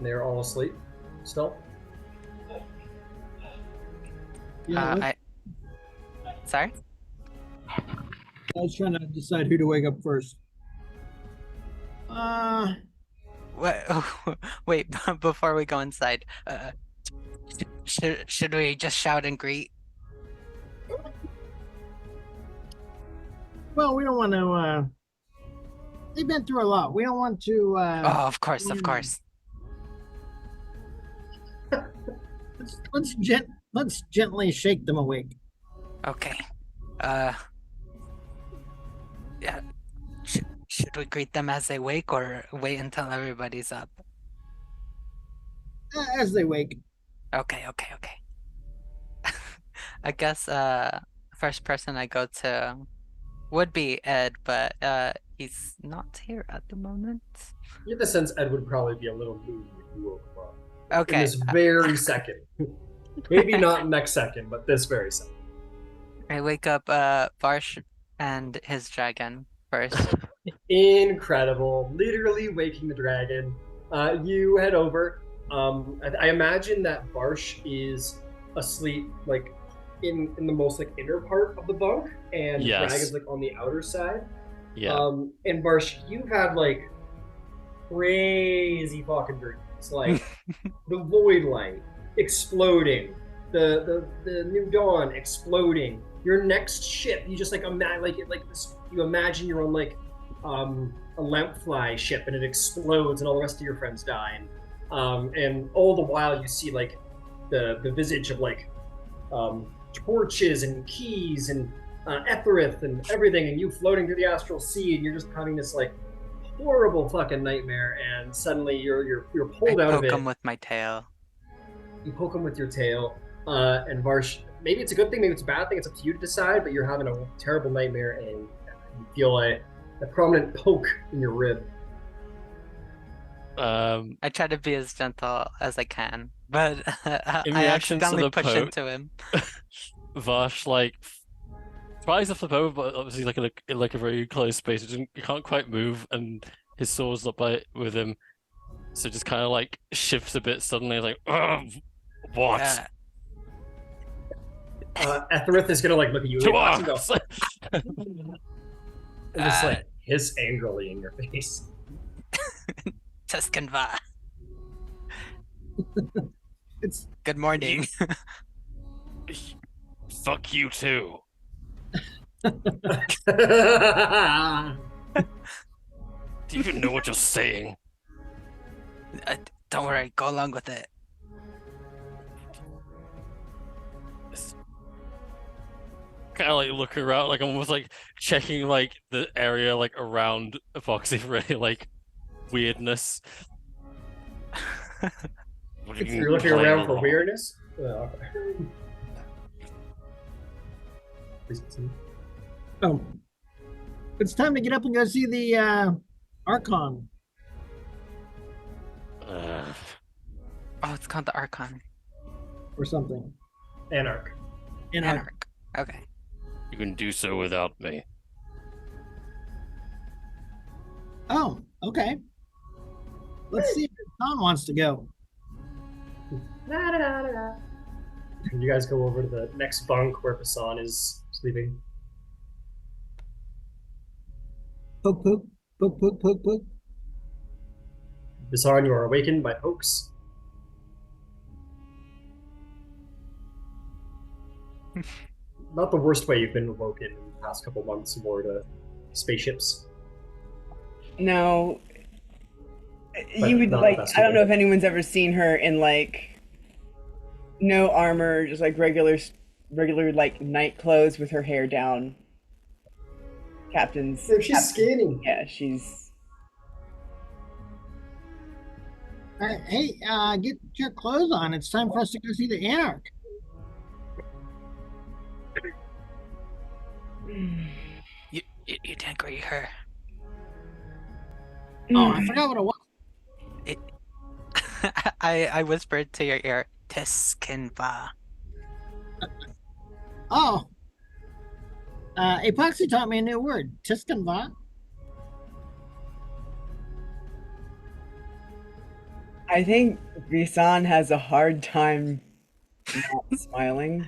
They're all asleep still. Yeah, Sorry? I was trying to decide who to wake up first. Wait, before we go inside, should we just shout and greet? Well, we don't want to. They've been through a lot. We don't want to. Oh, of course, of course. Let's gently shake them awake. Okay. Yeah. Should we greet them as they wake or wait until everybody's up? As they wake. Okay. I guess first person I go to would be Ed, but he's not here at the moment. You get the sense Ed would probably be a little moody if you woke him up. Okay. In this very second. Maybe not next second, but this very second. I wake up Varsh and his dragon first. Incredible. Literally waking the dragon. You head over. I imagine that Varsh is asleep like in the most like inner part of the bunk, and the dragon's like on the outer side. Yeah. And Varsh, you've had like crazy fucking dreams. Like the void light exploding, the new dawn exploding. Your next ship, you just like imagine like this. You imagine you're on like a lampfly ship and it explodes and all the rest of your friends die. And all the while you see like the visage of like torches and keys and Etherith and everything, and you floating through the Astral Sea, and you're just having this like horrible fucking nightmare, and suddenly you're pulled out of it. I poke him with my tail. You poke him with your tail, and Varsh, maybe it's a good thing, maybe it's a bad thing, it's up to you to decide, but you're having a terrible nightmare and you feel a prominent poke in your rib. I try to be as gentle as I can, but in I reaction to accidentally the push poke, into him. Varsh like tries to flip over, but obviously like a very close space. You can't quite move, and his sword's up with him, so just kind of like shifts a bit suddenly. Like, what? Etherith is gonna like look at you and go, and just like hiss angrily in your face. Tuscanva. It's good morning. Fuck you too. Do you even know what you're saying? Don't worry, go along with it. Kind of like look around, like almost like checking like the area like around A-P0xi for any like weirdness. You're looking around for weirdness? Oh, oh, it's time to get up and go see the Archon. Oh, it's called the Archon. Or something. Anarch. Okay. You can do so without me. Oh, okay. Let's see if Bisan wants to go. You guys go over to the next bunk where Bisan is sleeping. Poke, poke, poke, poke, poke, poke. Bisan, you are awakened by pokes. Not the worst way you've been awoken in the past couple months aboard spaceships. No, But you would not the like. best I don't know way. if anyone's ever seen her in like no armor, just like regular like night clothes with her hair down. Captain's. If she's scanning. Yeah, she's. Hey, get your clothes on. It's time for us to go see the Anarch. You didn't greet her. Oh, I forgot what it was. I whispered to your ear, Tiskinva. Oh, A-P0xi taught me a new word, Tiskanva. I think Bisan has a hard time not smiling.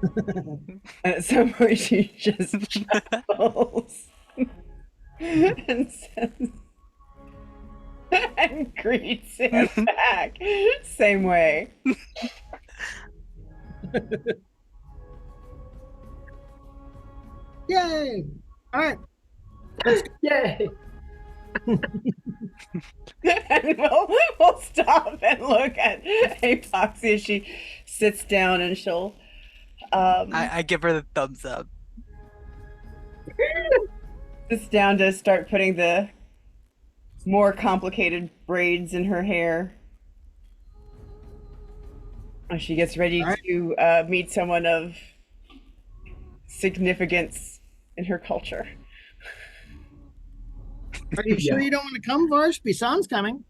And at some point, she just chuckles and says, and greets him back, same way. Yay! All right. Yay! And we'll stop and look at A-P0xi as she sits down, and she'll I give her the thumbs up. sits down to start putting the more complicated braids in her hair. As she gets ready to meet someone of significance in her culture. Are you sure you don't want to come, Varsh? Bisan's coming.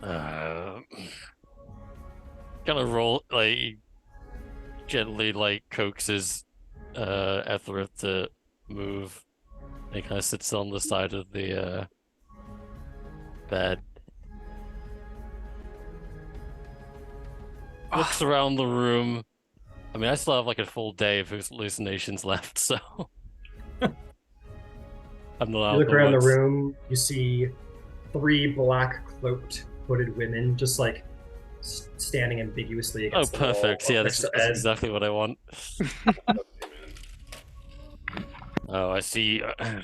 Kind of roll, like, gently, like, coaxes Ethelred to move. He kind of sits on the side of the bed. Looks around the room. I mean, I still have like a full day of hallucinations left, so I'm not out. You look around the room, you see 3 black cloaked hooded women just like standing ambiguously against the perfect. wall. Yeah, that's exactly what I want. Oh, I see. I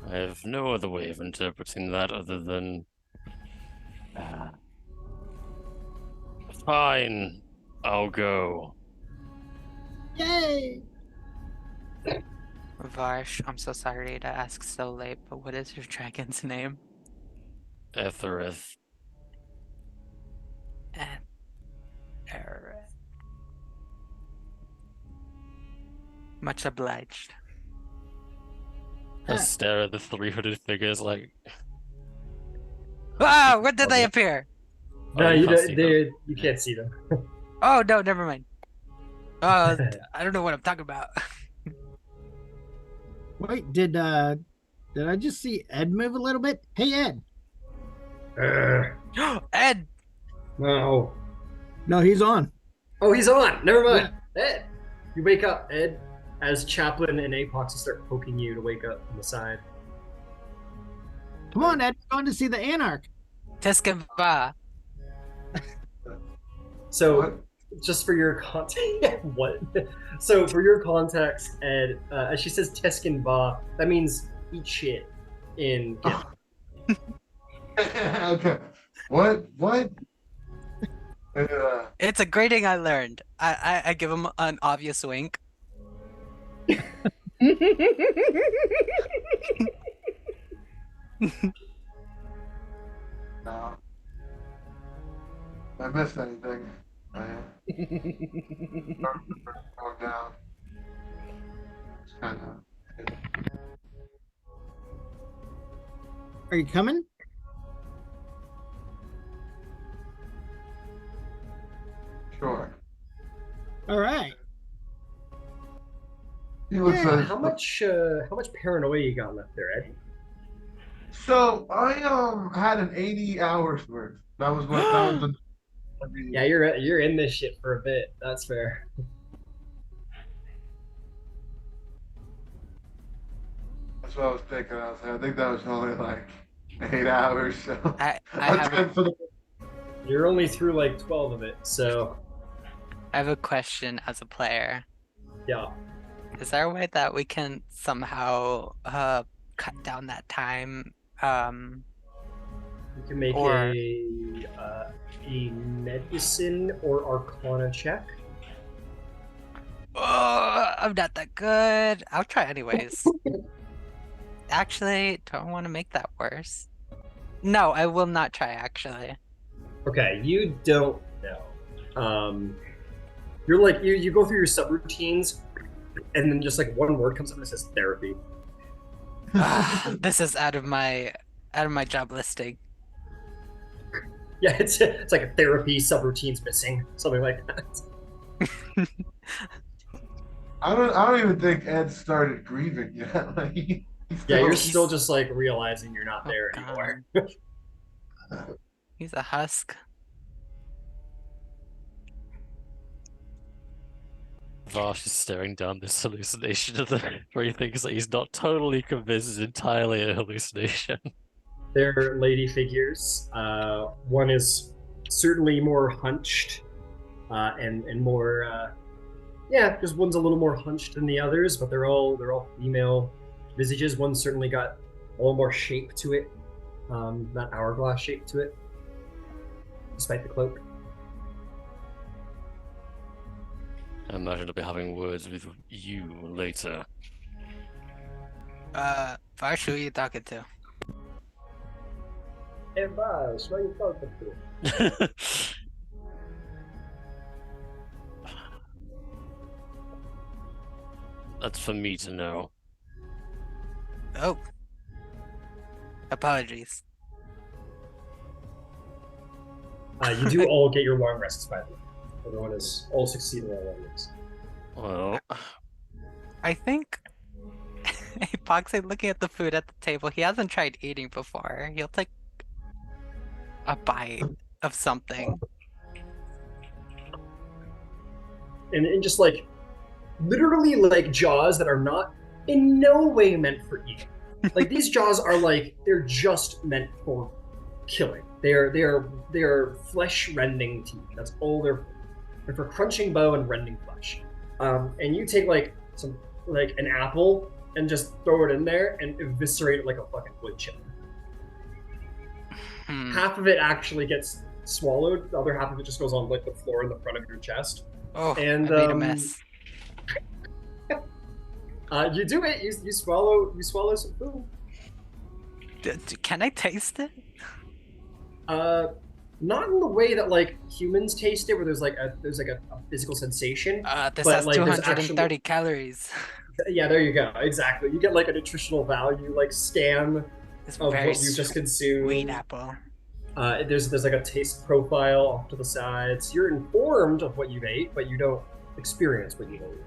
have no other way of interpreting that other than fine, I'll go. Yay! Varsh, I'm so sorry to ask so late, but what is your dragon's name? Ethelred. Ethelred. Much obliged. I stare at the 3 hooded figures like. Ah, when did they appear? No, you can't see them. Oh no, never mind. I don't know what I'm talking about. Wait, did I just see Ed move a little bit? Hey, Ed. Ed. No. No, he's on. Oh, he's on. Never mind. Yeah. Ed. You wake up, Ed, as Chaplin and A-P0xi start poking you to wake up on the side. Come on, Ed. We're going to see the Anarch. Tiskinva. So, just for your context, what? So, for your context, Ed, as she says Teskinva, that means eat shit in Gith. Okay. What? It's a greeting I learned. I give him an obvious wink. No. I missed anything. Going down. It's kind of. Are you coming? Sure. All right. He looks Yeah, like How much paranoia you got left there, Ed? So I had an 80 hours worth. That was the. Yeah, you're in this shit for a bit. That's fair. what I was thinking. I think that was only like 8 hours. So I that's have good for the. You're only through like 12 of it, so I have a question as a player. yeah. Is there a way that we can somehow cut down that time? You can make Or- a medicine or arcana check. Oh, I'm not that good. I'll try anyways. Actually, don't want to make that worse. No, I will not try actually. Okay, you don't know. You're like you go through your subroutines, and then just like one word comes up and it says therapy. This is out of my job listing. Yeah, it's like a therapy subroutines missing, something like that. I don't even think Ed started grieving yet. Like he's Yeah, you're He's- still just like realizing you're not Oh, there God. anymore. He's a husk. Varsh is staring down this hallucination of the three things that he's not totally convinced is entirely a hallucination. They're lady figures. One is certainly more hunched, and more. Yeah, just one's a little more hunched than the others, but they're all female visages. One's certainly got a little more shape to it, that hourglass shape to it, despite the cloak. I imagine I'll be having words with you later. Varsh, who are you talking to? Hey, Varsh, what are you talking to? That's for me to know. Oh. Apologies. You do all get your long rests, by the way. Everyone is all succeeding on long rests. Well, I think A-P0xi, looking at the food at the table, he hasn't tried eating before. He'll take a bite of something. And just like literally like jaws that are not in no way meant for eating. Like these jaws are like they're just meant for killing. They are flesh rending teeth. That's all they're for crunching bone and rending flesh. And you take like an apple and just throw it in there and eviscerate it like a fucking wood chip. Half of it actually gets swallowed. The other half of it just goes on like the floor in the front of your chest. Oh, And I made a mess. You do it. You swallow some food. Can I taste it? Not in the way that like humans taste it, where there's a physical sensation. This But, has like, there's 230 actually- calories. Yeah, there you go. Exactly. You get like a nutritional value like scan It's of very what you just consumed. sweet apple. There's like a taste profile off to the sides. You're informed of what you've ate, but you don't experience what you ate.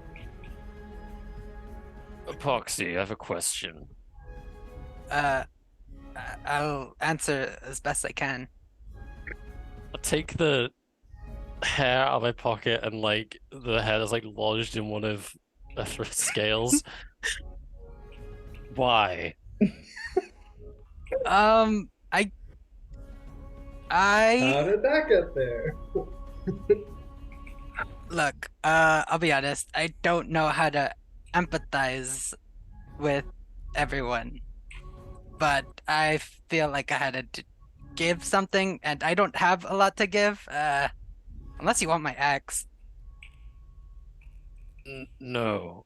A-P0xi, I have a question. I'll answer as best I can. I'll take the hair out of my pocket and like the hair that's like lodged in one of the scales. Why? I How did that get there? look, I'll be honest, I don't know how to empathize with everyone, but I feel like I had to give something, and I don't have a lot to give, unless you want my axe. No.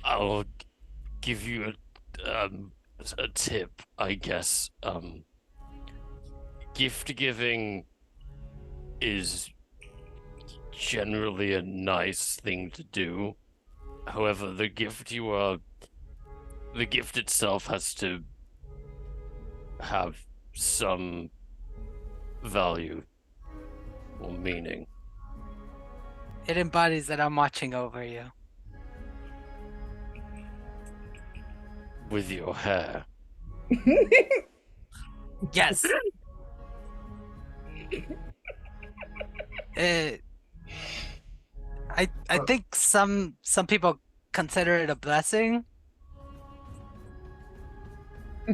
I'll give you a tip, I guess. Gift giving is generally a nice thing to do. However, the gift itself has to have some value or meaning. It embodies that I'm watching over you. With your hair. Yes. I think some people consider it a blessing. I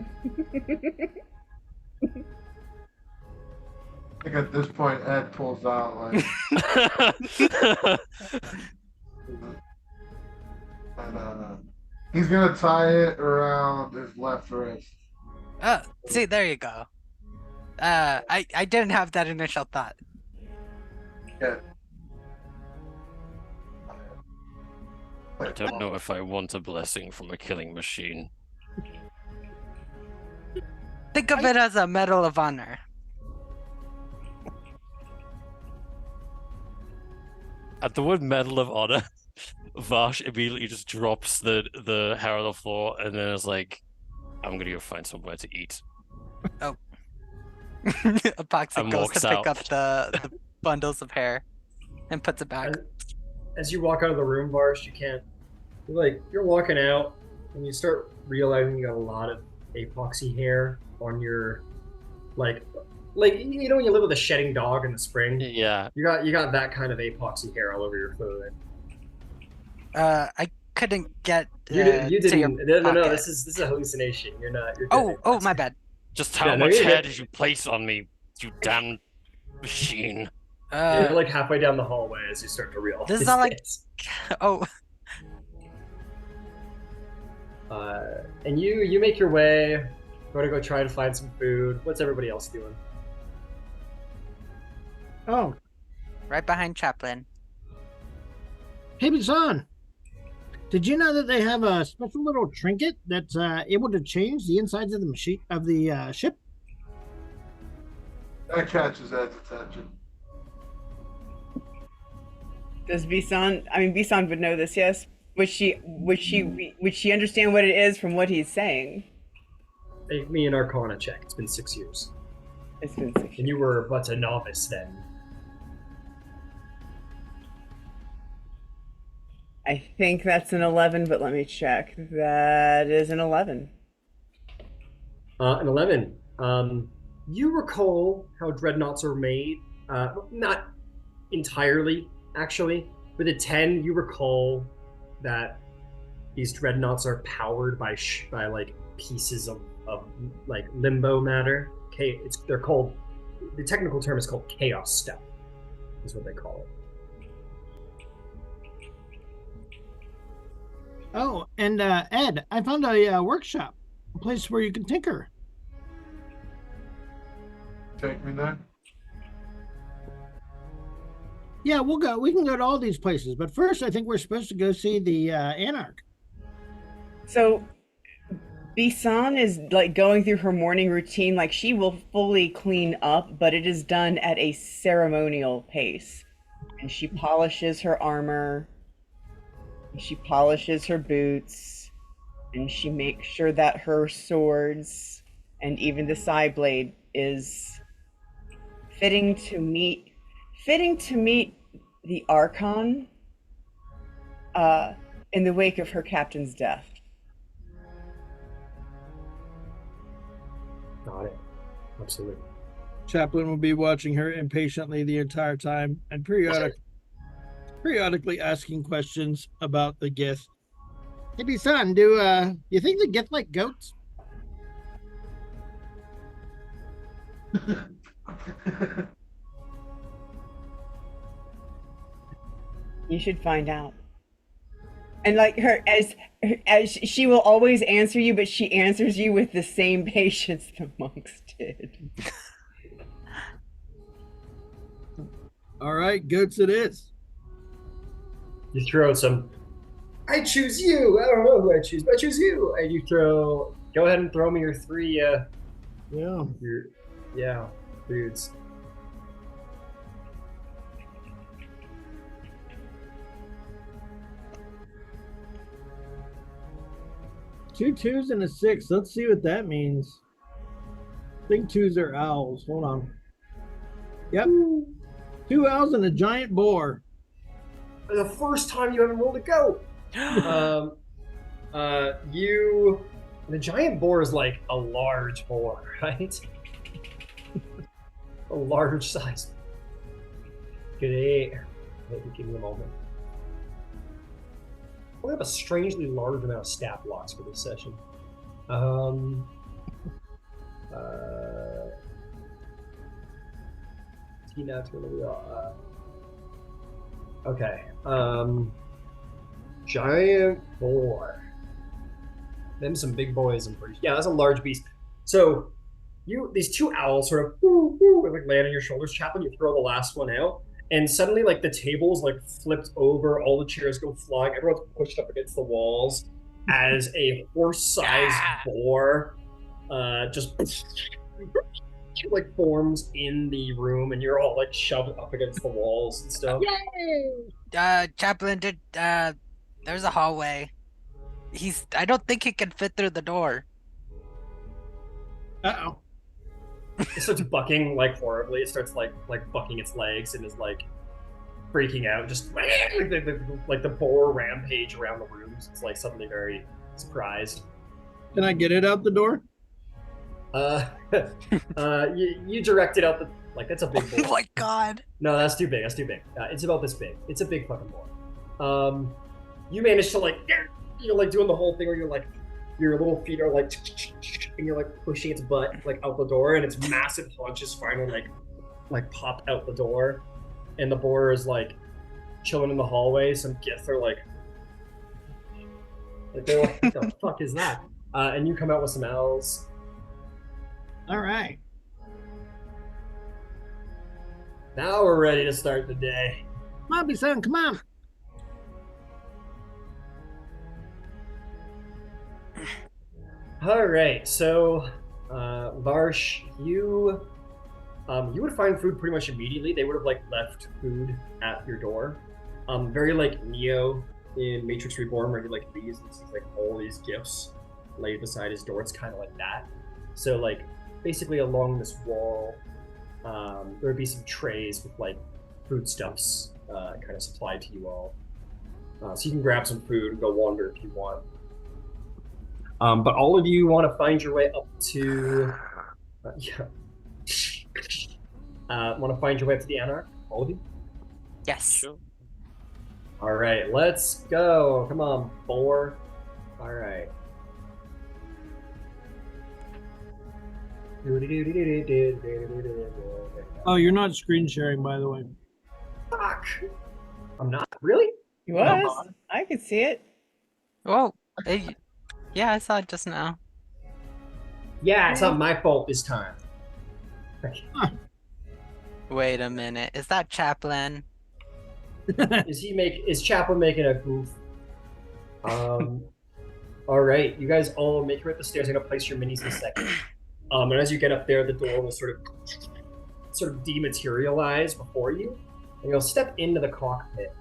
think at this point Ed pulls out like and he's gonna tie it around his left wrist. See, there you go. I didn't have that initial thought. Yeah. I don't know if I want a blessing from a killing machine. Think of it as a Medal of Honor. At the word Medal of Honor, Varsh immediately just drops the hair on the floor and then is like, I'm gonna go find somewhere to eat. Oh. Epoxy And goes walks to pick out. up the bundles of hair and puts it back. As you walk out of the room, Varsh, you're walking out and you start realizing you got a lot of A-P0xi hair on your like when you live with a shedding dog in the spring. Yeah. You got that kind of A-P0xi hair all over your clothing. I couldn't get You to your didn't. No. pocket. This is a hallucination. You're not. You're Oh, my bad. Just how Yeah, no, much you're hair good. did you place on me, you damn machine? You're like halfway down the hallway as you start to realize This is not like- this. Oh, And you make your way. Go try to find some food. What's everybody else doing? Oh, right behind Chaplin. hey, Bisan. Did you know that they have a special little trinket that's able to change the insides of the machine of the ship? That catches Ed's attention. Does Bisan? I mean, Bisan would know this, yes. Would she understand what it is from what he's saying? Make me an Arcana check. It's been 6 years, It's been 6 and you were but a novice then. I think that's an 11, but let me check. That is an 11. An 11. You recall how dreadnoughts are made? Not entirely, actually. With a 10, you recall that these dreadnoughts are powered by like pieces of like limbo matter. They're called. The technical term is called chaos stuff. Is what they call it. Oh, and Ed, I found a workshop, a place where you can tinker. Take me there. Yeah, we'll go. We can go to all these places, but first, I think we're supposed to go see the Anarch. So, Bisan is like going through her morning routine. Like she will fully clean up, but it is done at a ceremonial pace. And she polishes her armor. She polishes her boots, and she makes sure that her swords and even the side blade is fitting to meet the Archon in the wake of her captain's death. Got it. Absolutely. Chaplin will be watching her impatiently the entire time and periodically asking questions about the Gith. Hey, Bisan, do you think the Gith like goats? You should find out. And like her, as she will always answer you, but she answers you with the same patience the monks did. All right, goats it is. You throw some. I choose you. I don't know who I choose, but I choose you. And you throw. Go ahead and throw me your three. Yeah. Foods. Two twos and a 6. Let's see what that means. I think twos are owls. Hold on. Yep. 2 owls and a giant boar. The first time you ever rolled a goat. The giant boar is like a large boar, right? A large size. Good. Maybe give me a moment. We have a strangely large amount of stat blocks for this session. Okay. Giant boar. Them some big boys. I'm pretty. Yeah, that's a large beast. So these two owls sort of like land on your shoulders, Chaplin. You throw the last one out, and suddenly like the tables like flipped over, all the chairs go flying, everyone's pushed up against the walls as a horse-sized boar just like forms in the room, and you're all like shoved up against the walls and stuff. Yay! Chaplin did. There's a hallway. I don't think he can fit through the door. Uh-oh. It starts bucking like horribly. It starts like bucking its legs and is like freaking out, just like the boar rampage around the rooms. It's like suddenly very surprised. Can I get it out the door? You direct it out the like that's a big boar. Oh my god! No, that's too big. That's too big. It's about this big. It's a big fucking boar. You manage to like you're like doing the whole thing where you're like your little feet are like and you're like pushing its butt like out the door, and its massive haunches finally like pop out the door, and the boar is like chilling in the hallway. Some giths are like they're like, what the fuck is that? And you come out with some owls. All right. Now we're ready to start the day. Come on, Bisan, come on. All right, so Varsh, you would find food pretty much immediately. They would have like left food at your door. Very like Neo in Matrix Reborn, where he like leaves and sees like all these gifts laid beside his door. It's kind of like that. So like basically along this wall, there would be some trays with like foodstuffs kind of supplied to you all. So you can grab some food and go wander if you want. But all of you want to find your way up to, want to find your way up to the Anarch? All of you? Yes. Sure. All right, let's go. Come on, boar. All right. Oh, you're not screen sharing, by the way. Fuck. I'm not. Really? He was. I could see it. Whoa. Yeah, I saw it just now. Yeah, it's not my fault this time. Wait a minute. Is that Chaplin? Is Chaplin making a goof? All right, you guys all make your way up the stairs. I'm gonna place your minis in a second. And as you get up there, the door will sort of dematerialize before you, and you'll step into the cockpit,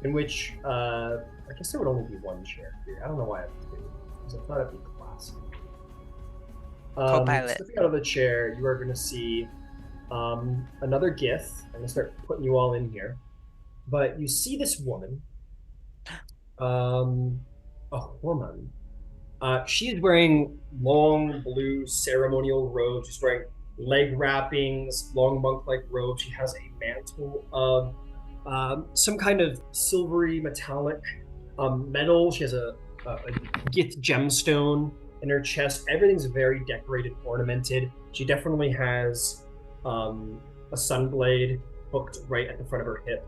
in which I guess there would only be one chair here. I don't know why I have two, because I thought it'd be class. Co-pilot. Stepping out of the chair, you are going to see another Gith. I'm going to start putting you all in here. But you see this woman. A woman. She is wearing long blue ceremonial robes. She's wearing leg wrappings, long monk-like robes. She has a mantle of some kind of silvery metallic metal. She has a Gith gemstone in her chest. Everything's very decorated, ornamented. She definitely has a sunblade hooked right at the front of her hip.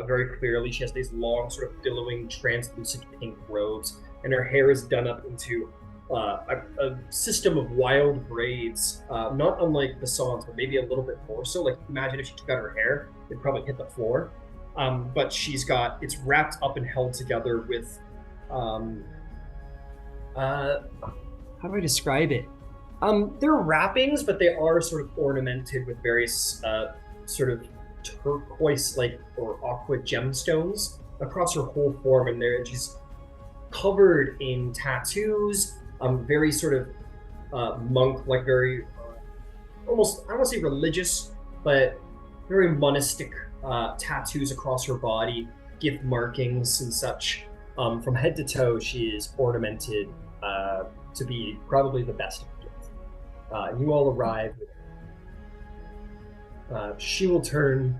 Very clearly, she has these long, sort of billowing, translucent pink robes, and her hair is done up into a system of wild braids, not unlike Bisan's, but maybe a little bit more so. Like, imagine if she took out her hair, it'd probably hit the floor. But it's wrapped up and held together with, how do I describe it? They're wrappings, but they are sort of ornamented with various sort of turquoise-like or aqua gemstones across her whole form, and she's covered in tattoos, very sort of monk-like, very almost, I don't want to say religious, but very monastic tattoos across her body, gift markings and such. From head to toe, she is ornamented to be probably the best of gifts. You all arrive with her. She will turn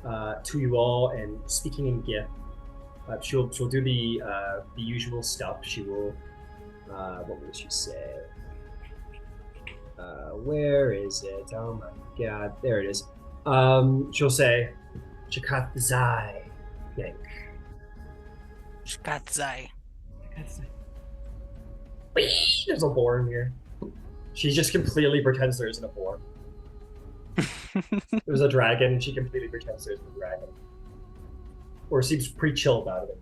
to you all, and speaking in gift, She'll do the usual stuff. She will. What will she say? Where is it? Oh my god, there it is. She'll say, "Githzerai, yank." Githzerai. There's a boar in here. She just completely pretends there isn't a boar. There's a dragon, and she completely pretends there's a dragon. Or seems pretty chill about it.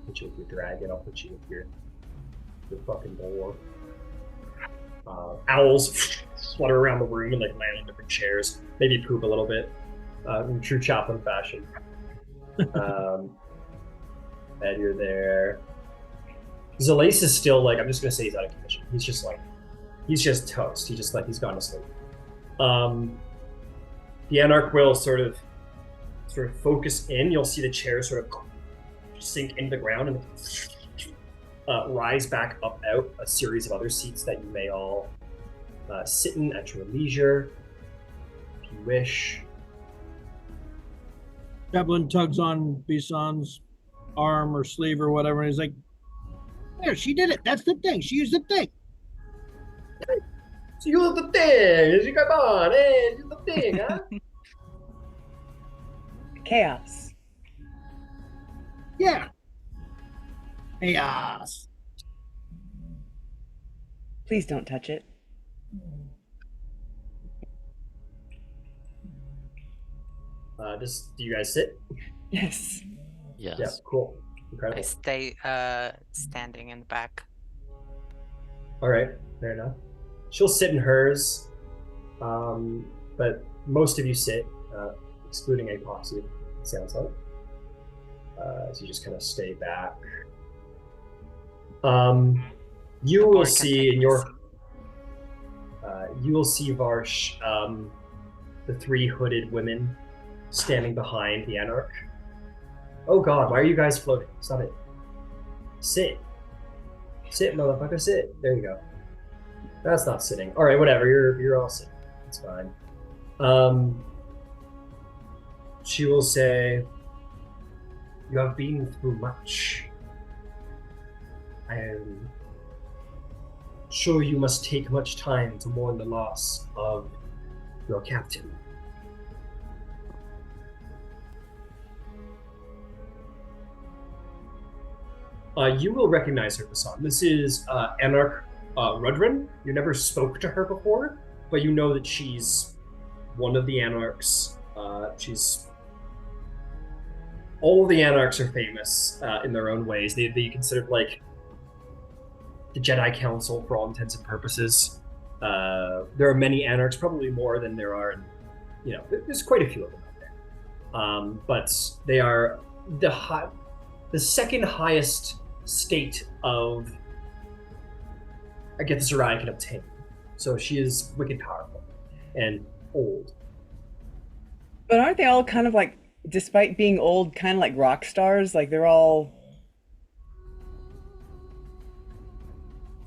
Put you with your dragon, I'll put you with your fucking boar. Owls flutter around the room and like land on different chairs. Maybe poop a little bit. In true Chaplin fashion. Ed, you're there. Zalace is still like, I'm just gonna say he's out of commission. He's just toast. He's gone to sleep. The Anarch will sort of focus in. You'll see the chair sort of sink into the ground and rise back up out a series of other seats that you may all sit in at your leisure, if you wish. Chaplin tugs on Bisan's arm or sleeve or whatever, and he's like, "There, she did it. That's the thing. She used the thing." So you use the thing. You come on, hey, use the thing, huh? Chaos. Yeah. Chaos. Please don't touch it. Do you guys sit? Yes. Yes. Yeah, cool. Incredible. I stay standing in the back. All right, fair enough. She'll sit in hers, but most of you sit, excluding A-P0xi, it sounds like. So you just kind of stay back. You will see in your... you will see Varsh, the three hooded women standing behind the Anarch. Oh god, why are you guys floating? Stop it. Sit. Sit, motherfucker, sit. There you go. That's not sitting. Alright, whatever, you're all sitting. It's fine. She will say, "You have been through much. I am sure you must take much time to mourn the loss of your captain. You will recognize her, Bisan. This is Anarch Rudrin. You never spoke to her before, but you know that she's one of the Anarchs. All of the Anarchs are famous in their own ways. They considered like the Jedi Council for all intents and purposes. There are many Anarchs, probably more than there are in, there's quite a few of them out there. But they are the second highest state of Githzerai can obtain. So she is wicked powerful and old. But aren't they all kind of like, despite being old, kind of like rock stars? Like they're all...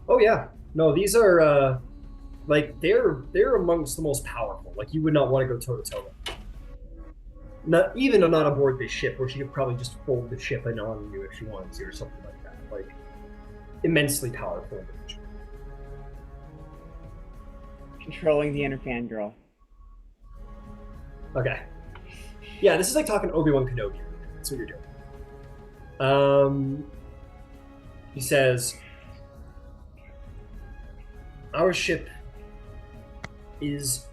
Oh yeah. No, these are they're amongst the most powerful. Like you would not want to go toe to toe with. Not aboard this ship, where she could probably just fold the ship in on you if she wanted to, or something like that. Like immensely powerful individual. Controlling the inner fangirl. Okay. Yeah, this is like talking Obi-Wan Kenobi. That's what you're doing. He says, "Our ship is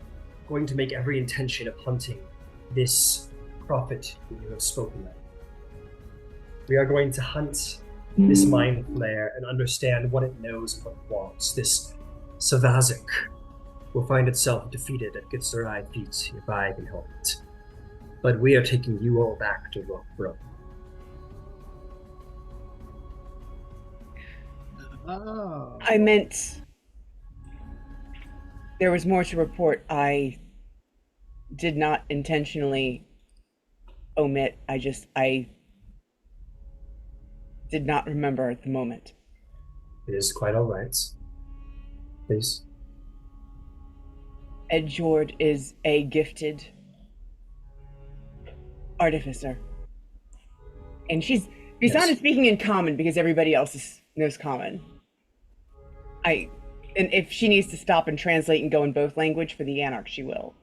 going to make every intention of hunting this prophet that you have spoken of. We are going to hunt this mind flare and understand what it knows and what it wants. This Savazuk will find itself defeated at Githzerai feet if I can help it. But we are taking you all back to Rock. Oh. I meant there was more to report. I did not intentionally omit. I did not remember at the moment. It is quite all right. Please. Edjord is a gifted artificer. And Bisan Yes. is speaking in common because everybody else knows common. And if she needs to stop and translate and go in both language for the Anarch, she will.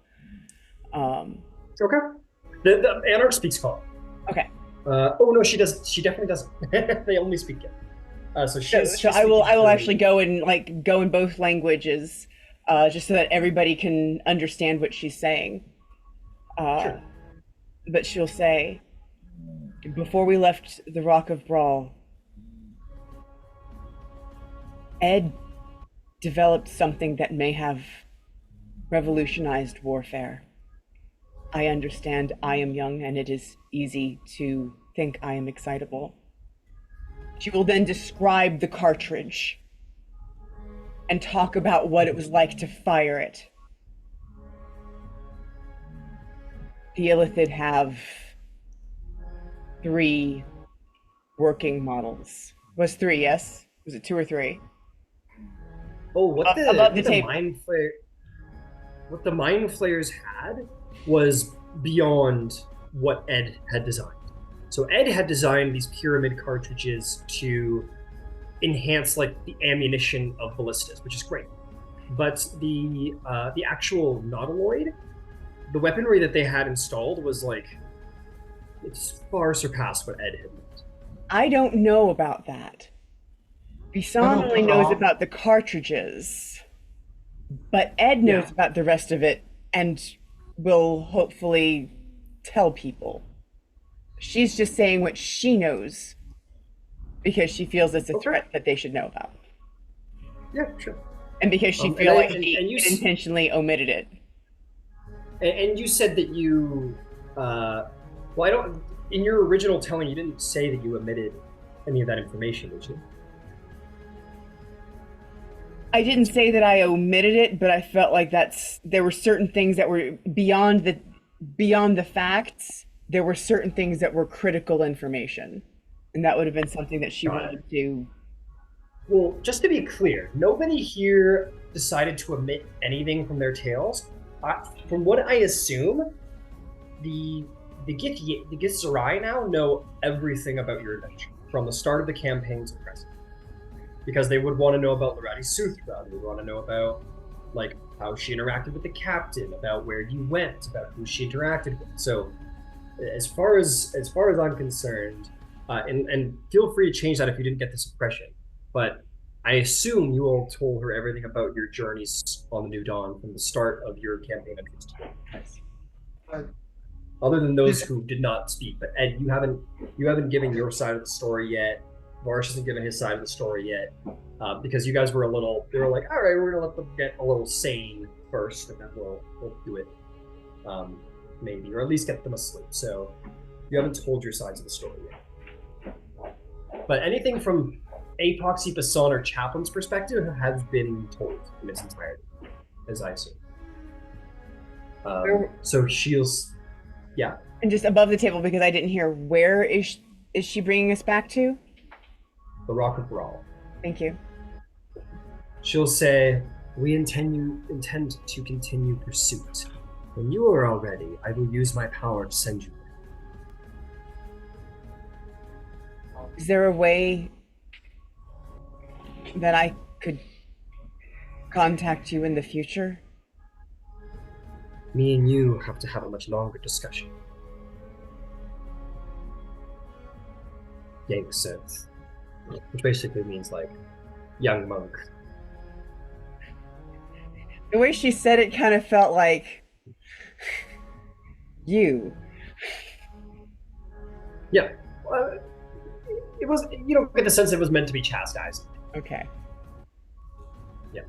Okay. The Anarch speaks common. Okay. Oh no, she does. She definitely doesn't. They only speak it. So I will actually go in both languages, just so that everybody can understand what she's saying. Sure. But she'll say, before we left the Rock of Brawl, Ed developed something that may have revolutionized warfare. I understand I am young and it is easy to think I am excitable. She will then describe the cartridge and talk about what it was like to fire it. The Illithid have 3 working models. Was 3, yes? Was it 2 or 3? Oh, what the mind flayers had was beyond what Ed had designed. So Ed had designed these pyramid cartridges to enhance like the ammunition of ballistas, which is great. But the actual nautiloid, the weaponry that they had installed was like, it's far surpassed what Ed had meant. I don't know about that. Bisan only knows about the cartridges, but Ed knows about the rest of it and will hopefully tell people. She's just saying what she knows because she feels it's a threat that they should know about. Yeah, sure. And because she feels like he intentionally omitted it. And you said that you, in your original telling, you didn't say that you omitted any of that information, did you? I didn't say that I omitted it, but I felt like there were certain things that were beyond the facts. There were certain things that were critical information, and that would have been something that she wanted to. Well, just to be clear, nobody here decided to omit anything from their tales. From what I assume, the Githzerai now know everything about your adventure from the start of the campaign to present, because they would want to know about Lorati Suthra. They would want to know about like how she interacted with the captain, about where you went, about who she interacted with. So, as far as I'm concerned, and feel free to change that if you didn't get this impression, but I assume you all told her everything about your journeys on the New Dawn from the start of your campaign entrance. Other than those who did not speak, but Ed, you haven't given your side of the story yet. Varsh hasn't given his side of the story yet, because you guys were they were like, all right, we're gonna let them get a little sane first, and then we'll do it, maybe, or at least get them asleep. So you haven't told your sides of the story yet. But anything from A-P0xi, Bisan, or Chaplin's perspective has been told in its entirety, as I assume. So yeah. And just above the table, because I didn't hear, where is she bringing us back to? The Rock of Brawl. Thank you. She'll say, we intend to continue pursuit. When you are all ready, I will use my power to send you there. Is there a way that I could contact you in the future? Me and you have to have a much longer discussion. Yank says, which basically means like young monk. The way she said it kind of felt like you. Yeah, it was. You don't get the sense it was meant to be chastising. Okay. Yeah.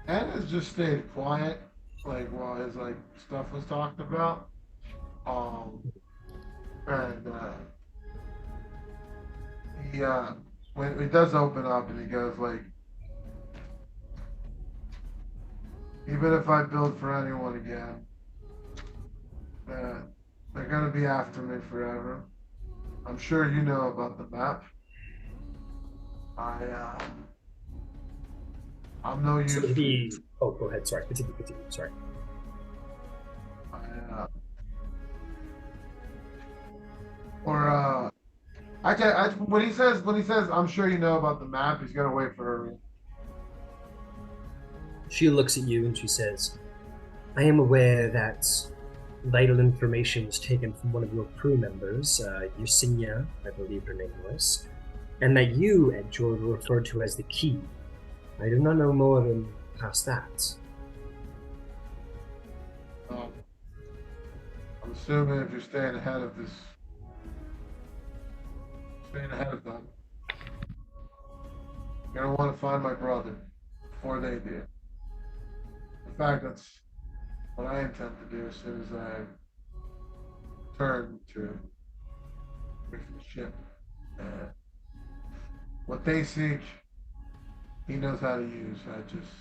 Ed has just stayed quiet, like while his stuff was talked about. And he when he does open up and he goes like, even if I build for anyone again, they're gonna be after me forever. I'm sure you know about the map. I'm no use. Oh, go ahead. Sorry. Continue. Sorry. Or when he says I'm sure you know about the map, he's gonna wait for her. She looks at you and she says, I am aware that vital information was taken from one of your crew members, Yersinia, I believe her name was, and that you, Edgeord, were referred to as the key. I do not know more than past that. I'm assuming if you're staying ahead of them, you're gonna want to find my brother before they do. In fact, that's what I intend to do as soon as I return to the ship. What they seek, he knows how to use. I just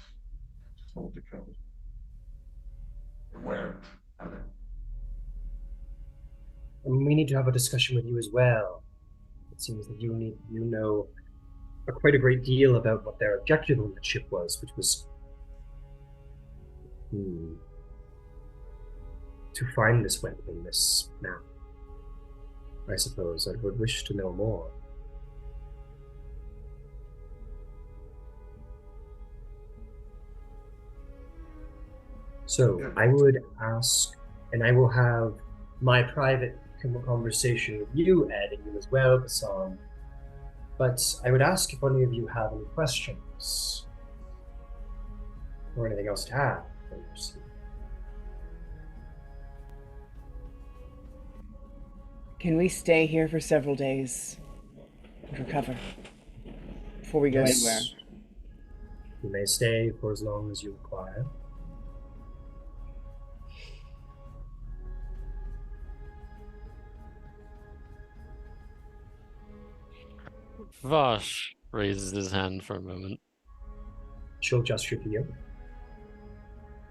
hold the code. And wear it. And we need to have a discussion with you as well. It seems that you know quite a great deal about what their objective on the ship was, which was to find this weapon, this map. I suppose I would wish to know more. So I would ask, and I will have my private conversation with you, Ed, and you as well, Bisan. But I would ask if any of you have any questions or anything else to add. Can we stay here for several days and recover before we go anywhere? You may stay for as long as you require. Varsh raises his hand for a moment. She'll gesture to you.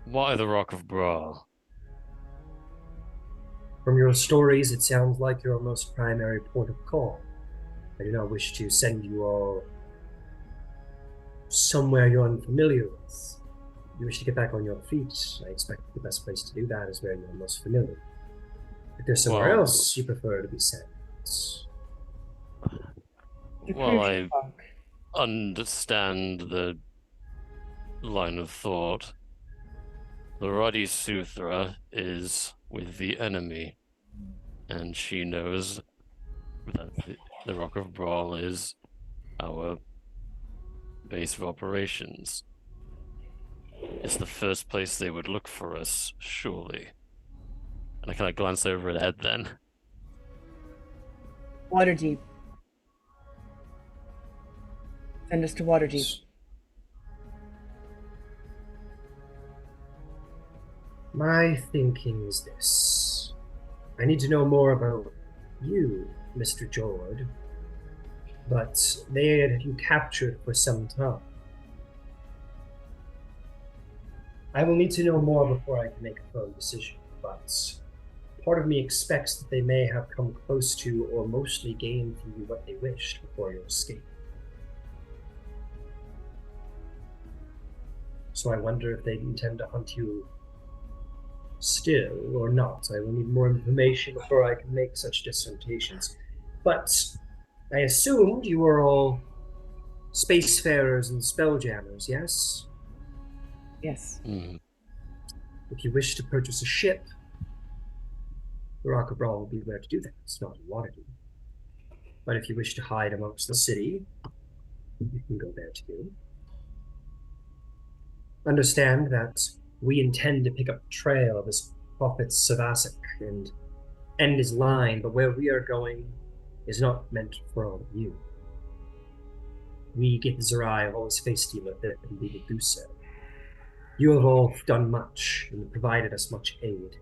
Why the Rock of Bra? From your stories, it sounds like your most primary port of call. I do not wish to send you all somewhere you're unfamiliar with. If you wish to get back on your feet, I expect the best place to do that is where you're most familiar. If there's somewhere else you prefer to be sent. Well, I understand the line of thought. The Ruddy Suthra is with the enemy, and she knows that the Rock of Brawl is our base of operations. It's the first place they would look for us, surely. And I kind of glance over at Ed then. Waterdeep. Send us to Waterdeep. My thinking is this. I need to know more about you, Mr. Jord. But they had you captured for some time. I will need to know more before I can make a firm decision, but part of me expects that they may have come close to or mostly gained from you what they wished before your escape. So I wonder if they intend to hunt you still or not. I will need more information before I can make such dissertations. But I assumed you were all spacefarers and spelljammers, yes? Yes. Mm. If you wish to purchase a ship, the Rock of Brawl will be where to do that. It's not in Waterdeep. But if you wish to hide amongst the city, you can go there too. Understand that we intend to pick up the trail of this prophet Savasik and end his line, but where we are going is not meant for all of you. We, Githzerai, have always faced you with it, and we will do so. You have all done much and provided us much aid,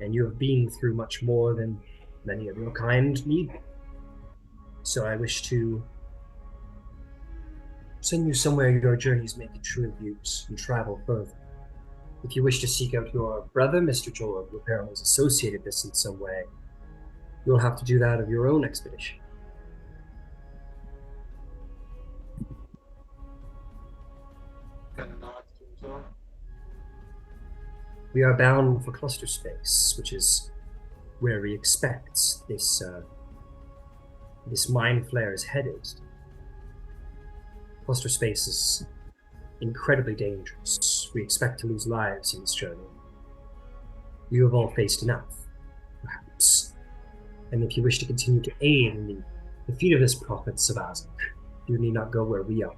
and you have been through much more than many of your kind need. So I wish to send you somewhere your journeys may contribute and travel further. If you wish to seek out your brother, Mr. Jord, who apparently has associated this in some way, you'll have to do that of your own expedition. We are bound for cluster space, which is where we expect this mind flare is headed. Cluster space is incredibly dangerous. We expect to lose lives in this journey. You have all faced enough, perhaps. And if you wish to continue to aid in the defeat of this prophet Savazak, you need not go where we are.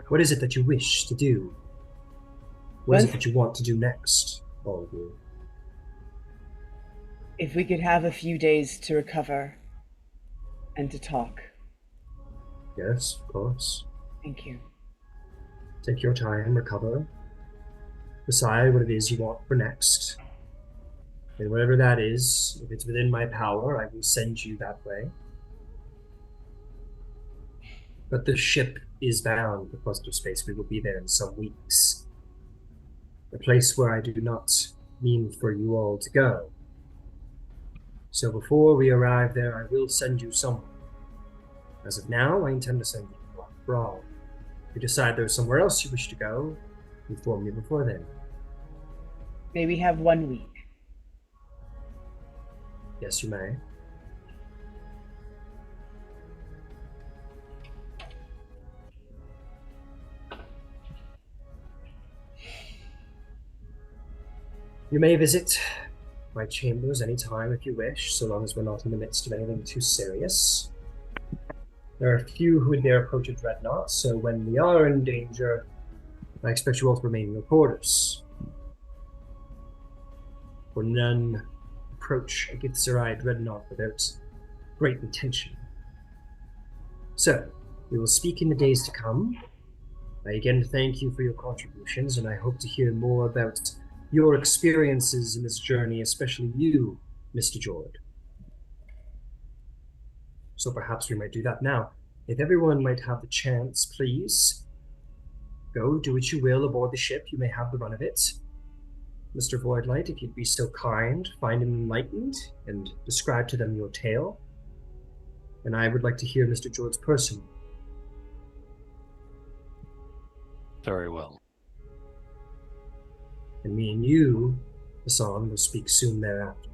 What is it that you wish to do? What is it that you want to do next, all of you? If we could have a few days to recover and to talk. Yes, of course. Thank you. Take your time, recover. Decide what it is you want for next. And whatever that is, if it's within my power, I will send you that way. But the ship is bound for cluster space. We will be there in some weeks. A place where I do not mean for you all to go. So before we arrive there, I will send you somewhere. As of now, I intend to send you to Black Brawl. If you decide there's somewhere else you wish to go, inform me before then. May we have 1 week? Yes, you may. You may visit my chambers anytime if you wish, so long as we're not in the midst of anything too serious. There are few who would dare approach a Dreadnaught, so when we are in danger, I expect you all to remain in your quarters. For none approach a Githzerai Dreadnaught without great intention. So, we will speak in the days to come. I again thank you for your contributions, and I hope to hear more about your experiences in this journey, especially you, Mr. Jord. So perhaps we might do that now. If everyone might have the chance, please, go do what you will aboard the ship. You may have the run of it. Mr. Voidlight, if you'd be so kind, find him enlightened and describe to them your tale. And I would like to hear Mr. Jord's person. Very well. And me and you, Bisan, will speak soon thereafter.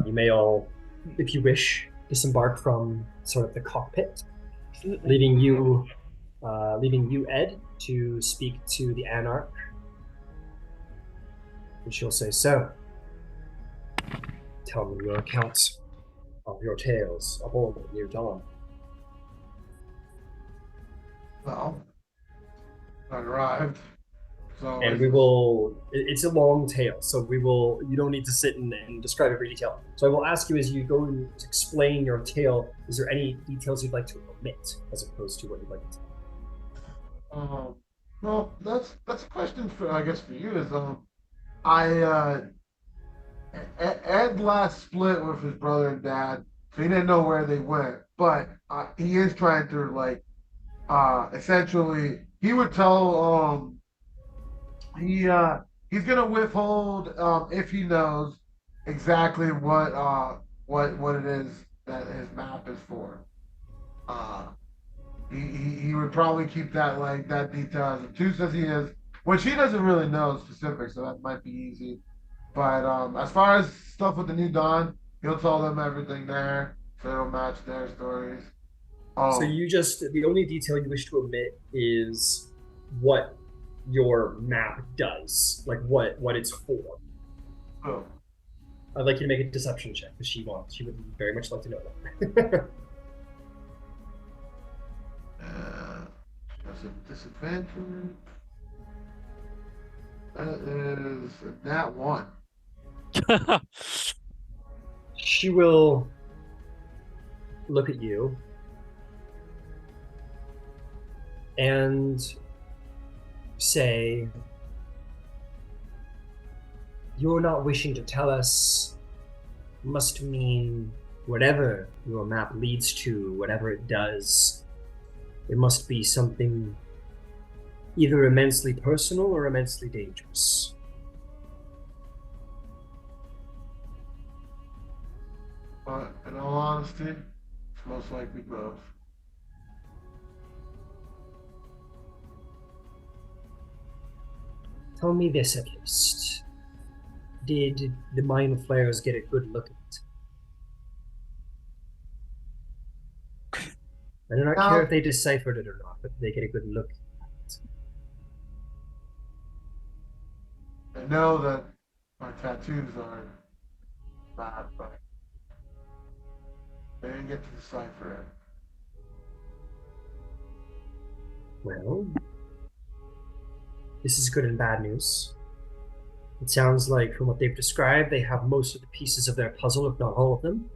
You may all, if you wish, disembark from sort of the cockpit, leaving you, Ed, to speak to the Anarch. And she'll say, "So, tell me your accounts of your tales aboard the New Dawn." Well, I arrived. So And we will, it's a long tale, so you don't need to sit and describe every detail. So I will ask you as you go and explain your tale, is there any details you'd like to omit as opposed to what you'd like to? Well, that's a question for, I guess, for you is, Ed last split with his brother and dad, so he didn't know where they went, but he is trying to, essentially, he would tell, he's gonna withhold if he knows exactly what it is that his map is for. He would probably keep that detail as obtuse as he is, which he doesn't really know specifics, so that might be easy. But as far as stuff with the New Dawn, he'll tell them everything there, so it'll match their stories. So the only detail you wish to omit is what your map does, like what it's for. Oh. I'd like you to make a deception check because she would very much like to know that. That's a disadvantage. That is that one. She will look at you and say, "You're not wishing to tell us must mean whatever your map leads to, whatever it does, it must be something either immensely personal or immensely dangerous." But in all honesty, most likely both. Tell me this at least. Did the mind flayers get a good look at it? I do not care if they deciphered it or not, but they get a good look at it. I know that my tattoos are bad, but they didn't get to decipher it. Well, this is good and bad news. It sounds like, from what they've described, they have most of the pieces of their puzzle, if not all of them.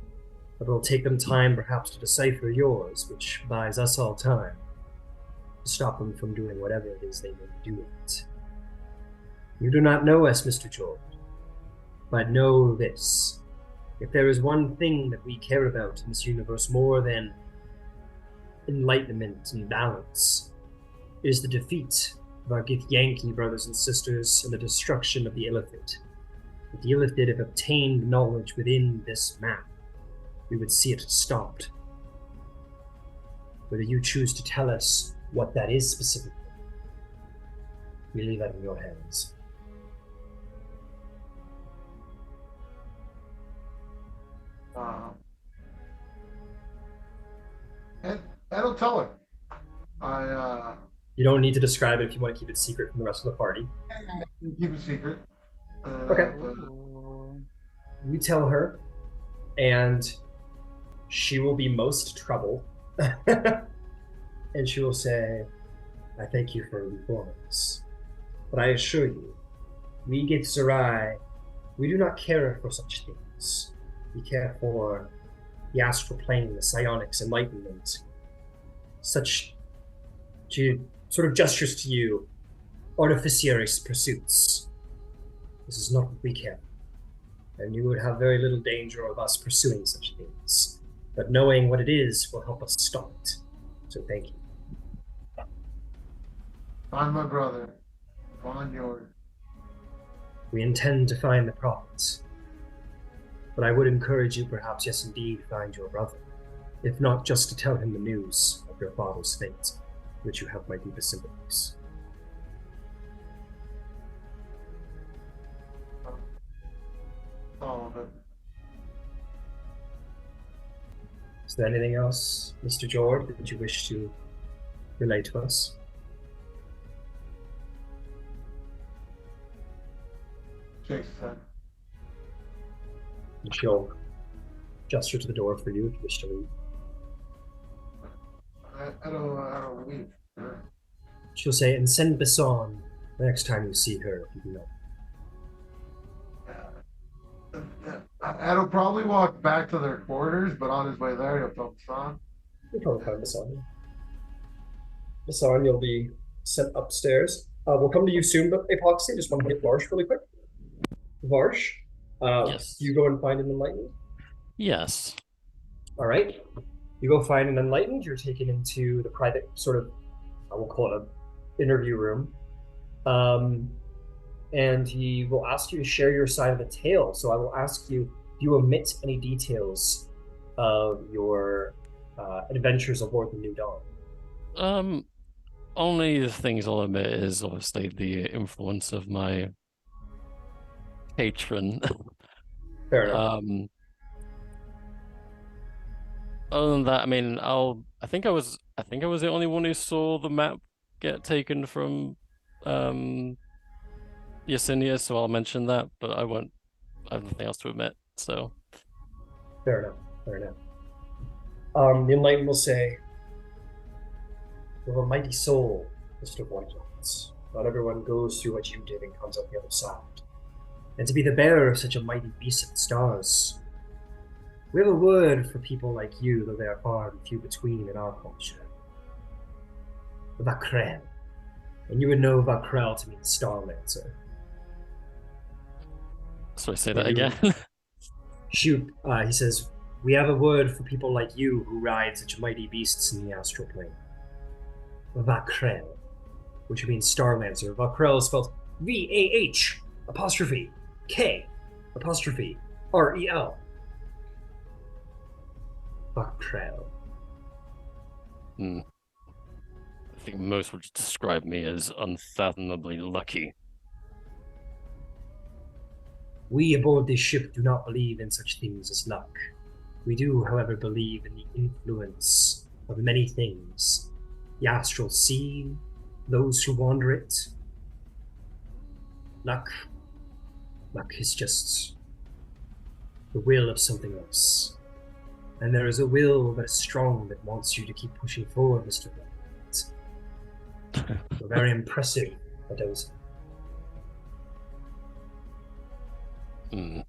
But it'll take them time, perhaps, to decipher yours, which buys us all time to stop them from doing whatever it is they may do with it. You do not know us, Mr. George, but know this. If there is one thing that we care about in this universe more than enlightenment and balance, it is the defeat of our Githyanki brothers and sisters and the destruction of the Illithid. If the Illithid have obtained knowledge within this map, we would see it stopped. Whether you choose to tell us what that is specifically, we leave that in your hands. And don't tell her. You don't need to describe it if you want to keep it secret from the rest of the party. Keep it secret. Okay. You tell her, and she will be most troubled. And she will say, I thank you for informing us. But I assure you, we Githzerai, we do not care for such things. We care for the astral plane, the psionics, enlightenment. Such sort of gestures to you, artificiary pursuits. This is not what we care for. And you would have very little danger of us pursuing such things. But knowing what it is will help us stop it. So thank you. Find my brother. Find yours. We intend to find the prophet. But I would encourage you, perhaps, yes indeed, find your brother. If not just to tell him the news of your father's fate, which you have my deepest sympathies. All of it. Is there anything else, Mr. George, that you wish to relate to us? Shakes his head. And she'll gesture to the door for you if you wish to leave. I don't leave. She'll say, and send Bisan the next time you see her, if you know. Ad'll probably walk back to their quarters, but on his way there, he'll tell Bisan. You'll probably find Bisan. Bisan, you'll be sent upstairs. We'll come to you soon, but A-P0xi, just want to hit Varsh really quick. Varsh, Yes. you go and find an enlightened? Yes. All right. You go find an enlightened. You're taken into the private sort of, I will call it a interview room. And he will ask you to share your side of the tale. So I will ask you, do you omit any details of your adventures aboard the New Dawn? Only the things I'll admit is obviously the influence of my patron. Fair enough. Other than that, I mean, I think I was the only one who saw the map get taken from Yesenia, so I'll mention that, but I won't. I have nothing else to admit. So Fair enough. Fair enough. The enlightened will say, "You have a mighty soul, Mr. Whitelands. Not everyone goes through what you did and comes out the other side. And to be the bearer of such a mighty beast of the stars, we have a word for people like you, though they are far and few between in our culture. Vakrel. And you would know Vakrel to mean Starlancer. So I say that again. Shoot, he says, we have a word for people like you who ride such mighty beasts in the astral plane. Vakrel, which means Starlancer. Vakrel is spelled V-A-H apostrophe K apostrophe R-E-L. Vakrel. I think most would describe me as unfathomably lucky. We aboard this ship do not believe in such things as luck. We do, however, believe in the influence of many things. The Astral Sea, those who wander it. Luck is just the will of something else. And there is a will that is strong that wants you to keep pushing forward, Mr. Blunt. You're very impressive, Adoza. Kind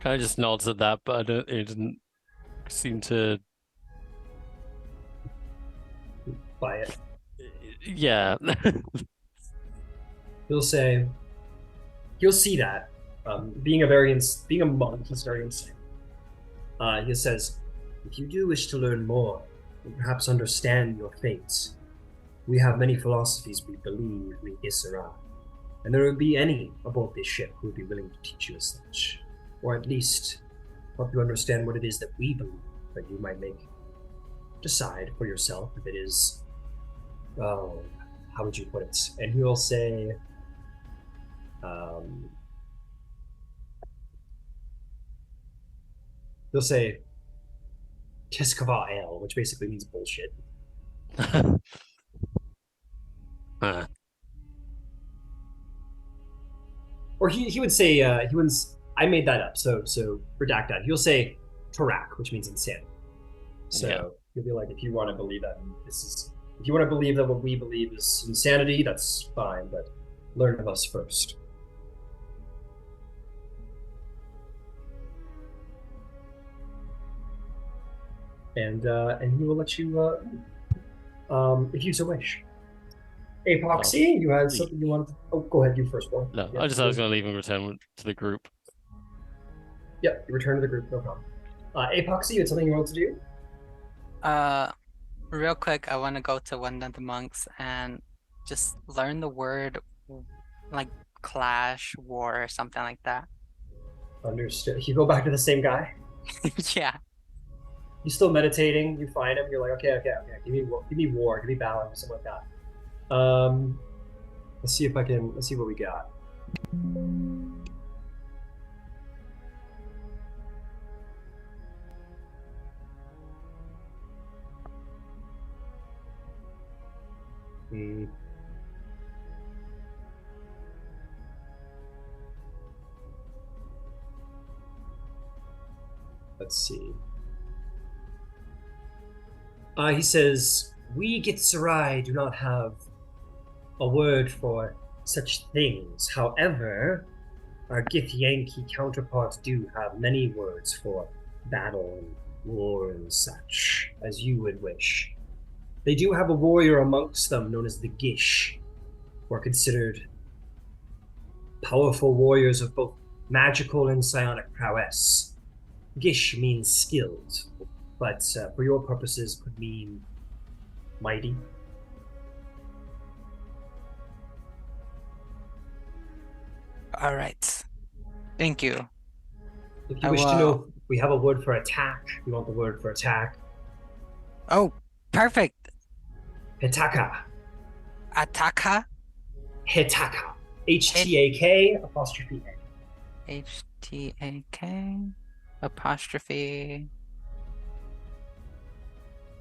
of just nods at that, but it didn't seem to Buy it. Yeah. He'll see that. Being a monk, he's very insane. He says, if you do wish to learn more, and perhaps understand your fate, we have many philosophies we believe in Githzerai, and there would be any aboard this ship who would be willing to teach you as such, or at least help you understand what it is that we believe, that you might decide for yourself if it is, how would you put it? And he'll say, Tiskava El, which basically means bullshit. Or he would say, he wouldn't, I made that up, so redact that. He'll say Tarak, which means insanity. So he'll be like, if you want to believe that, if you want to believe that what we believe is insanity, that's fine, but learn of us first. And he will let you, if you so wish. A-P0xi, you had something you wanted to... Oh, go ahead, you first one. No, yeah, I was going to leave and return to the group. Yep, you return to the group, no problem. A-P0xi, you had something you wanted to do? Real quick, I want to go to one of the monks and just learn the word, like clash, war, or something like that. Understood. You go back to the same guy? Yeah. You're still meditating, you find him, you're like, okay, give me war, give me balance, something like that. Let's see what we got. Let's see. He says, we Githzerai do not have a word for such things. However, our Githyanki counterparts do have many words for battle and war and such, as you would wish. They do have a warrior amongst them known as the Gish, who are considered powerful warriors of both magical and psionic prowess. Gish means skilled, but for your purposes could mean mighty. All right. Thank you. If you wish to know, we have a word for attack. You want the word for attack? Oh, perfect. Hitaka. Ataka? Hitaka. H-T-A-K apostrophe A. H-T-A-K apostrophe.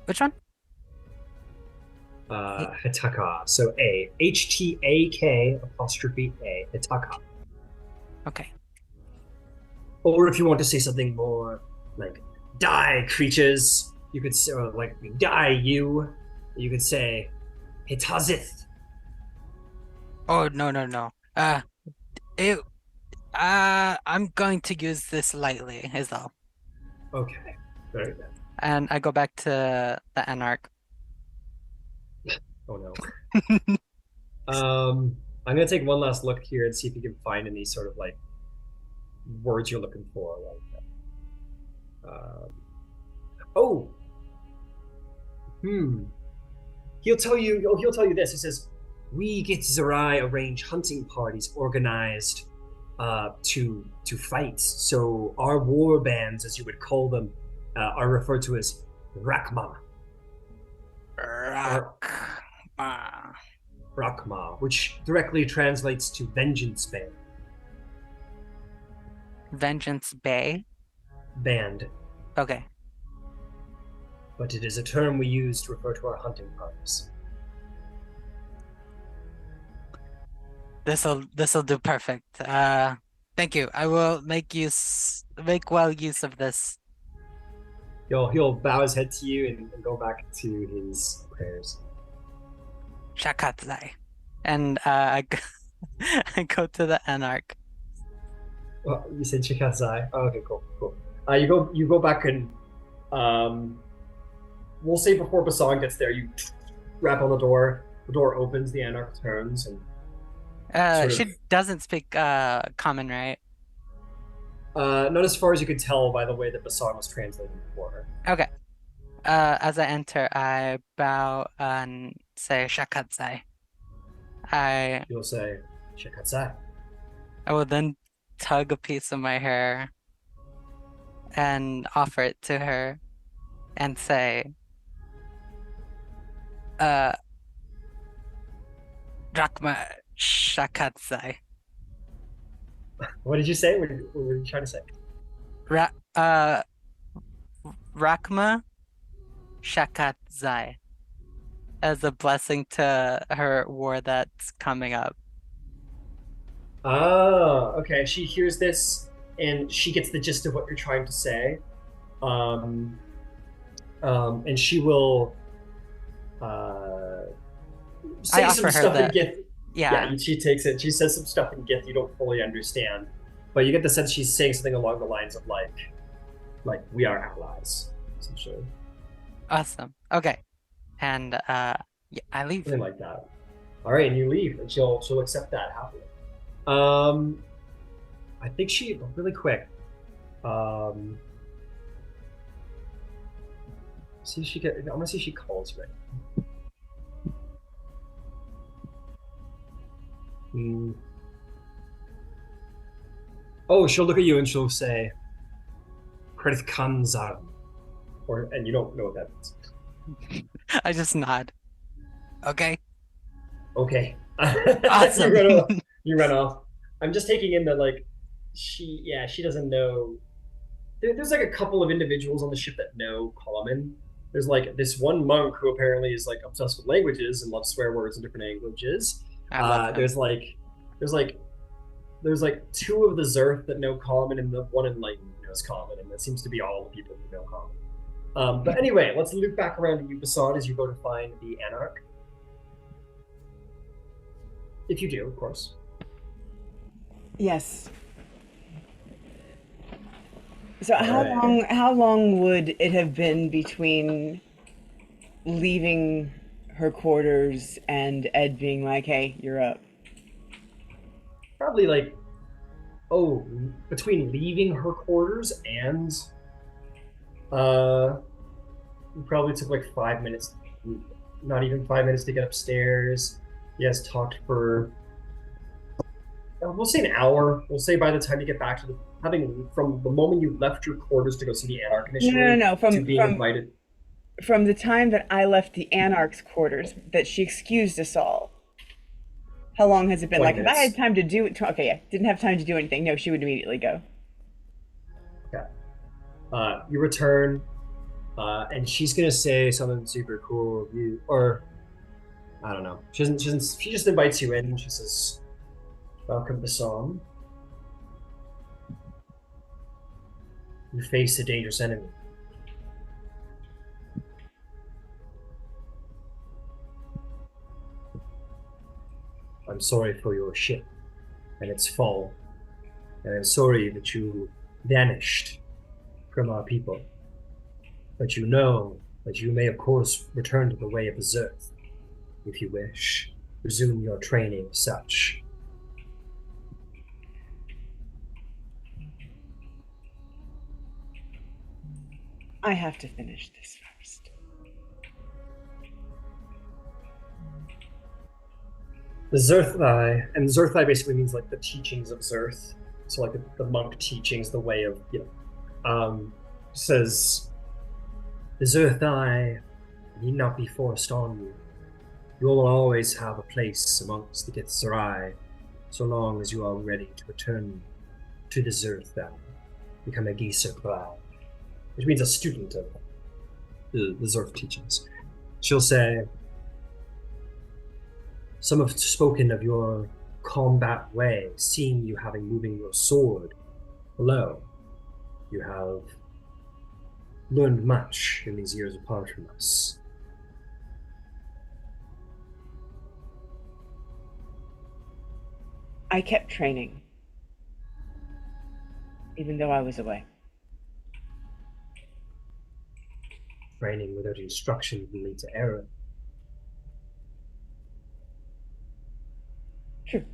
Which one? Hitaka. So A. H-T-A-K apostrophe A. Hitaka. Okay. Or if you want to say something more like die creatures, you could say, or like die you could say Hitazith. Oh, no. I'm going to use this lightly, is all. Okay. Very good. And I go back to the Anarch. Oh no. I'm gonna take one last look here and see if you can find any sort of like words you're looking for. He'll tell you this. He says, we Githzerai arrange hunting parties organized to fight. So our war bands, as you would call them, are referred to as Rakma. Rakma. Rakma, which directly translates to Vengeance Band. Vengeance Bay. Band. Okay. But it is a term we use to refer to our hunting parties. This'll do perfect. Thank you. I will make well use of this. He'll bow his head to you and go back to his prayers. Shakatzai. And I go to the Anarch. Oh, you said Chikatzai. Oh, okay, cool. You go back and we'll say before Bisan gets there, you rap on the door. The door opens. The Anarch turns and. She doesn't speak common, right? Not as far as you could tell by the way that Bisan was translating for her. Okay. As I enter, I bow and say Shakatzai. You'll say Shakatzai. I will then tug a piece of my hair and offer it to her and say, Drakma Shakatzai. What did you say? What were you trying to say? Rakma Shakatzai. As a blessing to her war that's coming up. Oh, okay. She hears this and she gets the gist of what you're trying to say. And she will say some stuff in Gith. Yeah, she takes it. She says some stuff in Gith you don't fully understand, but you get the sense she's saying something along the lines of like we are allies, essentially. Awesome. Okay, and I leave. Something like that. All right, and you leave, and she'll accept that happily. I think she really quick. See if she get. I'm gonna see if she calls you right now. Oh, she'll look at you and she'll say, Kritkanzan. And you don't know what that means. I just nod. Okay. Okay. Awesome. You run off. I'm just taking in that, she doesn't know. There's a couple of individuals on the ship that know common. There's this one monk who apparently is obsessed with languages and loves swear words in different languages. There's two of the Zerth that know common, and the one Enlightened knows common, and that seems to be all the people who know common. But anyway, let's loop back around to you, Bisan, as you go to find the Anarch. If you do, of course. Yes. So how long would it have been between leaving her quarters and Ed being like, hey, you're up? Probably between leaving her quarters and probably took 5 minutes, not even 5 minutes to get upstairs. You guys talked for, we'll say an hour. We'll say by the time you get back to from the moment you left your quarters to go see the Anarch initially, no, to being invited. From the time that I left the Anarch's quarters, that she excused us all. How long has it been? If I had time to do it, didn't have time to do anything. No, she would immediately go. Okay. You return, and she's gonna say something super cool. I don't know. She just invites you in. And she says, "Welcome, Bisan. You face a dangerous enemy. I'm sorry for your ship and its fall, and I'm sorry that you vanished from our people. But you know that you may, of course, return to the way of the Zerth, if you wish. Resume your training as such." I have to finish this first. The Zerthai, and Zerthai basically means the teachings of Zerth. So the monk teachings, the way of, says, the Zerthai need not be forced on you. You will always have a place amongst the Githzerai, so long as you are ready to return to this earth and become a Githzerai, which means a student of the Zerf teachings. She'll say, some have spoken of your combat way, seeing you having moving your sword below. You have learned much in these years apart from us. I kept training, even though I was away. Training without instruction can lead to error. True.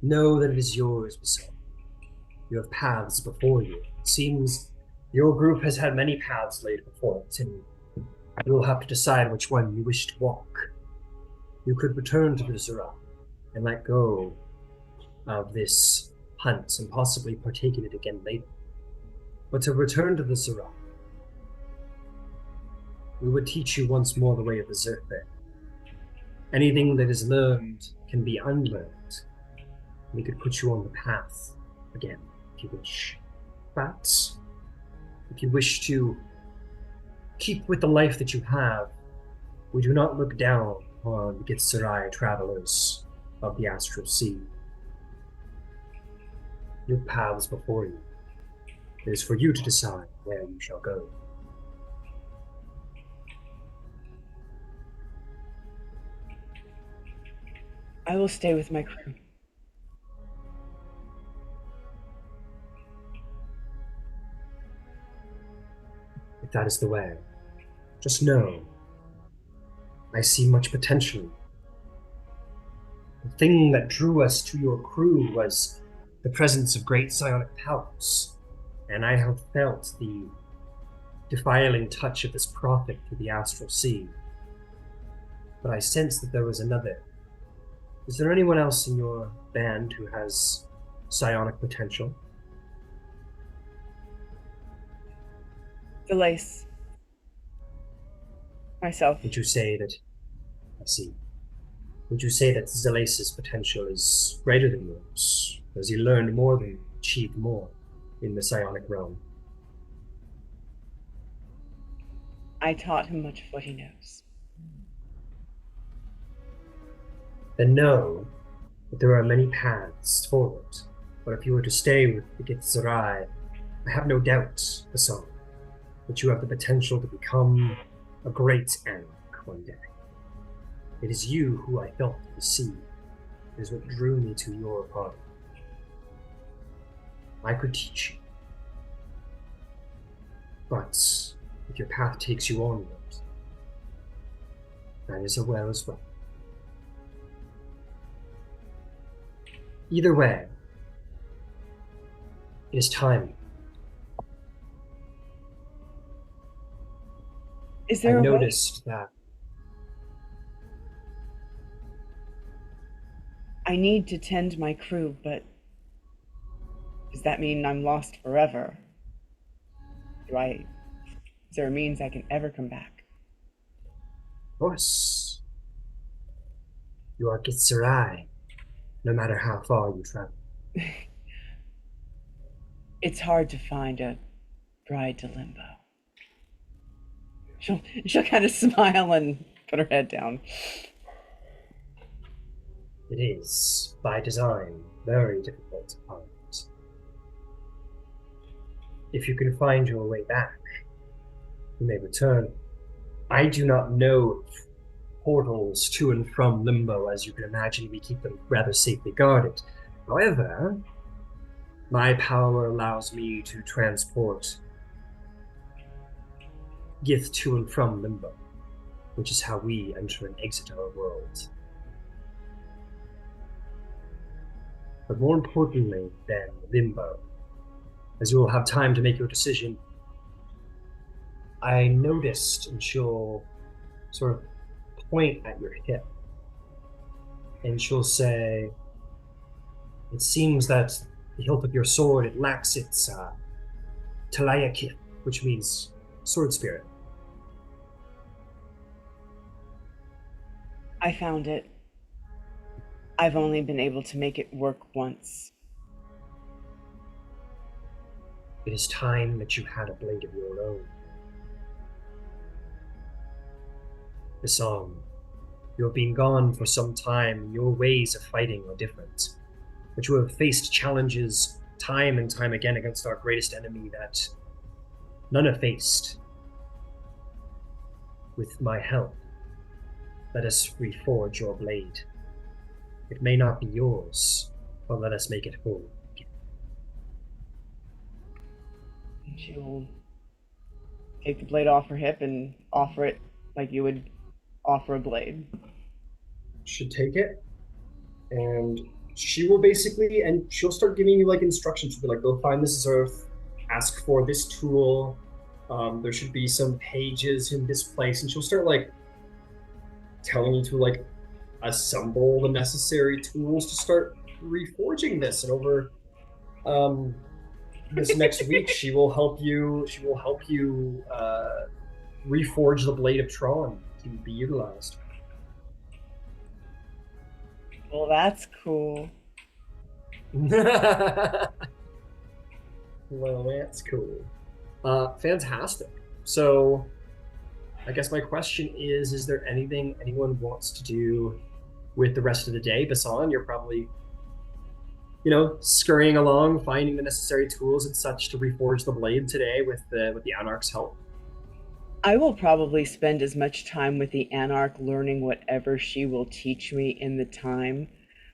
Know that it is yours, Bisan. You have paths before you. It seems your group has had many paths laid before it, and you will have to decide which one you wish to walk. You could return to the Githzerai and let go of this hunt and possibly partake in it again later. But to return to the Githzerai, we would teach you once more the way of the Zerfe. Anything that is learned can be unlearned. We could put you on the path again, if you wish. But if you wish to keep with the life that you have, we do not look down on the Githzerai travelers of the Astral Sea. You have paths before you. It is for you to decide where you shall go. I will stay with my crew. If that is the way, just know I see much potential. The thing that drew us to your crew was the presence of great psionic powers, and I have felt the defiling touch of this prophet through the Astral Sea. But I sense that there was another. Is there anyone else in your band who has psionic potential? Zalace. Myself. Would you say that... I see. Would you say that Zalace's potential is greater than yours? Has he learned more than you, achieved more in the psionic realm? I taught him much of what he knows. Then know that there are many paths forward. But if you were to stay with the Githzerai, I have no doubt, Bisan, that you have the potential to become a great Anak one day. It is you who I felt to see. It is what drew me to your party. I could teach you. But if your path takes you onward, that is a well as well. Either way, it is time. Is there I a way? noticed that I need to tend my crew, but does that mean I'm lost forever? Is there a means I can ever come back? Of course, you are Githzerai, no matter how far you travel. It's hard to find a bride to limbo. She'll kind of smile and put her head down. It is, by design, very difficult to find. If you can find your way back, you may return. I do not know portals to and from Limbo. As you can imagine, we keep them rather safely guarded. However, my power allows me to transport Gith to and from Limbo, which is how we enter and exit our world. But more importantly than Limbo, as you will have time to make your decision, I noticed, and she'll sort of point at your hip, and she'll say, it seems that the hilt of your sword, it lacks its talayakith, which means sword spirit? I found it. I've only been able to make it work once. It is time that you had a blade of your own. Bisan, you have been gone for some time. Your ways of fighting are different. But you have faced challenges time and time again against our greatest enemy that none have faced. With my help, let us reforge your blade. It may not be yours, but let us make it whole. She'll take the blade off her hip and offer it like you would offer a blade. Should take it, and she will basically, and she'll start giving you like instructions. She'll be like, go find this earth, ask for this tool. There should be some pages in this place, and she'll start like telling you to like assemble the necessary tools to start reforging this. And over this next week, she will help you. She will help you reforge the blade of Tron to be utilized. Well, that's cool. Well, that's cool. Fantastic. So, I guess my question is there anything anyone wants to do with the rest of the day? Bisan, you're probably, scurrying along, finding the necessary tools and such to reforge the blade today with the Anarch's help. I will probably spend as much time with the Anarch learning whatever she will teach me in the time,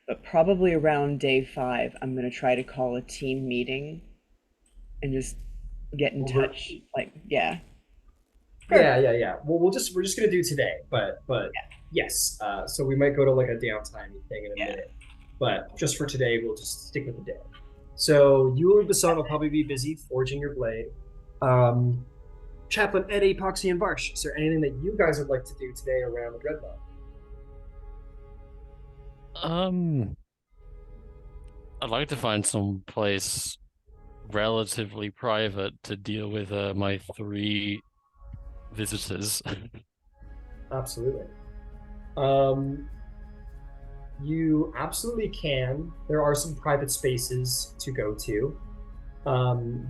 but probably around day 5, I'm going to try to call a team meeting and just get in touch. Like, yeah. Yeah. Well, we're just gonna do today, but yes. So we might go to like a downtime thing in a minute, but just for today, we'll just stick with the day. So you and Bisan will probably be busy forging your blade. Chaplin and A-P0xi and Varsh, is there anything that you guys would like to do today around the Dreadnaught? I'd like to find some place relatively private to deal with my 3 visitors. Absolutely. You absolutely can. There are some private spaces to go to.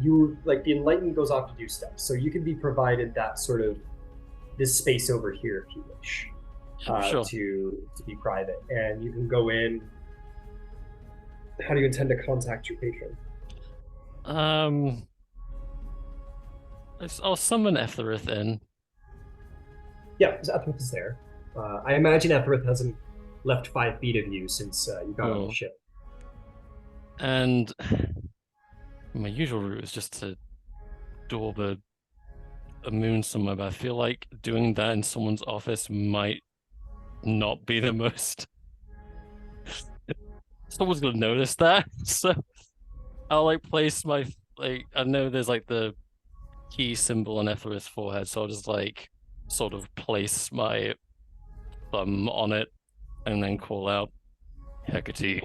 You like the Enlightened goes off to do stuff, so you can be provided that sort of this space over here if you wish. Sure. To be private, and you can go in. How do you intend to contact your patron? I'll summon Etherith in. Yeah, Etherith is there. I imagine Etherith hasn't left 5 feet of you since you got on the ship. And my usual route is just to daub a moon somewhere, but I feel like doing that in someone's office might not be the most. Someone's gonna notice that, so I'll like place my I know there's like the key symbol on Etherith's forehead, so I'll just like sort of place my thumb on it and then call out Hecate.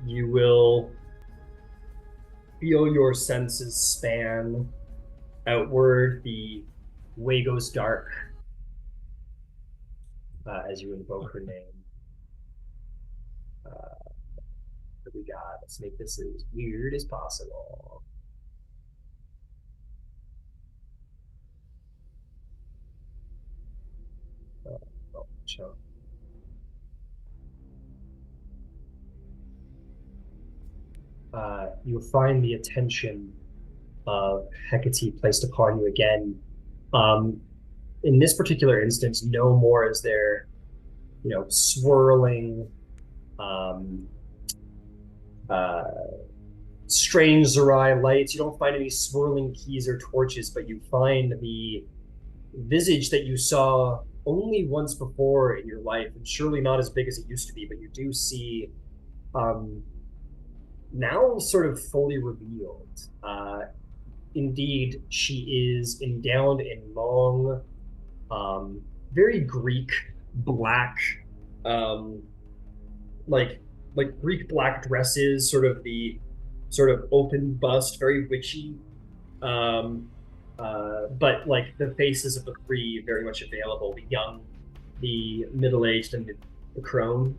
You will feel your senses span outward. The way goes dark as you invoke her name. What we got? Let's make this as weird as possible. Sure. You'll find the attention of Hecate placed upon you again. In this particular instance, no more is there, swirling, strange Githzerai lights. You don't find any swirling keys or torches, but you find the visage that you saw only once before in your life, and surely not as big as it used to be, but you do see now sort of fully revealed. Indeed, she is endowed in long, very Greek black, like Greek black dresses, sort of open bust, very witchy But like the faces of the three very much available: the young, the middle-aged, and the crone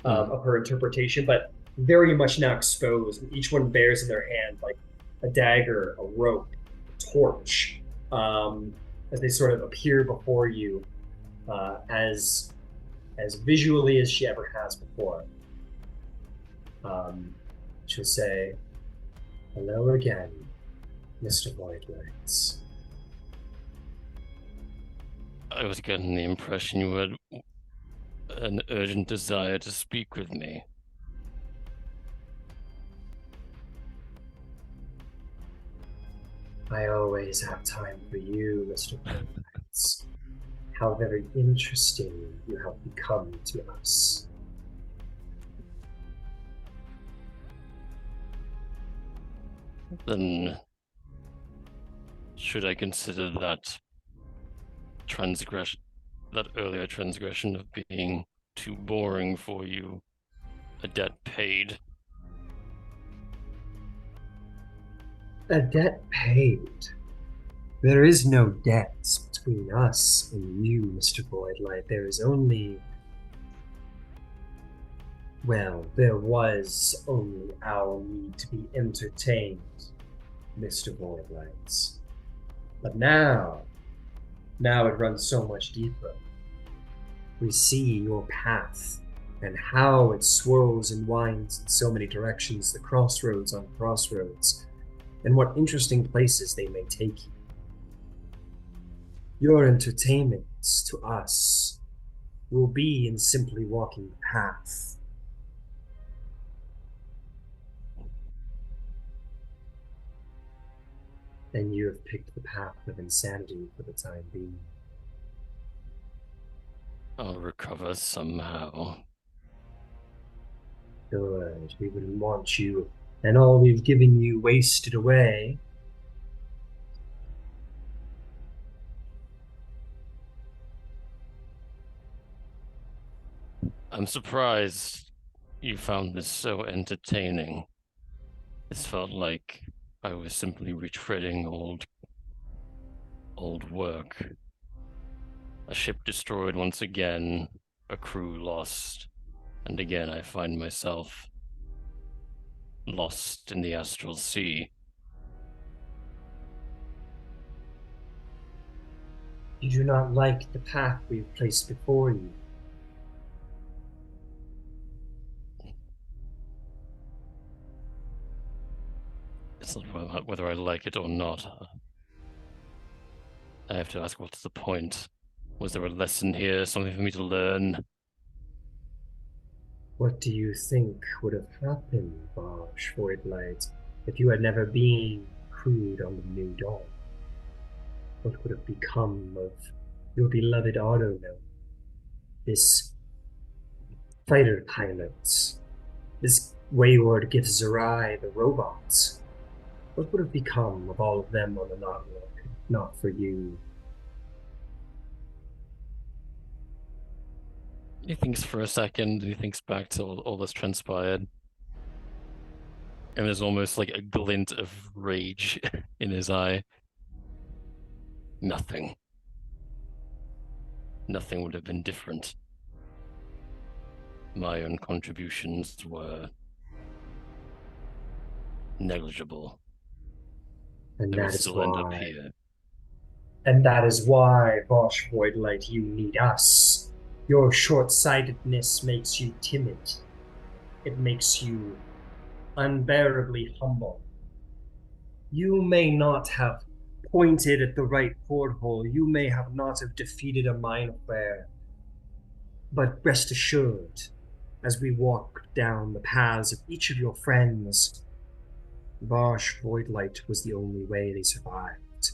of her interpretation, but very much now exposed. And each one bears in their hand like a dagger, a rope, a torch, as they sort of appear before you as visually as she ever has before. She'll say, "Hello again, Mr. Voidlights." I was getting the impression you had an urgent desire to speak with me. I always have time for you, Mr. Voidlights. How very interesting you have become to us. Then, should I consider that earlier transgression of being too boring for you a debt paid? A debt paid. There is no debt between us and you, Mr. Voidlight. There is only... Well, there was only our need to be entertained, Mr. Voidlights. But now it runs so much deeper. We see your path and how it swirls and winds in so many directions, the crossroads on crossroads, and what interesting places they may take you. Your entertainment to us will be in simply walking the path. And you have picked the path of insanity for the time being. I'll recover somehow. Good. We wouldn't want you and all we've given you wasted away. I'm surprised you found this so entertaining. This felt like I was simply retreading old work. A ship destroyed once again, a crew lost, and again I find myself lost in the Astral Sea. You do not like the path we've placed before you. It's not whether I like it or not. I have to ask, what's the point? Was there a lesson here, something for me to learn? What do you think would have happened, Varsh Voidlight, if you had never been crewed on the New Dawn? What would have become of your beloved Autognome? This fighter pilot, this wayward Githzerai, the robots. What would have become of all of them on the Nautilus, not for you? He thinks for a second, he thinks back to all that's transpired. And there's almost like a glint of rage in his eye. Nothing. Nothing would have been different. My own contributions were negligible. And I would that is still end up why. here. And that is why, Varsh Voidlight, you need us. Your short-sightedness makes you timid. It makes you unbearably humble. You may not have pointed at the right porthole. You may have not have defeated a mind flare. But rest assured, as we walk down the paths of each of your friends, Varsh Voidlight was the only way they survived.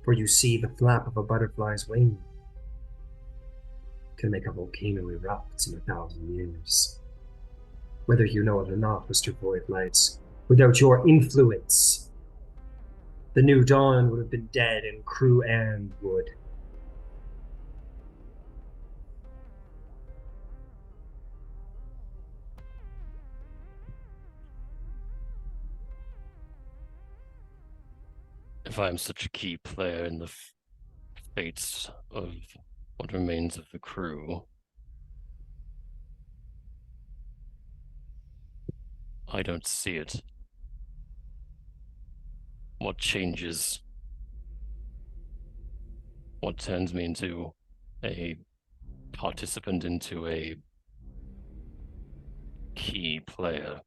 For you see, the flap of a butterfly's wing can make a volcano erupt in 1,000 years. Whether you know it or not, Mr. Voidlight, without your influence, the New Dawn would have been dead in crew and wood. If I am such a key player in the fates of what remains of the crew, I don't see it. What changes? What turns me into a participant, into a key player?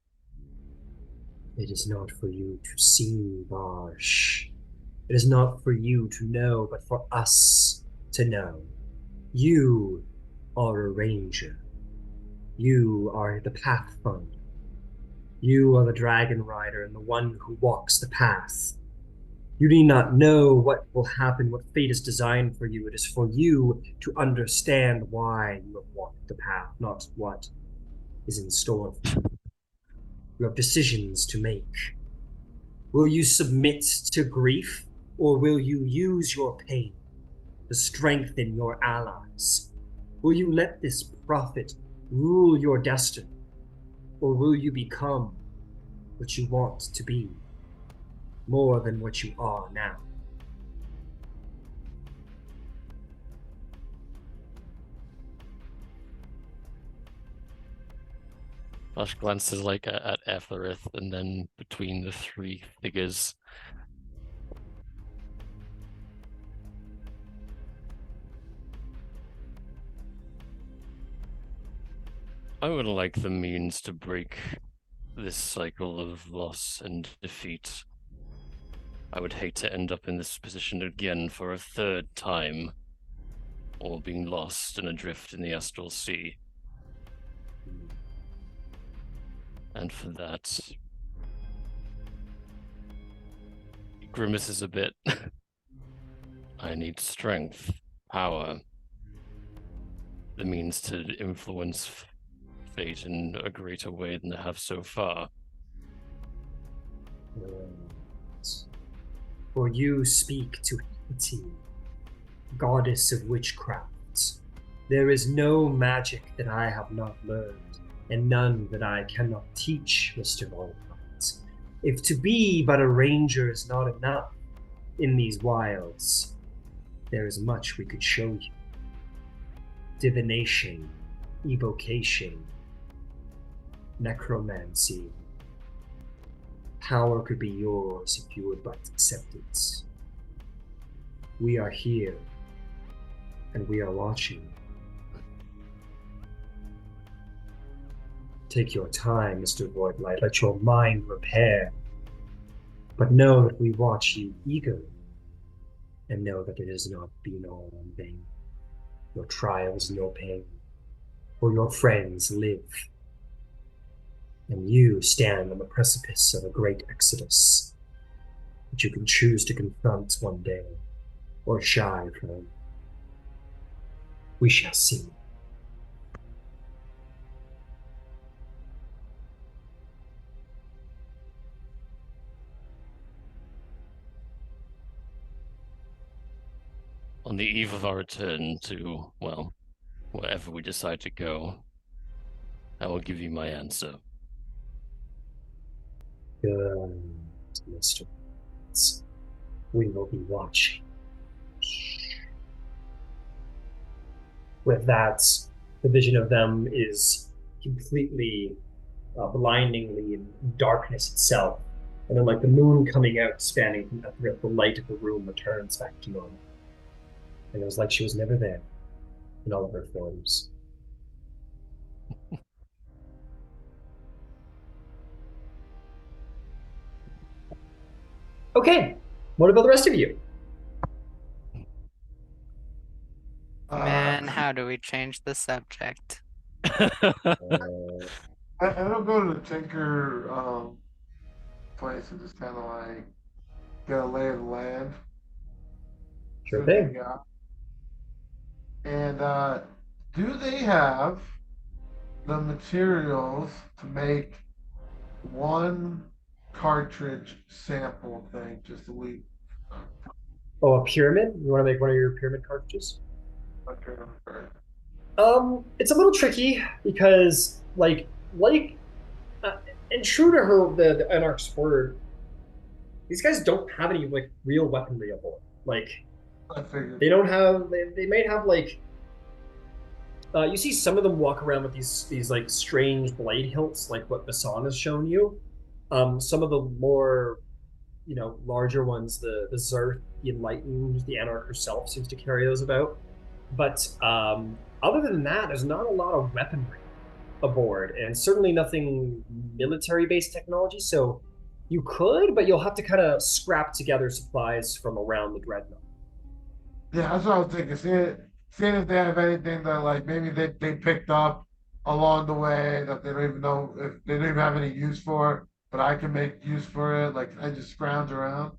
It is not for you to see, Varsh. It is not for you to know, but for us to know. You are a ranger. You are the pathfinder. You are the dragon rider and the one who walks the path. You need not know what will happen, what fate is designed for you. It is for you to understand why you have walked the path, not what is in store for you. You have decisions to make. Will you submit to grief, or will you use your pain to strengthen your allies? Will you let this prophet rule your destiny, or will you become what you want to be, more than what you are now? Ash glances like at Etherith and then between the three figures. I would like the means to break this cycle of loss and defeat. I would hate to end up in this position again for a third time, or being lost and adrift in the Astral Sea. And for that, he grimaces a bit. I need strength, power, the means to influence fate in a greater way than I have so far. For you speak to Hiti, goddess of witchcraft. There is no magic that I have not learned, and none that I cannot teach, Mr. Volpont. If to be but a ranger is not enough in these wilds, there is much we could show you. Divination, evocation, necromancy. Power could be yours if you would but accept it. We are here, and we are watching. Take your time, Mr. Voidlight. Let your mind repair. But know that we watch you eagerly, and know that it has not been all in vain. Your trials and your pain, for your friends live. And you stand on the precipice of a great exodus that you can choose to confront one day, or shy from. We shall see. On the eve of our return to, well, wherever we decide to go, I will give you my answer. Good, Mr. We will be watching. With that, the vision of them is completely blindingly in darkness itself. And then like the moon coming out, spanning from Etherith, the light of the room returns back to normal. And it was like she was never there in all of her forms. Okay, what about the rest of you? Man, how do we change the subject? I don't go to the Tinker place and just kind of like get a lay of the land. Sure So thing. yeah. And do they have the materials to make one cartridge sample thing, just a week? Oh, a pyramid? You want to make one of your pyramid cartridges? Okay. It's a little tricky because, and true to her, the Anarch's word, these guys don't have any like real weaponry aboard. Like I figured. they don't have. They might have like. You see some of them walk around with these like strange blade hilts, like what Bisan has shown you. Some of the more, larger ones, the Zerth, the Enlightened, the Anarch herself seems to carry those about. But other than that, there's not a lot of weaponry aboard, and certainly nothing military-based technology. So you could, but you'll have to kind of scrap together supplies from around the Dreadnaught. Yeah, that's what I was thinking. Seeing if they have anything that like maybe they picked up along the way that they don't even know if they don't even have any use for, but I can make use for it. Like I just scrounge around.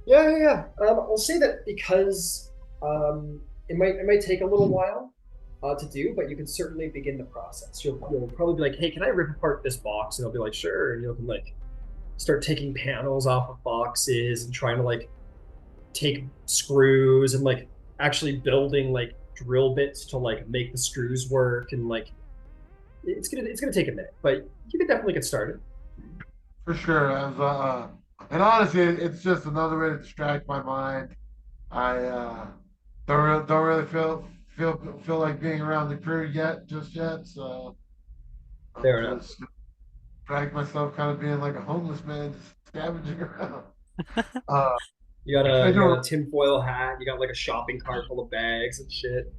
Yeah. I'll say that because it might take a little while to do, but you can certainly begin the process. You'll probably be like, hey, can I rip apart this box? And I'll be like, sure. And you can like start taking panels off of boxes and trying to like take screws and like actually building like drill bits to like make the screws work, and like it's gonna take a minute, but you can definitely get started. For sure. And honestly, it's just another way to distract my mind. I don't really feel like being around the crew just yet. So Fair I'm enough. just drag myself kind of being like a homeless man, just scavenging around. Uh, You got I a you got don't a tinfoil hat. You got like a shopping cart full of bags and shit.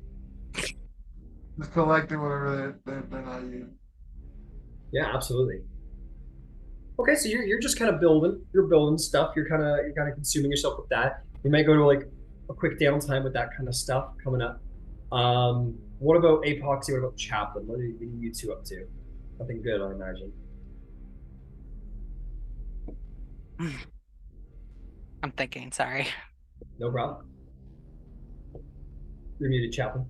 just collecting whatever they're not using. Yeah, absolutely. Okay, so you're just kind of building. You're building stuff. You're kind of consuming yourself with that. You might go to like a quick downtime with that kind of stuff coming up. What about A-P0xi? What about Chaplin? What are you two up to? Nothing good, I imagine. I'm thinking, sorry. No problem. You're muted, Chaplin.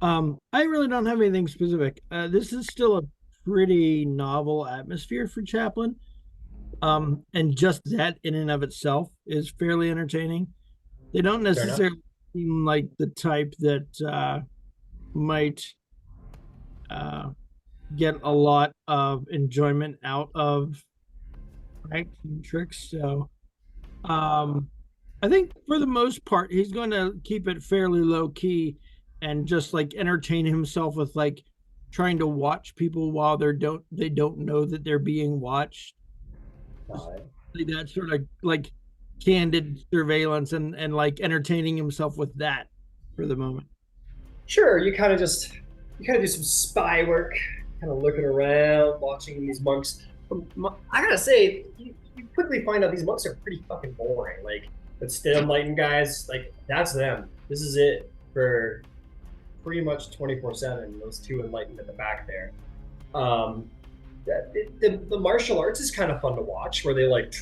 I really don't have anything specific. This is still a pretty novel atmosphere for Chaplin. And just that in and of itself is fairly entertaining. They don't Fair enough. necessarily seem like the type that might get a lot of enjoyment out of pranks and tricks. So I think for the most part, he's going to keep it fairly low key and just like entertain himself with like trying to watch people while they don't know that they're being watched. That sort of like candid surveillance and like entertaining himself with that for the moment. Sure, you kind of do some spy work, kind of looking around, watching these monks. I gotta say, you quickly find out these monks are pretty fucking boring. Like the still enlightened guys, like that's them. This is it for pretty much 24/7. Those two enlightened at the back there. The martial arts is kind of fun to watch, where they like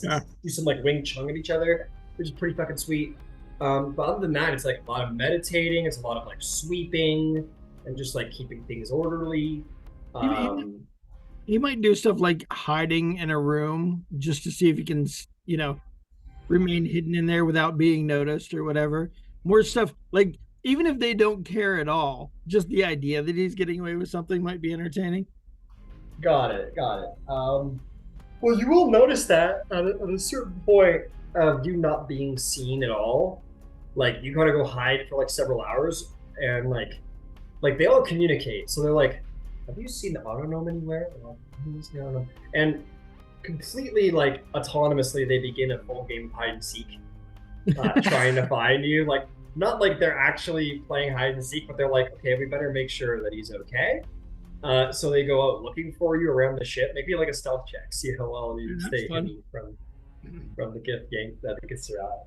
do some like Wing Chun at each other, which is pretty fucking sweet. But other than that, it's like a lot of meditating. It's a lot of like sweeping and just like keeping things orderly. He might do stuff like hiding in a room just to see if he can, remain hidden in there without being noticed or whatever. More stuff like even if they don't care at all, just the idea that he's getting away with something might be entertaining. Got it. Well, you will notice that at a certain point of you not being seen at all, like you gotta go hide for like several hours, and like they all communicate. So they're like, "Have you seen the Autonome anywhere?" And completely like autonomously, they begin a full game of hide and seek, trying to find you. Like not like they're actually playing hide and seek, but they're like, "Okay, we better make sure that he's okay." So they go out looking for you around the ship. Maybe like a stealth check, see how well you stay hidden from the gift gang, the Githzerai.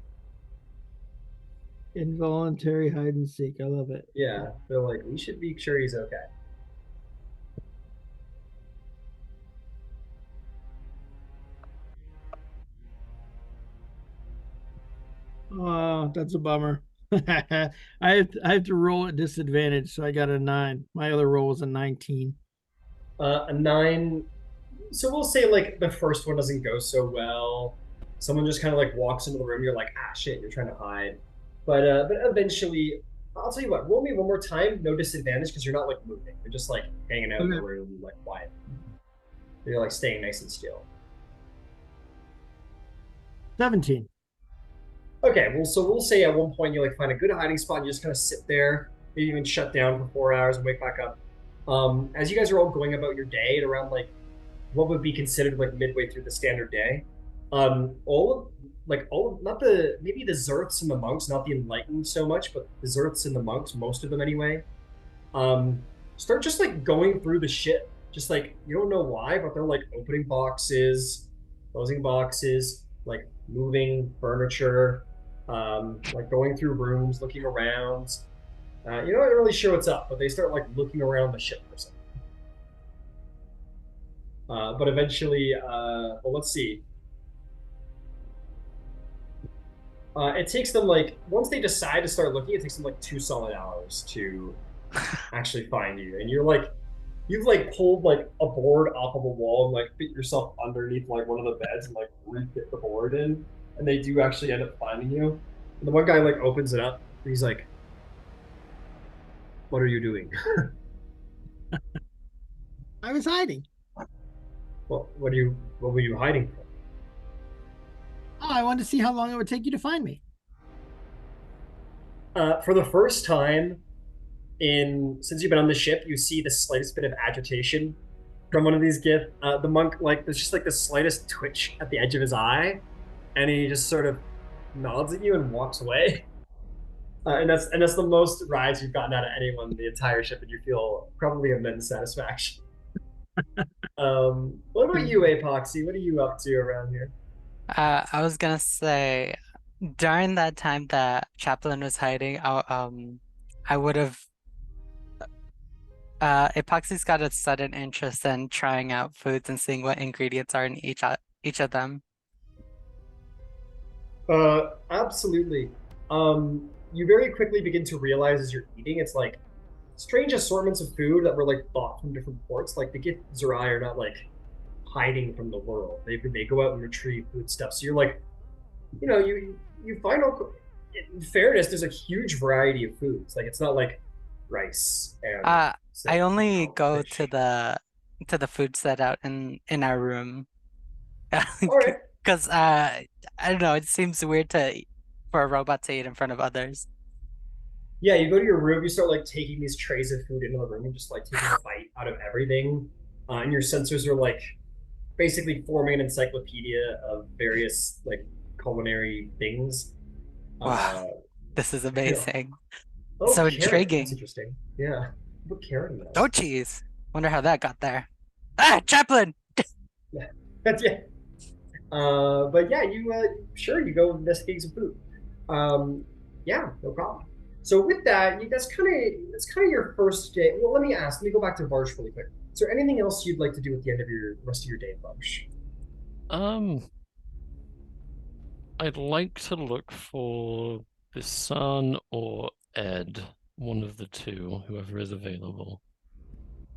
Involuntary hide and seek. I love it. Yeah, they're like, we should be sure he's okay. Oh, that's a bummer. I have to roll at disadvantage, so I got a 9. My other roll was a 19. A 9. So we'll say like the first one doesn't go so well. Someone just kind of like walks into the room. You're like, ah, shit, you're trying to hide. But eventually, I'll tell you what. Roll me one more time. No disadvantage because you're not like moving. You're just like hanging out in the Okay. room, like quiet. You're like staying nice and still. 17. Okay, well, so we'll say at one point you like find a good hiding spot and you just kind of sit there, maybe even shut down for 4 hours and wake back up. As you guys are all going about your day at around like what would be considered like midway through the standard day, not the maybe the Zerths and the monks, not the enlightened so much, but the Zerths and the monks, most of them anyway, start just like going through the shit. Just like you don't know why, but they're like opening boxes, closing boxes, like moving furniture, like going through rooms, looking around. You're not really sure what's up, but they start like looking around the ship for something. But eventually, well, let's see. It takes them like once they decide to start looking, it takes them like 2 solid hours to actually find you, and you've like pulled like a board off of a wall and like fit yourself underneath like one of the beds and like refit the board in, and they do actually end up finding you. And the one guy like opens it up. And he's like, "What are you doing?" I was hiding. What were you hiding from? Oh, I wanted to see how long it would take you to find me. For the first time since you've been on the ship, you see the slightest bit of agitation from one of these gifts. The monk, like, there's just like the slightest twitch at the edge of his eye, and he just sort of nods at you and walks away. And that's the most rides you've gotten out of anyone the entire ship, and you feel probably immense satisfaction. What about you, A-P0xi? What are you up to around here? I was gonna say during that time that Chaplin was hiding, I would have Epoxy's got a sudden interest in trying out foods and seeing what ingredients are in each of them. Absolutely. You very quickly begin to realize as you're eating, it's like strange assortments of food that were like bought from different ports. Like the Githzerai are not like hiding from the world. They go out and retrieve food stuff. So you're like, you find out. In fairness, there's a huge variety of foods. Like it's not like rice and. I only go fish. to the food set out in our room. All right. Because I don't know, it seems weird for a robot to eat in front of others. Yeah, you go to your room, you start like taking these trays of food into the room and just like taking a bite out of everything. And your sensors are like basically forming an encyclopedia of various like culinary things. Wow, this is amazing. Oh, So carrot. intriguing. That's interesting. Yeah. What carrot in that? Oh, cheese. Wonder how that got there. Ah, Chaplin! Yeah. That's yeah. But yeah, you go investigate some food. Yeah, no problem. So with that, that's kind of your first day. Well, let me go back to Varsh really quick. Is there anything else you'd like to do at the end of your rest of your day, Varsh? I'd like to look for Bisan or Ed, one of the two, whoever is available.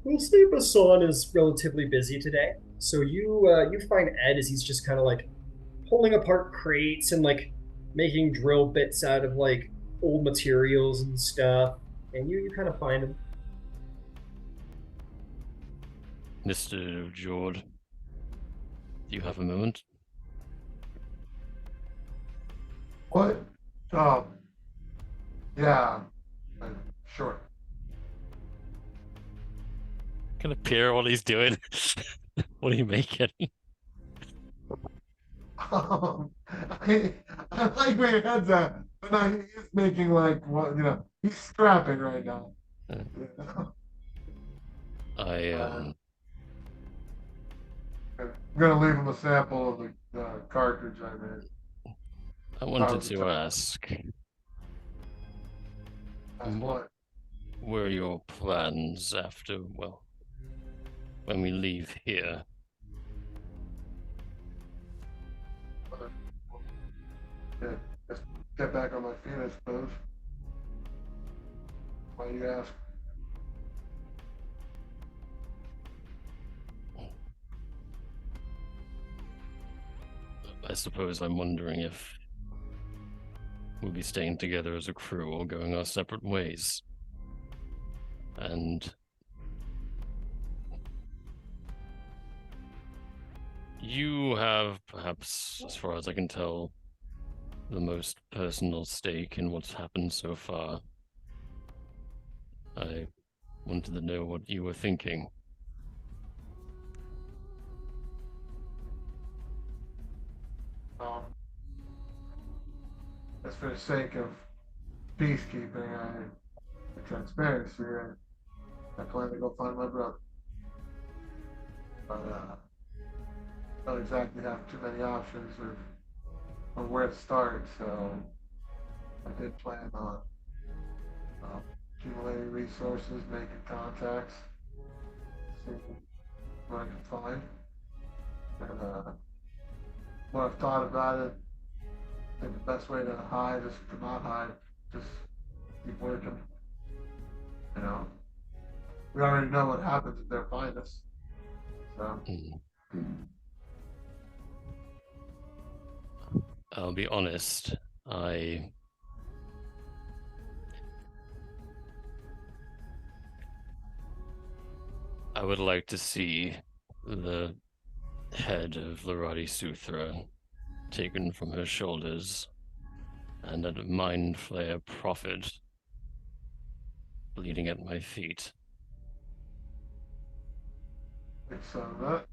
Well, Steve Bisan is relatively busy today, so you find Ed as he's just kind of like pulling apart crates and like making drill bits out of like old materials and stuff, and you kind of find him. Mr. Jord, do you have a moment? What? Yeah, sure. Can appear while he's doing. What are you making? I like where your head's at, but no, he's making like what he's scrapping right now. I'm gonna leave him a sample of the cartridge I made. I wanted to ask, What? what are your plans after, well, when we leave here? Yeah, just get back on my feet, I suppose. Why do you ask? I suppose I'm wondering if we'll be staying together as a crew or going our separate ways. And you have, perhaps, as far as I can tell, the most personal stake in what's happened so far. I wanted to know what you were thinking. As for the sake of peacekeeping, the transparency, I plan to go find my brother. But don't exactly have too many options of where to start, so I did plan on accumulating resources, making contacts, seeing what I can find. And when I've thought about it, I think the best way to hide is to not hide, just keep working. You know, we already know what happens if they find us. So. I'll be honest, I would like to see the head of Larati Suthra taken from her shoulders and a mind flayer prophet bleeding at my feet. Think so, right?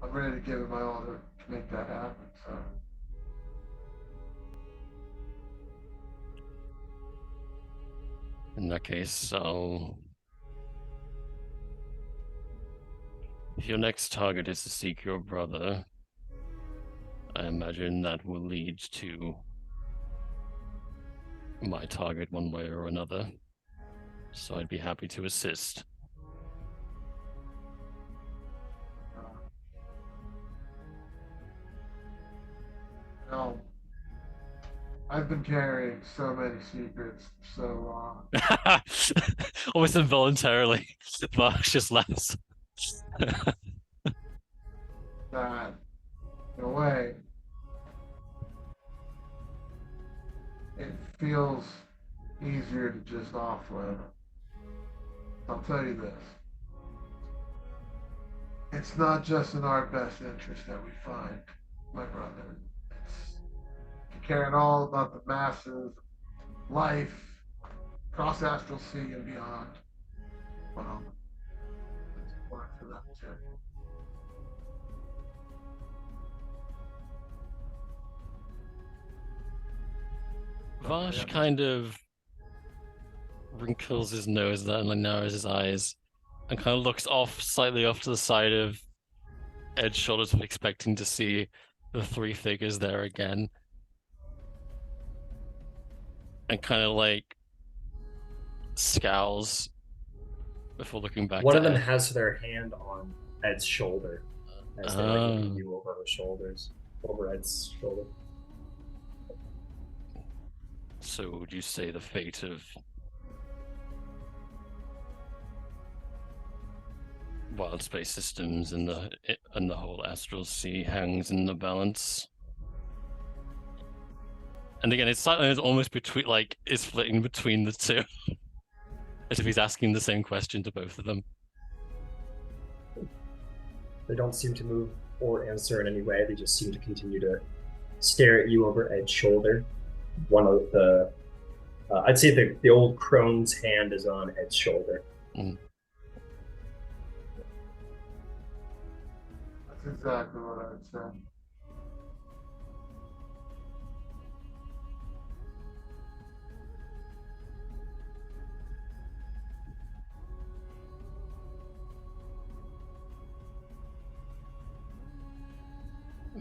I'm ready to give it my all to make that happen, so. In that case, if your next target is to seek your brother, I imagine that will lead to my target one way or another. So I'd be happy to assist. No. I've been carrying so many secrets for so long. Almost involuntarily, Varsh just laughs. That, in a way, it feels easier to just offload. I'll tell you this. It's not just in our best interest that we find my brother. It's caring all about the masses, life, across Astral Sea and beyond. Well, it's important for them too. Varsh kind of wrinkles his nose and then narrows his eyes and kind of looks slightly off to the side of Ed's shoulders, expecting to see the three figures there again. And kind of like scowls before looking back. One of them has their hand on Ed's shoulder as they like look at you over Ed's shoulder. So would you say the fate of wild space systems and the whole Astral Sea hangs in the balance? And again, it's almost between, like, it's flitting between the two, as if he's asking the same question to both of them. They don't seem to move or answer in any way. They just seem to continue to stare at you over Ed's shoulder. One of the, I'd say the old crone's hand is on Ed's shoulder. Mm. That's exactly what I would say.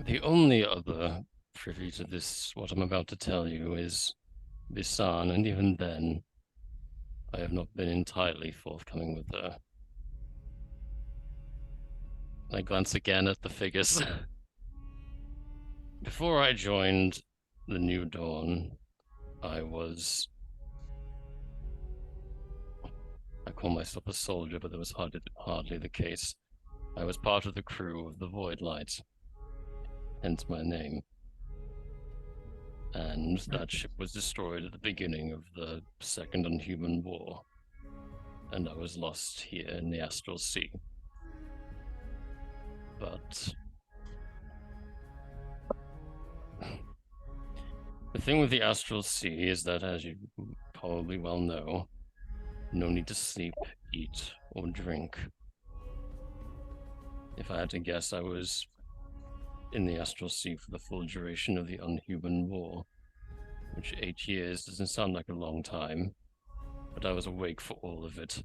The only other privy to this, what I'm about to tell you, is Bisan, and even then, I have not been entirely forthcoming with her. I glance again at the figures. Before I joined the New Dawn, I call myself a soldier, but that was hardly the case. I was part of the crew of the Void Light, hence my name. And that ship was destroyed at the beginning of the Second Unhuman War, and I was lost here in the Astral Sea. But the thing with the Astral Sea is that, as you probably well know, no need to sleep, eat, or drink. If I had to guess, I was in the Astral Sea for the full duration of the Unhuman War, which 8 years doesn't sound like a long time, but I was awake for all of it.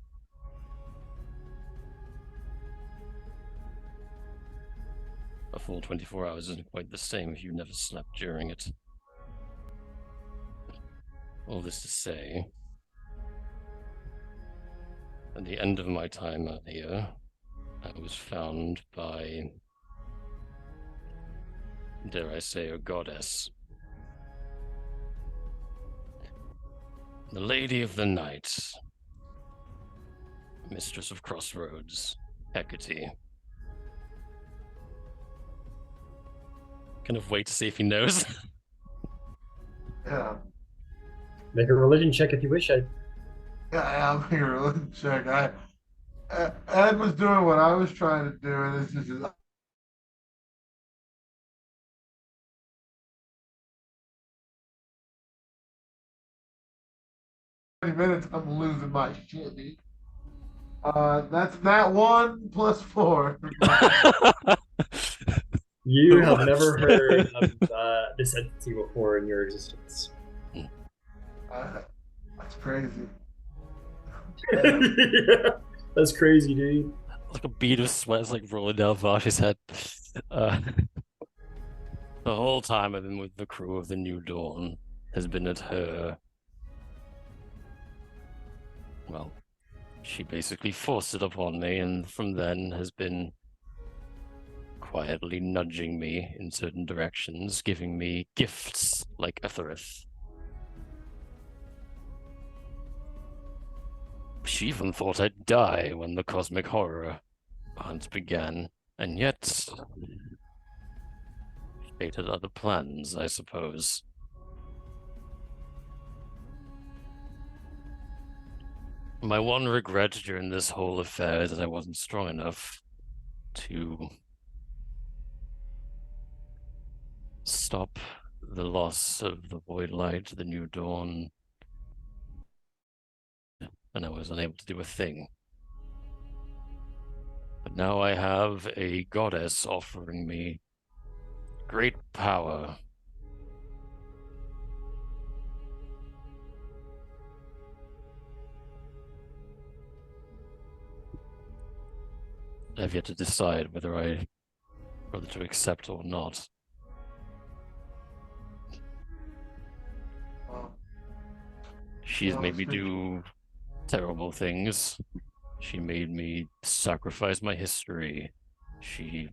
A full 24 hours isn't quite the same if you never slept during it. All this to say, at the end of my time out here, I was found by, dare I say, a goddess. The Lady of the Night, Mistress of Crossroads, Hecate. Kind of wait to see if he knows. Yeah. Make a religion check if you wish. Yeah, I'm making a religion check. Ed was doing what I was trying to do, and this is just 20 minutes. I'm losing my shit, dude. That's that 1 plus 4. You have never heard of this entity before in your existence. That's crazy. Yeah, that's crazy, dude. Like a bead of sweat is like rolling down Varsh's head. The whole time I've been with the crew of the New Dawn has been at her. Well, she basically forced it upon me, and from then has been quietly nudging me in certain directions, giving me gifts like Etherith. She even thought I'd die when the cosmic horror hunt began, and yet fate had other plans, I suppose. My one regret during this whole affair is that I wasn't strong enough to stop the loss of the Void Light, the New Dawn, and I was unable to do a thing. But now I have a goddess offering me great power. I've yet to decide whether to accept or not. She's made me do terrible things. She made me sacrifice my history. She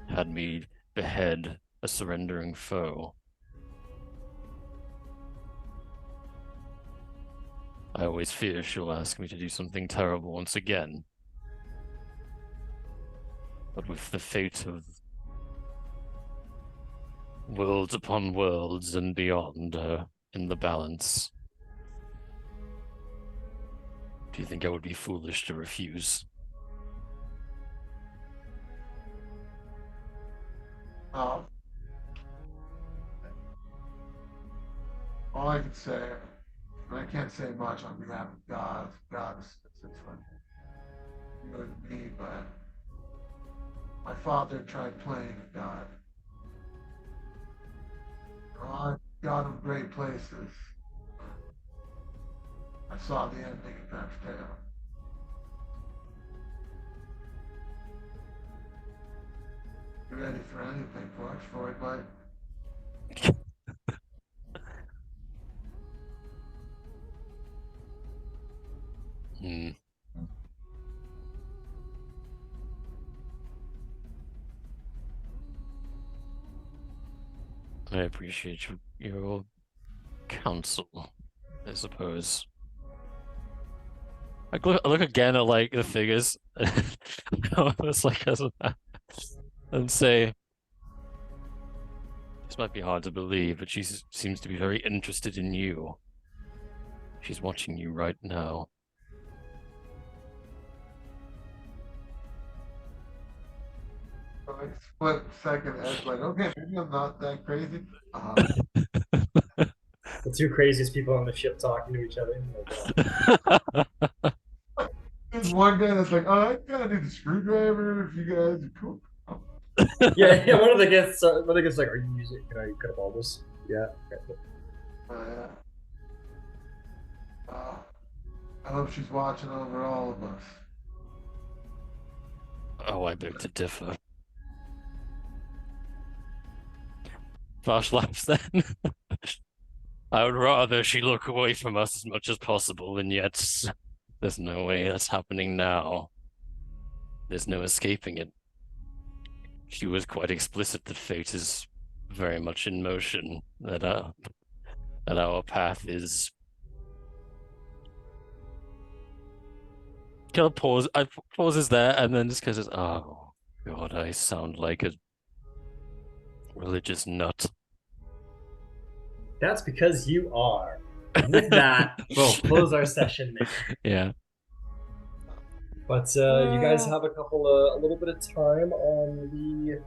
had me behead a surrendering foe. I always fear she'll ask me to do something terrible once again. But with the fate of worlds upon worlds and beyond in the balance, do you think I would be foolish to refuse? All I can say, and I can't say much on behalf of God is you and me, but my father tried playing God. God of great places. I saw the ending of that tale. You ready for anything, Varsh? For it might. I appreciate your counsel, I suppose. I look again at like the figures, almost like as a, and say, "This might be hard to believe, but she seems to be very interested in you. She's watching you right now." Like split second, Ed's like, okay, maybe I'm not that crazy. The two craziest people on the ship talking to each other. There's one guy that's like, oh, I kind of need a screwdriver if you guys are cool. Yeah. One of the guests like, "Are you using? Can I cut up all this?" Yeah. Yeah. I hope she's watching over all of us. Oh, I beg to differ. Varsh laughs then. I would rather she look away from us as much as possible, and yet there's no way that's happening now. There's no escaping it. She was quite explicit that fate is very much in motion, that our path is. Kind of pauses there, and then just goes, "Oh God, I sound like a religious nut." That's because you are. With that, we'll close our session there. Yeah. But you guys have a little bit of time on the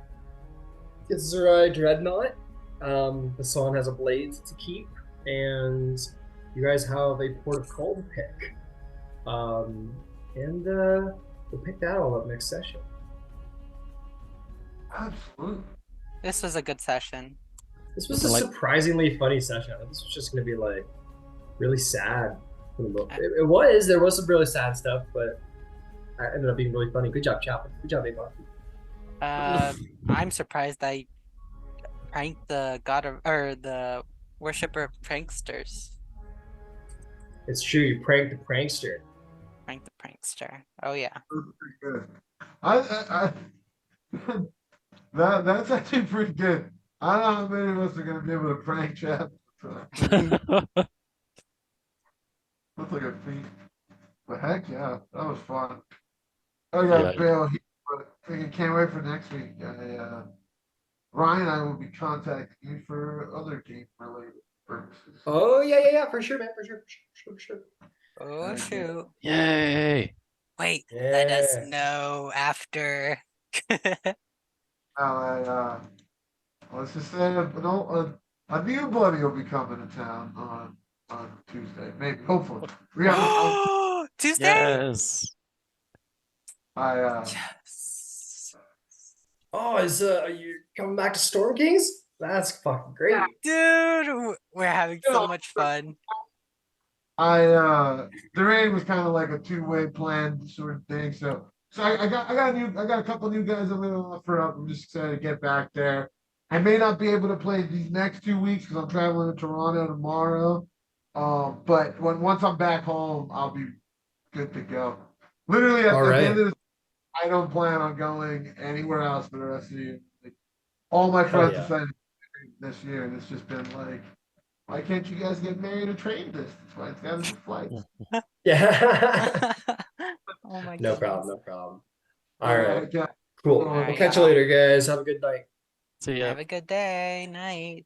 Githzerai Dreadnaught. Bisan has a blade to keep, and you guys have a port of call to pick. And we'll pick that all up next session. Absolutely. This was a good session. This was a surprisingly funny session. I thought this was just going to be like really sad. There was some really sad stuff, but it ended up being really funny. Good job, Chaplin. Good job, A-P0xi. I'm surprised I pranked the the worshipper of pranksters. It's true, you pranked the prankster. Pranked the prankster. Oh yeah. Good. I that's actually pretty good. I don't know how many of us are gonna be able to prank chat. Looks like a feat. But heck yeah, that was fun. I got bail here, but I can't wait for next week. Ryan and I will be contacting you for other game related purposes. Oh yeah, for sure, man, for sure. Oh shoot. Yay! Wait, let us know after. Let's just say a new buddy will be coming to town on Tuesday, maybe, hopefully. We have Tuesday? Yes. Yes. Oh, are you coming back to Storm Kings? That's fucking great. Dude, we're having so much fun. the raid was kind of like a two-way plan sort of thing. So I got a couple new guys I'm gonna offer up. I'm just excited to get back there. I may not be able to play these next 2 weeks because I'm traveling to Toronto tomorrow. But once I'm back home, I'll be good to go. Literally at the end of this, I don't plan on going anywhere else for the rest of the year. Like, all my friends decided this year, and it's just been like, why can't you guys get married or train distance? Why it's got to be flights? Yeah. Oh my No goodness. problem. All right. Yeah. Cool. All right, We'll catch you later, guys. Have a good night. See ya. Have a good day, night.